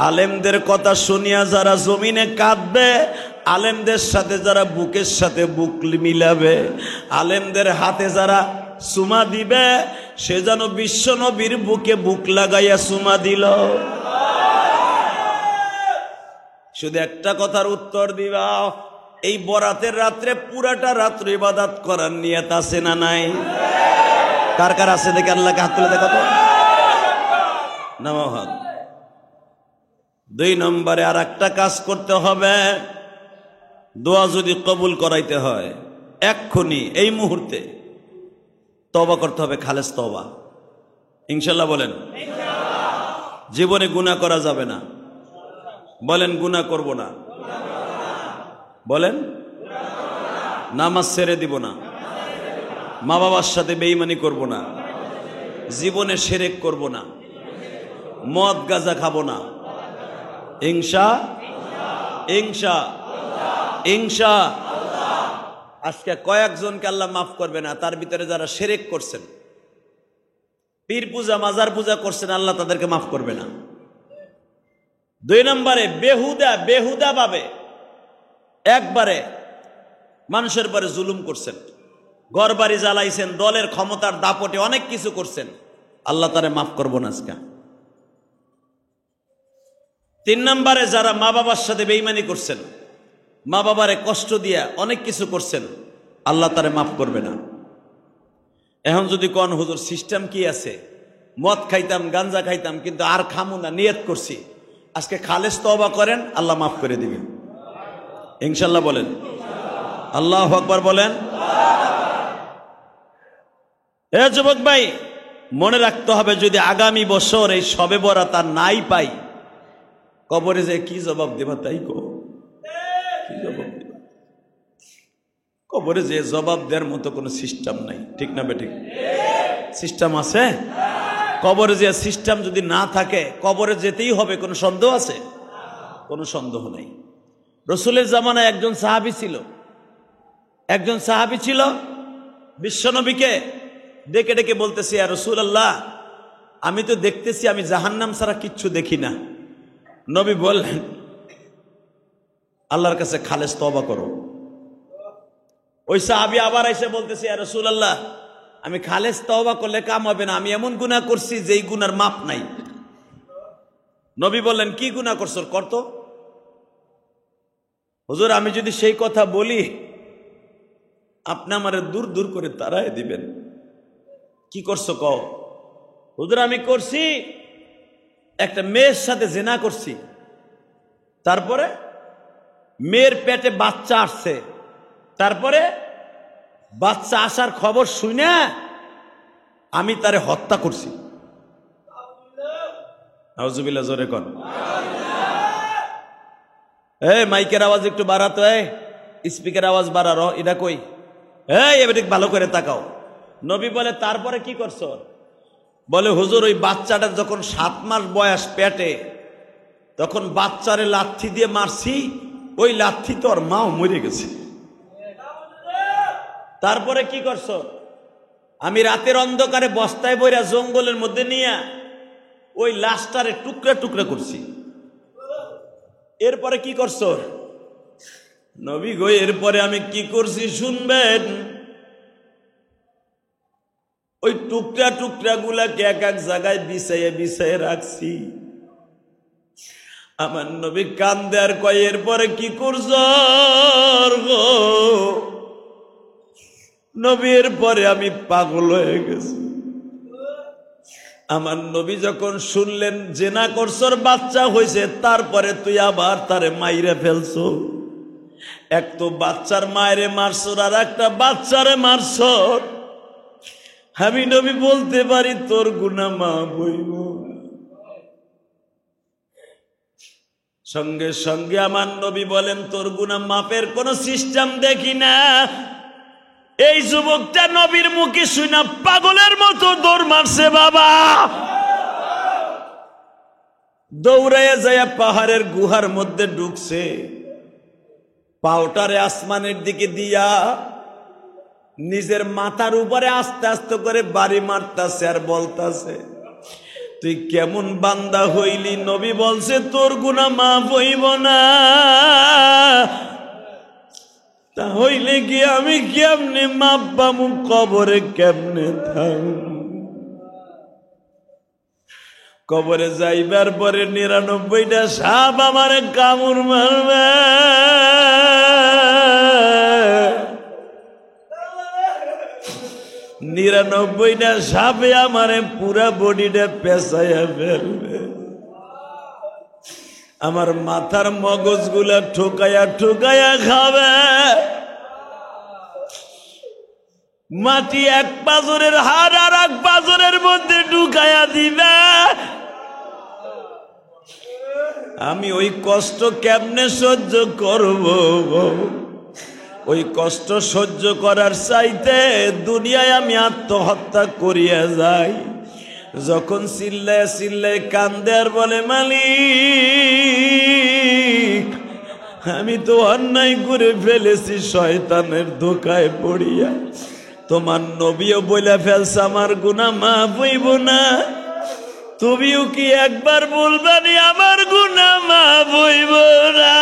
আলেমদের কথা শুনিয়া যারা জমিনে কাঁদবে, আলেমদের সাথে যারা বুকের সাথে বুক মিলাবে, আলেমদের হাতে যারা চুমা দিবে, সে যেন বিশ্ব নবীর বুকে বুক লাগাইয়া চুমা দিল। শুধু একটা কথার উত্তর দিবা, এই বরাতের রাত্রে পুরাটা রাত্র ইবাদত করার নিয়ত আছে না নাই? কার কার আছে দেখে আল্লাহকে হাত তুলে দেখো তো। নামাজ 2 নম্বরে আর একটা কাজ করতে হবে, দোয়া যদি কবুল করাইতে হয় এক্ষুনি এই মুহূর্তে তওবা করতে হবে, খালেস তওবা। ইনশাআল্লাহ বলেন। জীবনে গুনাহ করা যাবে না, বলেন গুনাহ করব না। বলেন, নামাজ ছেড়ে দিব না, মা বাবার সাথে বেঈমানি করব না, জীবনে শিরক করব না, মদ গাঁজা খাবো না, ইনশা ইনশা। আজকে কয়েকজনকে আল্লাহ মাফ করবে না, তার ভিতরে যারা শিরক করছেন, পীর পূজা মাজার পূজা করছেন, আল্লাহ তাদেরকে মাফ করবে না। 2 নম্বরে বেহুদা ভাবে একবারে মানুষের পরে জুলুম করছেন, ঘরবাড়ি জ্বালাইছেন, দলের ক্ষমতার দাপটে অনেক কিছু করছেন, আল্লাহ তারে মাফ করবো না আজকে। 3 নম্বরে যারা মা বাবার সাথে বেঈমানি করছেন, মা বাবারে কষ্ট দিয়া অনেক কিছু করছেন, আল্লাহ তারে মাফ করবে না। এখন যদি কোন হুজুর সিস্টেম কি আছে, মদ খাইতাম গাঞ্জা খাইতাম কিন্তু আর খামু না, নিয়ত করছি, আজকে খালেস তওবা করেন, আল্লাহ মাফ করে দিবেন ইনশাল্লাহ। বলেন আল্লাহু আকবার, বলেন। এ যুবক ভাই, মনে রাখতে হবে, যদি আগামী বছর এই শবে বরাত আর নাই পাই, কবরে যে কি জবাব দেবা তাই কো, কি জবাব দেবা? কবরে যে জবাব দেওয়ার মতো কোনো সিস্টেম নাই, ঠিক না বেঠিক? সিস্টেম আছে কবরে, যে সিস্টেম যদি না থাকে কবরে যেতেই হবে, কোনো সন্দেহ আছে? কোনো সন্দেহ নাই। রসুলের জামানায় একজন সাহাবী ছিল, বিশ্বনবীকে ডেকে ডেকে বলতেছে, ইয়া রাসূলুল্লাহ, আমি তো দেখতেছি আমি জাহান্নাম ছাড়া কিচ্ছু দেখি না। নবী বললেন, আল্লাহর কাছে খালেস তওবা করো। ওই সাহাবী আবার এসে বলতেছে, ইয়া রাসূলুল্লাহ, আমি খালেস তওবা করলে কাম হবে না, আমি এমন গুনাহ করছি যেই গুনার মাপ নাই। নবী বললেন, কি গুনাহ করছো, করতো? হুজুর, আমি যদি সেই কথা বলি আপনি আমারে দূর দূর করে তাড়ায় দিবেন। কি করছো কও? হুজুর, আমি করছি, একটা মেয়ের সাথে জিনা করছি, তারপরে মেয়ের পেটে বাচ্চা আসছে, তারপরে বাচ্চা আসার খবর শুনে আমি তারে হত্যা করছি। নাউজুবিল্লাহ, জোরে কোন। মাইকের আওয়াজ একটু বাড়াতো, স্পিকার আওয়াজ বাড়ারো, এটা কই? এবার ভালো করে তাকাও। নবী বলে, তারপরে কি করছো? বলে, হুজুর, ওই বাচ্চাটা যখন 7 মাস বয়স পেটে, তখন বাচ্চারে লাথি দিয়ে মারছি, ওই লাথি তো ওর মাও মরে গেছে। তারপরে কি করছো? আমি রাতের অন্ধকারে বস্তায় বইরা জঙ্গলের মধ্যে নিয়ে ওই লাশটারে টুকরা টুকরা করছি। এরপরে কি করছো? নবী গো, এরপরে আমি কি করছি শুনবেন। ওই টুকরা টুকরা গুলাকে এক এক জায়গায় বিছাইয়ে বিছাইয়ে রাখছি। আমার নবী কান্দে আর কয়, এরপরে কি করছো গো? নবী, এরপরে আমি পাগল হয়ে গেছি। আমার নবী যখন শুনলেন জেনা করছর বাচ্চা হয়েছে, তারপরে তুই আবার তারে মাইরে ফেলছো। এক তো বাচ্চার মায়েরে মারছর, আর একটা বাচ্চারে মারছর। আমি নবী বলতে পারি, তোর গুনাহ মাফ হইব। সঙ্গে সঙ্গে আমার নবী বলেন, তোর গুনাহ মাপের কোন সিস্টেম দেখি না। এই যুবকটা নবীর মুখে শুনা পাগলের মতো দৌড় মারছে। বাবা দৌড়াইয়া যায় পাহাড়ের গুহার মধ্যে ঢুকছে, পাউটারে আসমানের দিকে দিয়া নিজের মাথার উপরে আস্তে আস্তে করে বাড়ি মারতাছে আর বলতাছে, তুই কেমন বান্দা হইলি? নবী বলছে, তোর গুনাহ মাফ হইব না। তা হইলে কি আমি কেমনে মাপ পামু? কবরে কেমনে থাকব? কবরে যাইবার পরে 99টা সাপ আমার কামড় মারবে। 99টা সাপে আমারে পুরা বডিটা পেঁচাইয়া ফেলবে। আমার মাথার মগজ গুলা ঠোকাইয়া ঠোকাইয়া খাবে। মাটি এক পাজরের হাড় আর এক পাজরের মধ্যে ঢুকাইয়া দিবে। আমি ওই কষ্ট কেমনে সহ্য করব? ওই কষ্ট সহ্য করার চাইতে দুনিয়ায় আমি আত্মহত্যা করিয়া যাই। যখন চিল্লায় চিল্লায় কান্দে আর বলে, মালিক আমি তো অন্যায় করে ফেলেছি, শয়তানের ধোকায় পড়িয়া। তোমার নবীও বলে ফেলছে আমার গুনাহ মাফ হইব না, তুমিও কি একবার বলবানি আমার গুনাহ মাফ হইব না?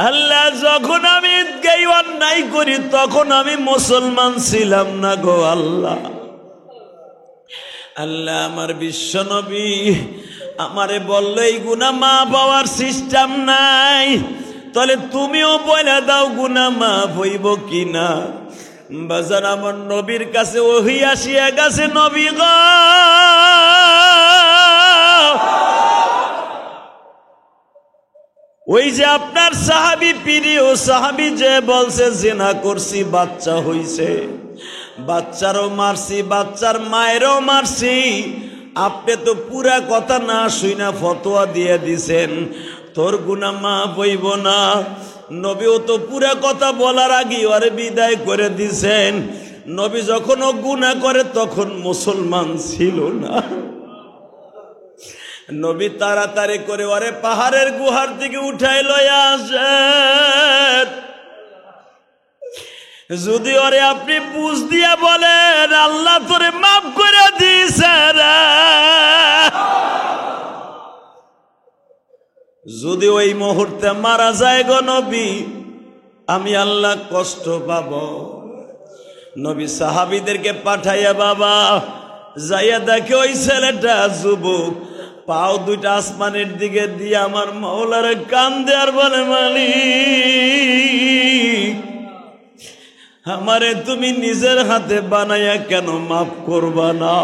আল্লাহ, যখন আমি এই অন্যায় করি তখন আমি মুসলমান ছিলাম না গো আল্লাহ। আল্লাহ, আমার বিশ্ব নবী আমারে বললো এই গুনাহ মাফ হওয়ার সিস্টেম নাই, তাহলে তুমিও বলে দাও গুনাহ মাফ হইব কিনা। বাজার আমার নবীর কাছে ওহী আসিয়া গেছে, নবী গো ওই যে আপনার সাহাবী, প্রিয় সাহাবী যে বলছে জিনা করছি বাচ্চা হইছে, বাচ্চারও মারছি, বাচ্চার মায়েরও মারছি, আপনি তো পুরা কথা না শুইনা ফতোয়া দিয়ে দিছেন তোর গুনাহ মাফ হইব না। নবীও তো পুরা কথা বলার আগে ওরে বিদায় করে দিছেন। নবী যখন ও গুনাহ করে তখন মুসলমান ছিল না। নবী তাড়াতাড়ি করে ওরে পাহাড়ের গুহার দিকে উঠাই লইয়া আসেন। যদি ওরে আপনি বুঝ দিয়া বলেন আল্লাহ তোরে মাফ করে দিছে রে, যদি ওই মুহূর্তে মারা যায় গো নবী, আমি আল্লাহ কষ্ট পাব। নবী সাহাবীদেরকে পাঠাইয়া বাবা যাইয়া দেখে ওই ছেলেটা যুবক, পাও দুইটা আসমানের দিকে দিয়ে আমার মাওলারে কান্দে আর বলে, মালিক আমারে তুমি নিজের হাতে বানাইয়া কেন মাফ করবা না?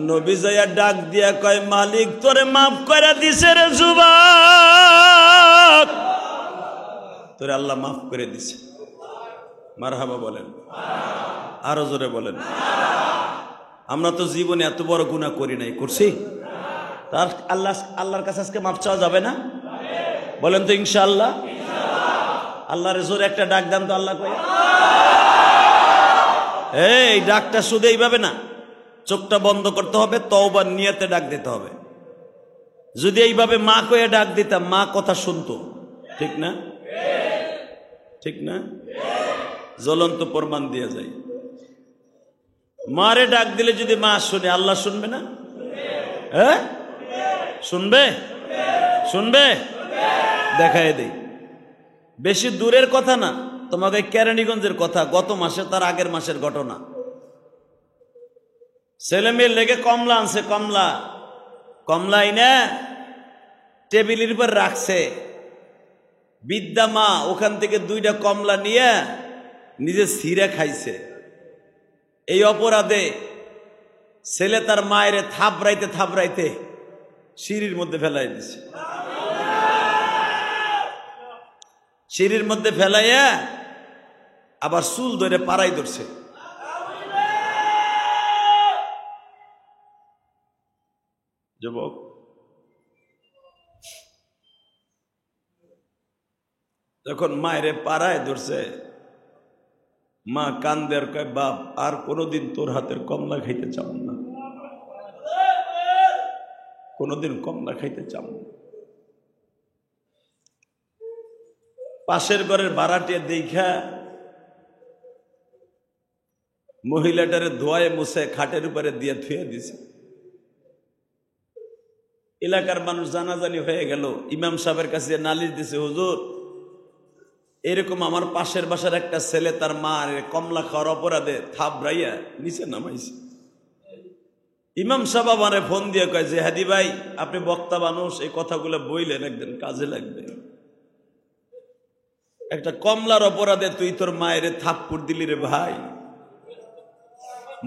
নবী যাইয়া ডাক দিয়া কয়, মালিক তোরে মাফ করে দিছে রে যুবক, তোরে আল্লাহ মাফ করে দিছে। মারহাবা বলেন, আরো জোরে বলেন। আমরা তো জীবনে এত বড় গুনাহ করি নাই, করছি? তার আল্লাহর কাছে আজকে মাফ চাওয়া যাবে না? বলেন তো ইনশাআল্লাহ। আল্লাহর জোরে একটা ডাক দেন তো, আল্লাহ কয়। এই ডাকটা শুধু এইভাবে না, চোখটা বন্ধ করতে হবে, তওবার নিয়তে ডাক দিতে হবে। যদি এইভাবে মা কয়ে ডাক দিতাম, মা কথা শুনতো, ঠিক না? ঠিক না? জ্বলন্ত প্রমাণ দিয়ে যায়। মারে ডাক দিলে যদি মা শুনে, আল্লাহ শুনবে না? হ্যাঁ শুনবে, শুনবে। দেখায় দেই, বেশি দূরের কথা না, তোমাকে কেরানীগঞ্জের কথা, গত মাসে তার আগের মাসের ঘটনা। ছেলে মেয়ের লেগে কমলা আনছে, কমলা আইনা টেবিলের উপর রাখছে। বিদ্যা মা ওখান থেকে দুইটা কমলা নিয়ে নিজে ছিঁড়ে খাইছে। এই অপরাধে ছেলে তার মায়ের থাবড়াইতে সিঁড়ির মধ্যে ফেলাই দিছে। সিঁড়ির মধ্যে ফেলাইয়া আবার চুল ধরে পাড়াই ধরছে। যুবক, যখন মায়েরে পাড়ায় ধরছে, মা কান্দে আর কয়, বাপ আর কোনোদিন তোর হাতের কমলা খাইতে চাও না, কোনোদিন কমলা খাইতে চাও না। পাশের ঘরের ভাড়াটিয়া দেখা মহিলাটারে ধোয়ায় মুছে খাটের উপরে দিয়ে থুয়ে দিছে। এলাকার মানুষ জানাজানি হয়ে গেল, ইমাম সাহেবের কাছে নালিশ দিছে, হুজুর এরকম আমার পাশের বাসার একটা ছেলে তার মা কমলা খাওয়ার অপরাধে থাবড়াইয়া নিচে নামাইছে। ইমাম সাহেব আমারে ফোন দিয়ে কয় যে, হাদি ভাই আপনি বক্তা মানুষ, এই কথাগুলো বইলেন, একদিন কাজে লাগবে। একটা কমলার অপরাধে তুই তোর মায়ের থাপ্পড় দিলি রে ভাই,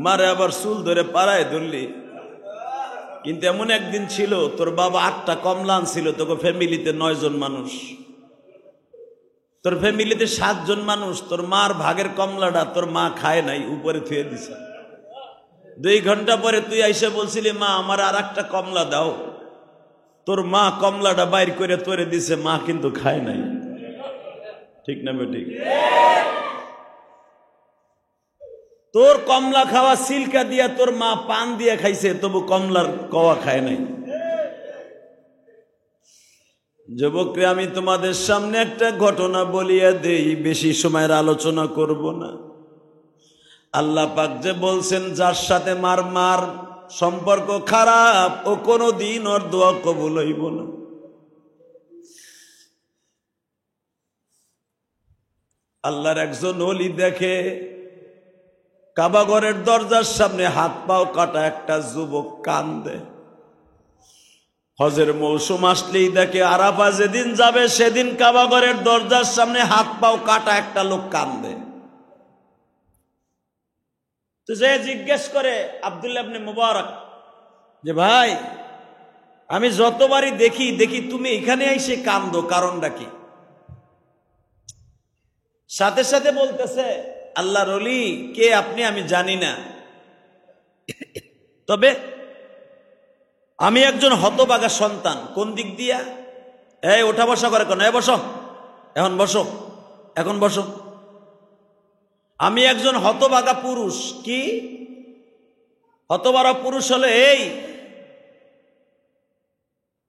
মারে আবার চুল ধরে পাড়ায় ধরলি। কিন্তু এমন একদিন ছিল তোর বাবা 8টা কমলা আনছিল, তোকে ফ্যামিলিতে 9 জন মানুষ, তোর ফ্যামিলিতে 7 জন মানুষ, তোর মার ভাগের কমলাটা তোর মা খায় নাই, উপরে থুয়ে দিছে। 2 ঘন্টা পরে তুই আইসে বলছিলি মা আমার আর একটা কমলা দাও, তোর মা কমলাটা বাইর করে তোরে দিছে, মা কিন্তু খায় নাই। ঠিক না বেঠিক? তোর কমলা খাওয়া সিলকা দিয়া তোর মা পান দিয়া খাইছে, তবু কমলার কওয়া খায় নাই। যুবকরে আমি তোমাদের সামনে একটা ঘটনা বলিয়া দেই, বেশি সময়ের আলোচনা করব না। আল্লাহ পাক যে বলছেন যার সাথে মার সম্পর্ক খারাপ, ও কোনদিন ওর দোয়া কবুল হইব না। আল্লাহর একজন ওলি দেখে কাবা ঘরের দরজার সামনে হাত পাও কাটা একটা যুবক কান্দে। হজের মৌসুম আসলেই দেখে আরাফা যেদিন যাবে সেদিন কাবা ঘরের দরজার সামনে হাত পাও কাটা একটা লোক কান্দে। তো যে জিজ্ঞেস করে আব্দুল্লাহ ইবনে মুবারক যে ভাই আমি যতবারই দেখি তুমি এখানে এসে কান্দো, কারণটা কি? সাথে সাথে বলতেছে আল্লাহর ওলি কে আপনি আমি জানি না, তবে আমি একজন হতভাগা সন্তান। কোন দিক দিয়া? এই ওঠা বসা করে কেন? বসো, এখন বসো। আমি একজন হতভাগা পুরুষ। কি হতভাগা পুরুষ হলে এই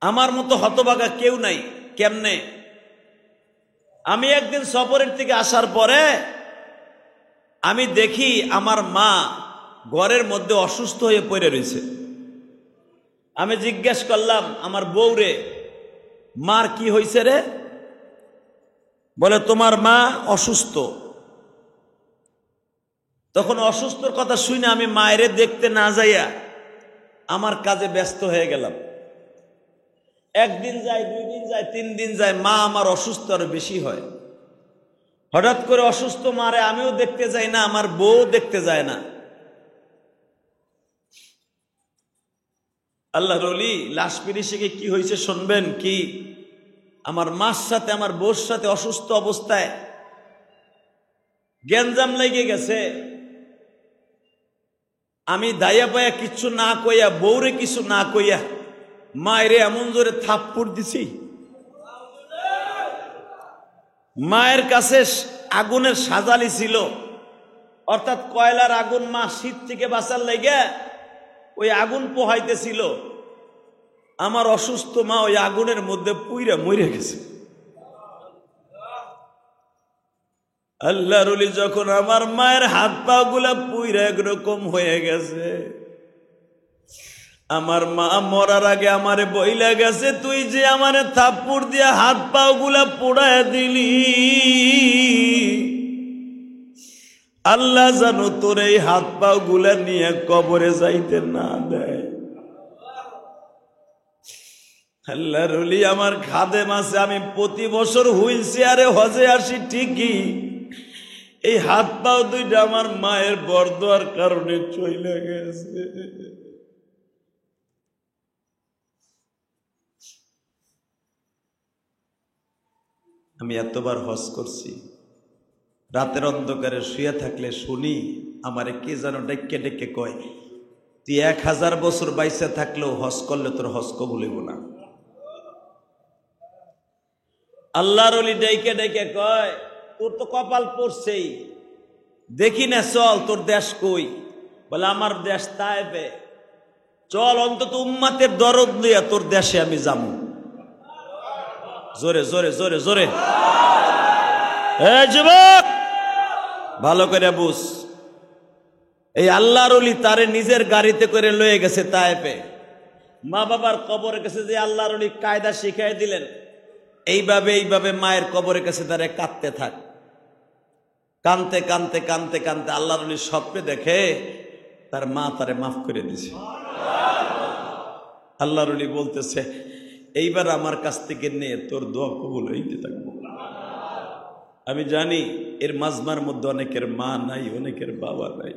আমার মতো হতভাগা কেউ নাই। কেমনে? আমি একদিন সফরের থেকে আসার পরে আমি দেখি আমার মা ঘরের মধ্যে অসুস্থ হয়ে পড়ে রয়েছে। আমি জিজ্ঞেস করলাম আমার বউরে, মার কি হয়েছে রে? বলে তোমার মা অসুস্থ। তখন অসুস্থর কথা শুনে আমি মায়েরে দেখতে না যাইয়া আমার কাজে ব্যস্ত হয়ে গেলাম। 1 দিন যায়, 2 দিন যায়, 3 দিন যায়, মা আমার অসুস্থ আরো বেশি হয়। হঠাৎ করে অসুস্থ মারে আমিও দেখতে যাই না, আমার বউ দেখতে যায় না। আল্লাহর ওলি লাশ পিরিশে কি হয়েছে শুনবেন? কি আমার মার সাথে আমার বউর সাথে অসুস্থ অবস্থায় গ্যাঞ্জাম লেগে গেছে। আমি দাইয়া পাইয়া কিছু না কইয়া, বউরে কিছু না কইয়া মায়েরে এমন জোরে থাপ্পড় দিছি। মায়ের কাছে আগুনের সাজালি ছিল, অর্থাৎ কয়লার আগুন। মা শীত থেকে বাঁচার লেগে ওই আগুন পোহাইতেছিল। আমার অসুস্থ মা ওই আগুনের মধ্যে পুইরা মরে গেছে। আল্লাহর ওলি যখন আমার মায়ের হাত পা গুলা পুইরা একরকম হয়ে গেছে, আমার মা মরার আগে আমারে বইলা গেছে, তুই যে আমারে থাপ্পড় দিয়া হাত পা গুলা পোড়ায় দিলি, আল্লাহ জানো তোর এই হাত পা গুলা নিয়ে কবরে যাইতে না দেয়। আল্লাহর ওলি আমার খাদেম আছে, আমি প্রতি বছর হুইল চেয়ারে হজে আসি ঠিকই, এই হাত পাও দুইটা আমার মায়ের বরদোয়ার কারণে চলে গেছে। আমি এতবার হজ করছি, রাতের অন্ধকারে শুয়ে থাকলে শুনি আমারে কে যেন ডেকে ডেকে কয়, তুই 1000 বছর বাইসে থাকলেও হজ করলে তোর হজ কবুল হইব না। আল্লাহর ওলি ডেকে ডেকে কয়, তোর তো কপাল পড়ছেই, দেখি না চল তোর দেশ কই? বলে আমার দেশ তায়েফে। চল অন্তত উম্মাতের দরদ লইয়া তোর দেশে আমি যাবো। জোরে জোরে জোরে জোরে যুবক ভালো করে বুঝ, এই আল্লাহর ওলি তারে নিজের গাড়িতে করে লয়ে গেছে তায়েফে। মা বাবার কবরের কাছে যে আল্লাহর ওলি কায়দা শিখাই দিলেন, এইভাবে এইভাবে মায়ের কবরের কাছে তারে কাঁদতে থাক। কানতে কানতে কানতে কানতে আল্লাহর ওলি স্বপ্নে দেখে তার মা তারে মাফ করে দিছে। আল্লাহর ওলি বলতেছে, এইবার আমার কাছ থেকে নিয়ে তোর দোয়া কবুল হইতে থাকবো। আমি জানি এর মাজমার মধ্যে অনেকের মা নাই, অনেকের বাবা নাই।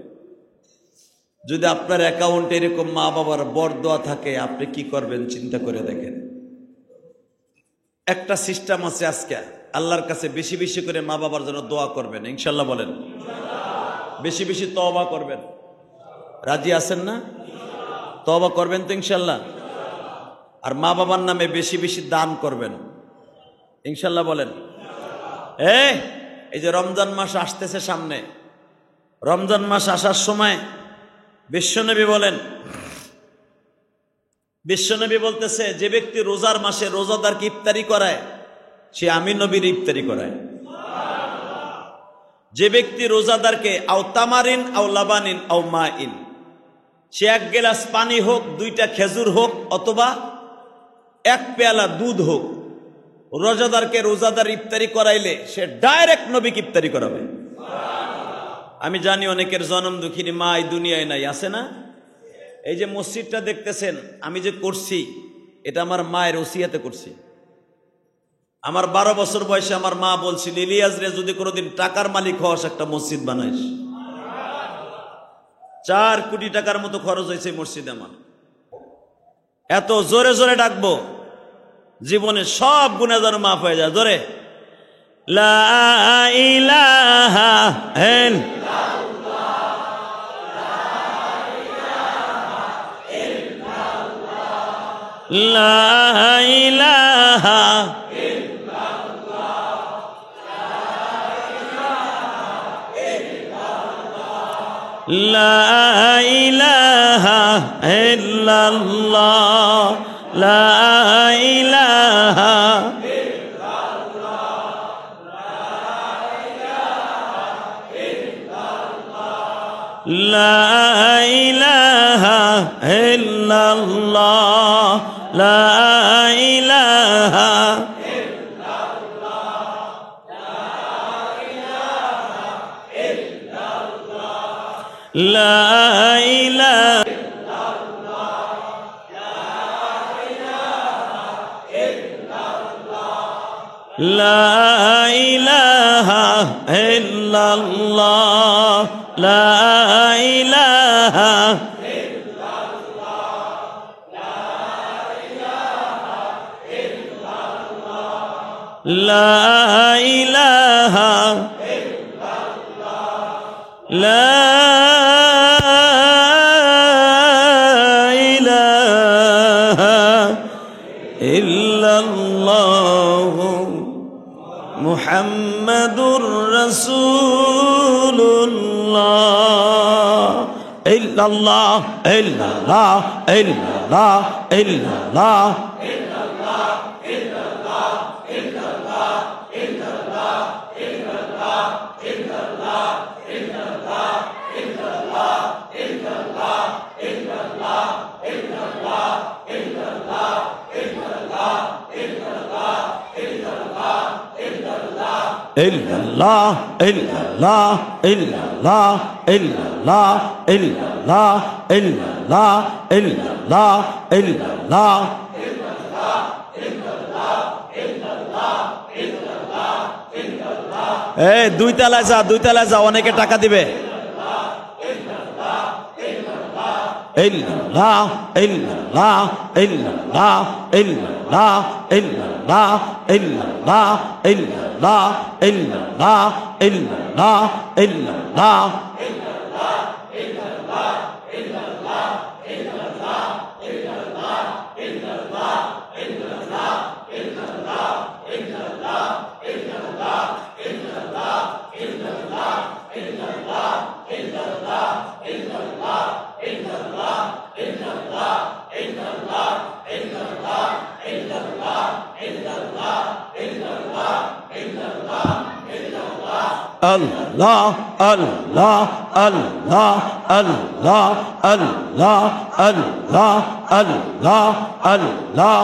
যদি আপনার অ্যাকাউন্টে এরকম মা বাবার বরদোয়া থাকে, আপনি কি করবেন চিন্তা করে দেখেন। একটা সিস্টেম আছে আজকে, আল্লাহর কাছে বেশি বেশি করে মা বাবার জন্য দোয়া করবেন, ইনশাল্লাহ বলেন। বেশি বেশি তওবা করবেন। রাজি আছেন না? তওবা করবেন তো ইনশাল্লাহ? আর মা বাবার নামে বেশি বেশি দান করবেন ইনশাল্লাহ বলেন। এই যে রমজান মাস আসতেছে সামনে, রমজান মাস আসার সময় বিশ্বনবী বলেন, বিশ্বনবী বলতেছে যে ব্যক্তি রোজার মাসে রোজাদারকে ইফতারি করায় সে আমি নবীর ইফতারি করায়। যে ব্যক্তি রোজাদারকে আও তামারিন আও লাবানিন আও মাইন, সে এক গ্লাস পানি হোক, 2টা খেজুর হোক, অথবা 1 পেয়ালা দুধ হোক, রোজাদারকে রোজাদার ইফতারি করাইলে সে ডাইরেক্ট নবীকে ইফতারি করাবে। আমি জানি অনেকের জনম দুঃখিনী মা এই দুনিয়ায় নাই, আছে না? এই যে মসজিদটা দেখতেছেন আমি যে করছি, এটা আমার মায়ের ওসিয়াতে করছি। আমার 12 বছর বয়সে আমার মা বলছিল, ইলিয়াস রে যদি কোনোদিন টাকার মালিক হস একটা মসজিদ বানাইস। 4 কোটি টাকার মতো খরচ হয়েছে মসজিদে আমার। এত জোরে জোরে ডাকবো জীবনে সব গুনাহ যেন মাফ হয়ে যায়। জোরে লা ইলাহা লা ইলাহা লা ইলাহা ইল্লাল্লাহ লা ইলাহা লা ইলাহা ইল্লাল্লাহ লা ইলাহা লা ইলাহা লা ইলাহা ইল্লাল্লাহ লা ইলাহা লা ইলাহা লা ইলাহা ইল্লাল্লাহ মুহাম্মাদুর রাসূলুল্লাহ ইল্লাল্লাহ ইল্লাল্লাহ ইল্লাল্লাহ ইল্লাল্লাহ illallah illallah illallah illallah illallah illallah illallah illallah এই 2 তলায় যা অনেকে টাকা দিবে illallah illallah illallah illallah illallah illallah illallah illallah illallah illallah Allah Allah Allah Allah Allah Allah Allah Allah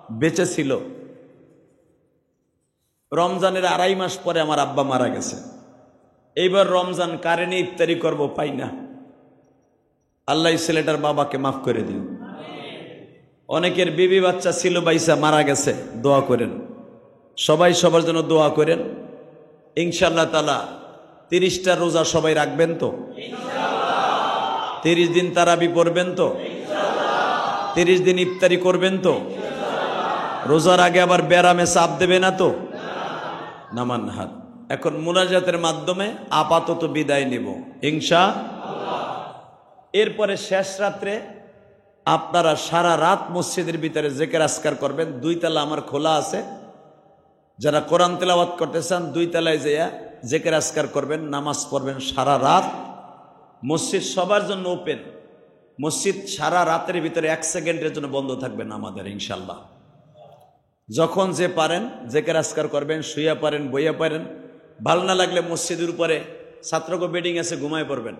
বেঁচে ছিল। রমজানের 2.5 মাস পরে আমার আব্বা মারা গেছে। এইবার রমজান কারেন্টে ইফতারি করব, পাই না। আল্লাহ ছেলেটার বাবাকে মাফ করে দিও। অনেকের বিবি বাচ্চা ছিল, বাইসা মারা গেছে, দোয়া করেন। সবাই সবার জন্য দোয়া করেন। ইনশাআল্লাহ তাআলা 30টা রোজা সবাই রাখবেন তো? 30 দিন তারাবি পড়বেন তো? 30 দিন ইফতারি করবেন তো? রোজার আগে আবার ব্যারামে চাপ দেবে না তো? নামান হাত। এখন মুনাজাতের মাধ্যমে আপাতত বিদায় নিব ইনশাআল্লাহ। এরপরে শেষ রাত্রে আপনারা সারা রাত মসজিদের ভিতরে জিকির আজকার করবেন। 2 তালা আমার খোলা আছে, যারা কোরআন তেলাওয়াত করতে চান 2 তালায় যেয়া জিকির আজকার করবেন, নামাজ পড়বেন সারা রাত। মসজিদ সবার জন্য ওপেন। মসজিদ সারা রাতের ভিতরে 1 সেকেন্ডের জন্য বন্ধ থাকবে না আমাদের ইনশাআল্লাহ। যখন যে পারেন জিকির আজকার করবেন, শুইয়া পারেন, বইয়া পারেন। ভালো না লাগলে মসজিদের উপরে ছাত্রকো বেডিং আছে, ঘুমায় পড়বেন।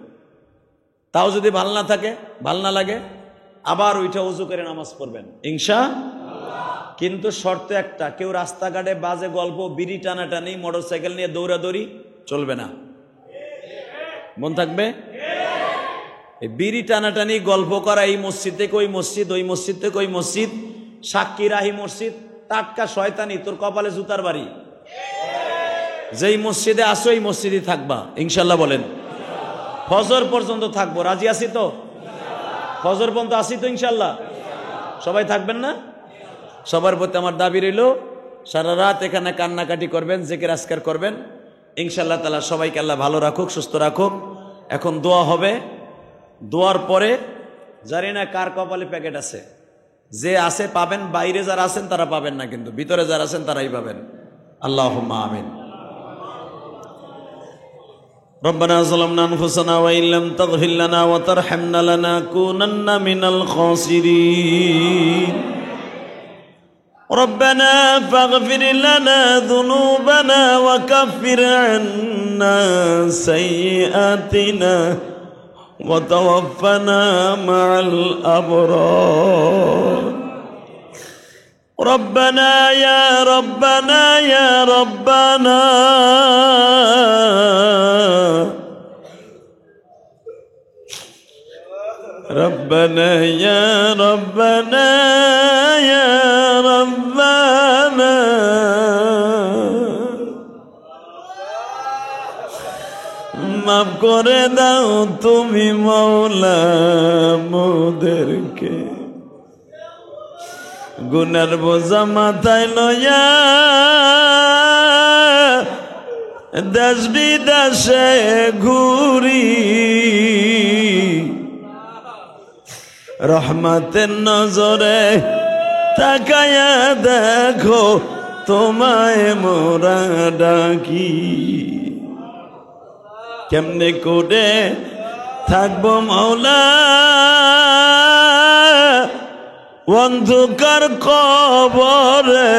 তাও যদি ভালো না থাকে, ভালো না লাগে, আবার ওইটা উজু করে নামাজ পড়বেন ইনশাআল্লাহ। কিন্তু শর্ত একটা, কেউ রাস্তাঘাটে বাজে গল্প, বিড়ি টানাটানি, মোটরসাইকেল নিয়ে দৌড়াদৌড়ি চলবে না। মন থাকবে? এই বিড়ি টানাটানি গল্প করা, এই মসজিদ থেকে ওই মসজিদ, ওই মসজিদ থেকে ওই মসজিদ, সাক্ষী রাহি মসজিদ, টাটকা শয়তানি, তোর কপালে জুতার বাড়ি। যেই মসজিদে আসো এই মসজিদে থাকবা ইনশাআল্লাহ। বলেন ফজর পর্যন্ত থাকবো, রাজি আছি তো? ফজর পর্যন্ত আসি তো ইনশাআল্লাহ? সবাই থাকবেন না? সবার প্রতি আমার দাবি রইল, সারা রাত এখানে কান্নাকাটি করবেন, জিকির আজকার করবেন ইনশাআল্লাহ তাআলা। সবাইকে আল্লাহ ভালো রাখুক, সুস্থ রাখুক। এখন দোয়া হবে। দোয়ার পরে জানি না কার কপালে প্যাকেট আছে, যে আছে পাবেন, বাইরে যারা আছেন তারা পাবেন না, কিন্তু ভিতরে যারা আছেন তারাই পাবেন। আল্লাহুম্মা আমিন। ربنا ظلمنا أنفسنا وإن لم تغفر لنا وترحمنا لنكونن من الخاسرين ربنا فاغفر لنا ذنوبنا وكفر عنا سيئاتنا وتوفنا مع الأبرار ربنا يا ربنا يا ربنا ربنا يا ربنا يا ربنا মাফ করে দাও তুমি মওলা মোদেরকে, গুনার বোঝা মাথায় লইয়া দেশ বিদেশে ঘুরি, রহমতের নজরে তাকায়া দেখো তোমায় মোরা ডাকি। কেমনে করে থাকবো মওলা অন্ধকার কবরে,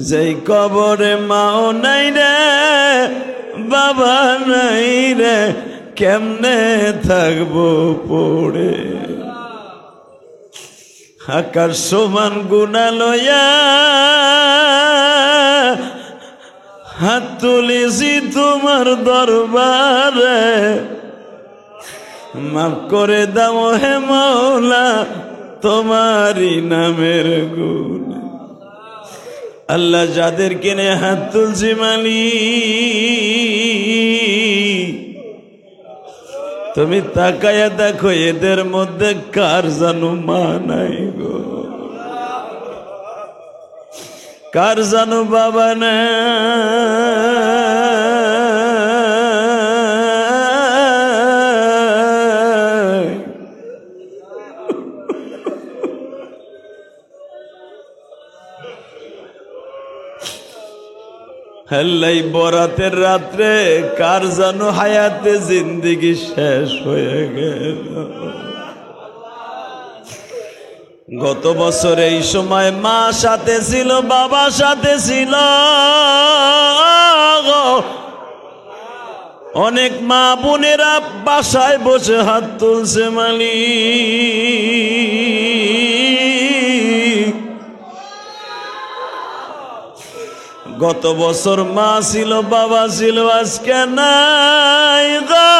যেই কবরে মাও নাই রে, বাবা নাই রে, কেমনে থাকবো পড়ে। আকাশ সমান গুনাহ লইয়া হাত তুলেছি তোমার দরবারে, মাফ করে দাও হে মওলা তোমারই নামের গুণ। আল্লাহ যাদের কিনে হাত তুলছি মালিক, তুমি তাকায়া দেখো এদের মধ্যে কার জানো মা নাই গো, কার জানো বাবা না। আল্লাহ বরাতের রাত্রে কার জানো হায়াতে জিন্দেগি শেষ হয়ে গেল। গত বছর এই সময় মা সাথে ছিল, বাবা সাথে ছিল, অনেক মা বোনেরা বাসায় বসে হাত তুলছে মালিক। গত বছর মা ছিল, বাবা ছিল, আজকে নাই গো।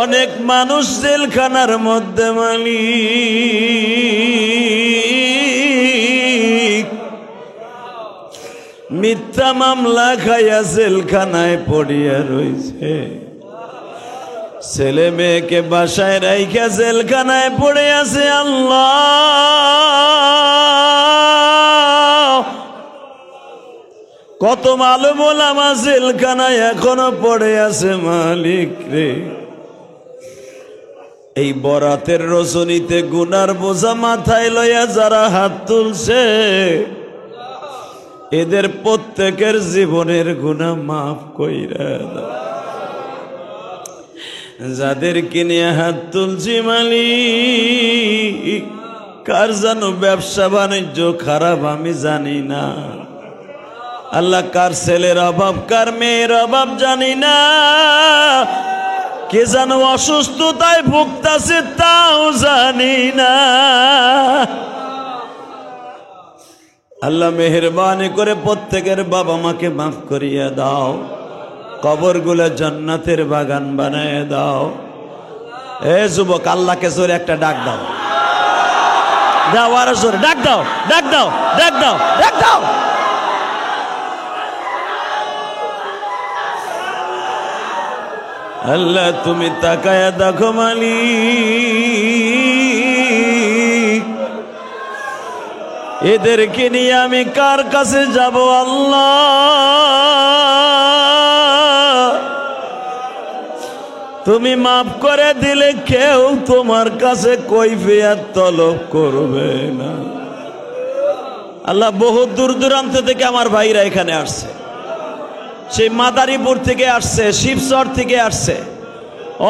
অনেক মানুষ জেলখানার মধ্যে মালিক, মিথ্যা মামলা খাইয়া জেলখানায় পড়িয়া রয়েছে। ছেলে মেয়েকে বাসায় রাইখা জেলখানায় পড়ে আছে। আল্লাহ, কত মালুম ওলামা জেলখানায় এখনো পড়ে আছে মালিক রে। এই বরাতের রজনীতে গুনার বোঝা মাথায় লইয়া যারা হাত তুলছে, এদের প্রত্যেকের জীবনের গুনাহ মাফ কইরা দাও। যাদেরকে নিয়ে হাত তুলছি মালিক, কার জানো ব্যবসা বাণিজ্য খারাপ আমি জানি না আল্লাহ, কার ছেলের অভাব, কার মেয়ের অভাব জানি না, কে যেন অসুস্থতায় ভুগতাছে তাও জানি না। আল্লাহ মেহেরবানি করে প্রত্যেকের বাবা মাকে মাফ করিয়া দাও, কবরগুলো জান্নাতের বাগান বানায় দাও। এ যুবক, আল্লাহকে জোরে একটা ডাক দাও, দাও আরো জোরে ডাক দাও, ডাক দাও, ডাক দাও, ডাক দাও। আল্লাহ তুমি তাকায়া দেখো মালিক, এদেরকে নিয়ে আমি কার কাছে যাব আল্লাহ? তুমি মাফ করে দিলে কেউ তোমার কাছে কৈফিয়ত তলব করবে না। আল্লাহ, বহু দূর দূরান্ত থেকে আমার ভাইরা এখানে আসছে, সেই মাদারীপুর থেকে আসছে, শিবচর থেকে আসছে,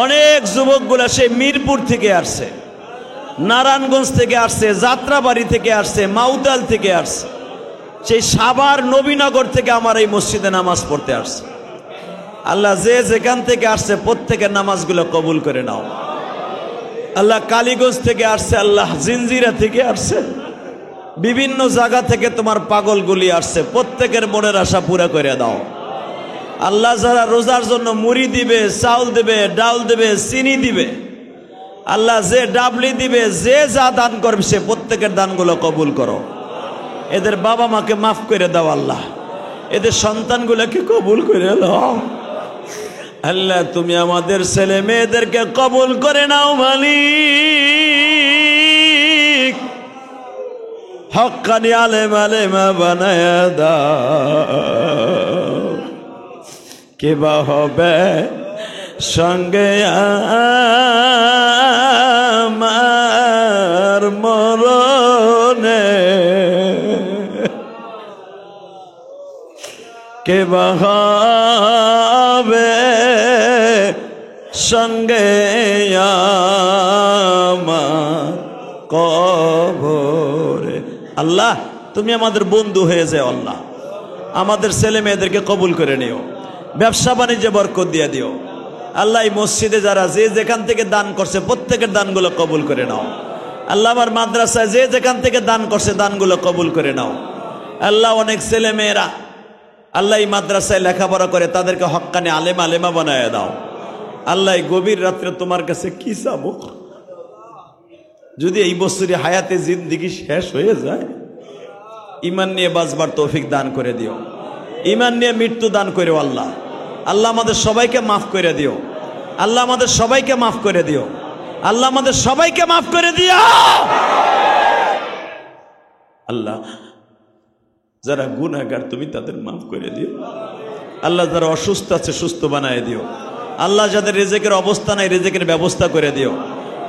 অনেক যুবকগুলা সেই মিরপুর থেকে আসছে, নারায়ণগঞ্জ থেকে আসছে, যাত্রাবাড়ি থেকে আসছে, মাউদাল থেকে আসছে, সেই সাভার নবীনগর থেকে আমার এই মসজিদে নামাজ পড়তে আসছে। আল্লাহ, যে যেখান থেকে আসছে প্রত্যেকের নামাজগুলো কবুল করে নাও। আল্লাহ, কালীগঞ্জ থেকে আসছে, আল্লাহ জিনজিরা থেকে আসছে, বিভিন্ন জায়গা থেকে তোমার পাগলগুলি আসছে, প্রত্যেকের মনের আশা পুরা করে দাও। আল্লাহ, যারা রোজার জন্য মুড়ি দিবে, চাউল দিবে, ডাল দিবে, চিনি দিবে, আল্লাহ যে ডাবলি দিবে, যে যা দান করবে সে প্রত্যেকের দানগুলো কবুল করো। এদের বাবা মাকে মাফ করে দাও আল্লাহ, এদের সন্তানগুলোকে কবুল করে দাও। আল্লাহ, তুমি আমাদের ছেলে মেয়েদেরকে কবুল করে নাও মালিক, হক্কানি আলেম আলেমা বানায়া দাও। কে বা হবে সঙ্গে আমার মরণে, কে বা হবে সঙ্গে আমার কবরে। আল্লাহ, তুমি আমাদের বন্ধু হয়ে যাও আল্লাহ, আমাদের ছেলে মেয়েদেরকে কবুল করে নিও, ব্যবসা বাণিজ্যে বরকত দিয়ে দিও আল্লাহ। এই মসজিদে যারা যে যেখান থেকে দান করছে প্রত্যেকের দানগুলো কবুল করে নাও আল্লাহ। আমার মাদ্রাসায় যে যেখান থেকে দান করছে দানগুলো কবুল করে নাও আল্লাহ। অনেক ছেলে মেয়েরা আল্লাহ এই মাদ্রাসায় লেখাপড়া করে, তাদেরকে হক্কানি আলেম আলেমা বানায় দাও আল্লাহ। এই গভীর রাত্রে তোমার কাছে কি চাবো? যদি এই বছরই হায়াতে জিন্দিগি শেষ হয়ে যায়, ইমান নিয়ে বাঁচবার তৌফিক দান করে দিও, ইমান নিয়ে মৃত্যু দান করে আল্লাহ। আল্লাহ, আমাদের সবাইকে মাফ করে দিও আল্লাহ, আমাদের সবাইকে মাফ করে দিও আল্লাহ, আমাদের সবাইকে মাফ করে দিও আল্লাহ। যারা গুনাহগার তুমি তাদের মাফ করে দিও আল্লাহ। যারা অসুস্থ আছে সুস্থ বানায় দিও আল্লাহ। যাদের রিজিকের অবস্থা নাই রিজিকের ব্যবস্থা করে দিও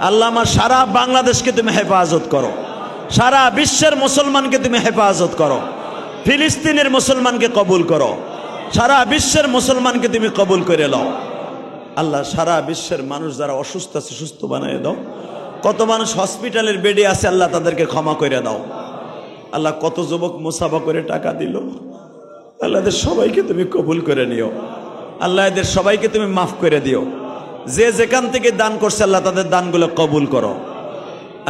আল্লাহ। আমার সারা বাংলাদেশকে তুমি হেফাজত করো, সারা বিশ্বের মুসলমানকে তুমি হেফাজত করো, ফিলিস্তিনের মুসলমানকে কবুল করো, সারা বিশ্বের মুসলমানকে তুমি কবুল করে নাও আল্লাহ। সারা বিশ্বের মানুষ যারা অসুস্থ আছে সুস্থ বানিয়ে দাও। কত মানুষ হসপিটালের বেডে আছে আল্লাহ, তাদেরকে ক্ষমা করে দাও আল্লাহ। কত যুবক মুসাফা করে টাকা দিল আল্লাহ এদের সবাইকে তুমি কবুল করে নিও, আল্লাহ এদের সবাইকে তুমি মাফ করে দিও। যে যেখান থেকে দান করছে আল্লাহ তাদের দানগুলো কবুল করো।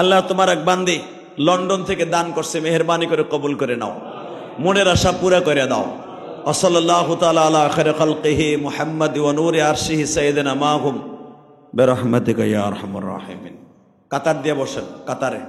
আল্লাহ তোমার এক বান্দি লন্ডন থেকে দান করছে, মেহেরবানি করে কবুল করে নাও, মনের আশা পুরা করে দাও। ওয়াসাল্লাল্লাহু তাআলা আলা খায়রি খালকিহি মুহাম্মাদ ওয়া নূরি আরশিহি সাইয়্যিদিনা মাহুম বিরহমাতিকা ইয়া আরহামার রাহিমিন। কাতার দিয়ে বসেন, কাতারে।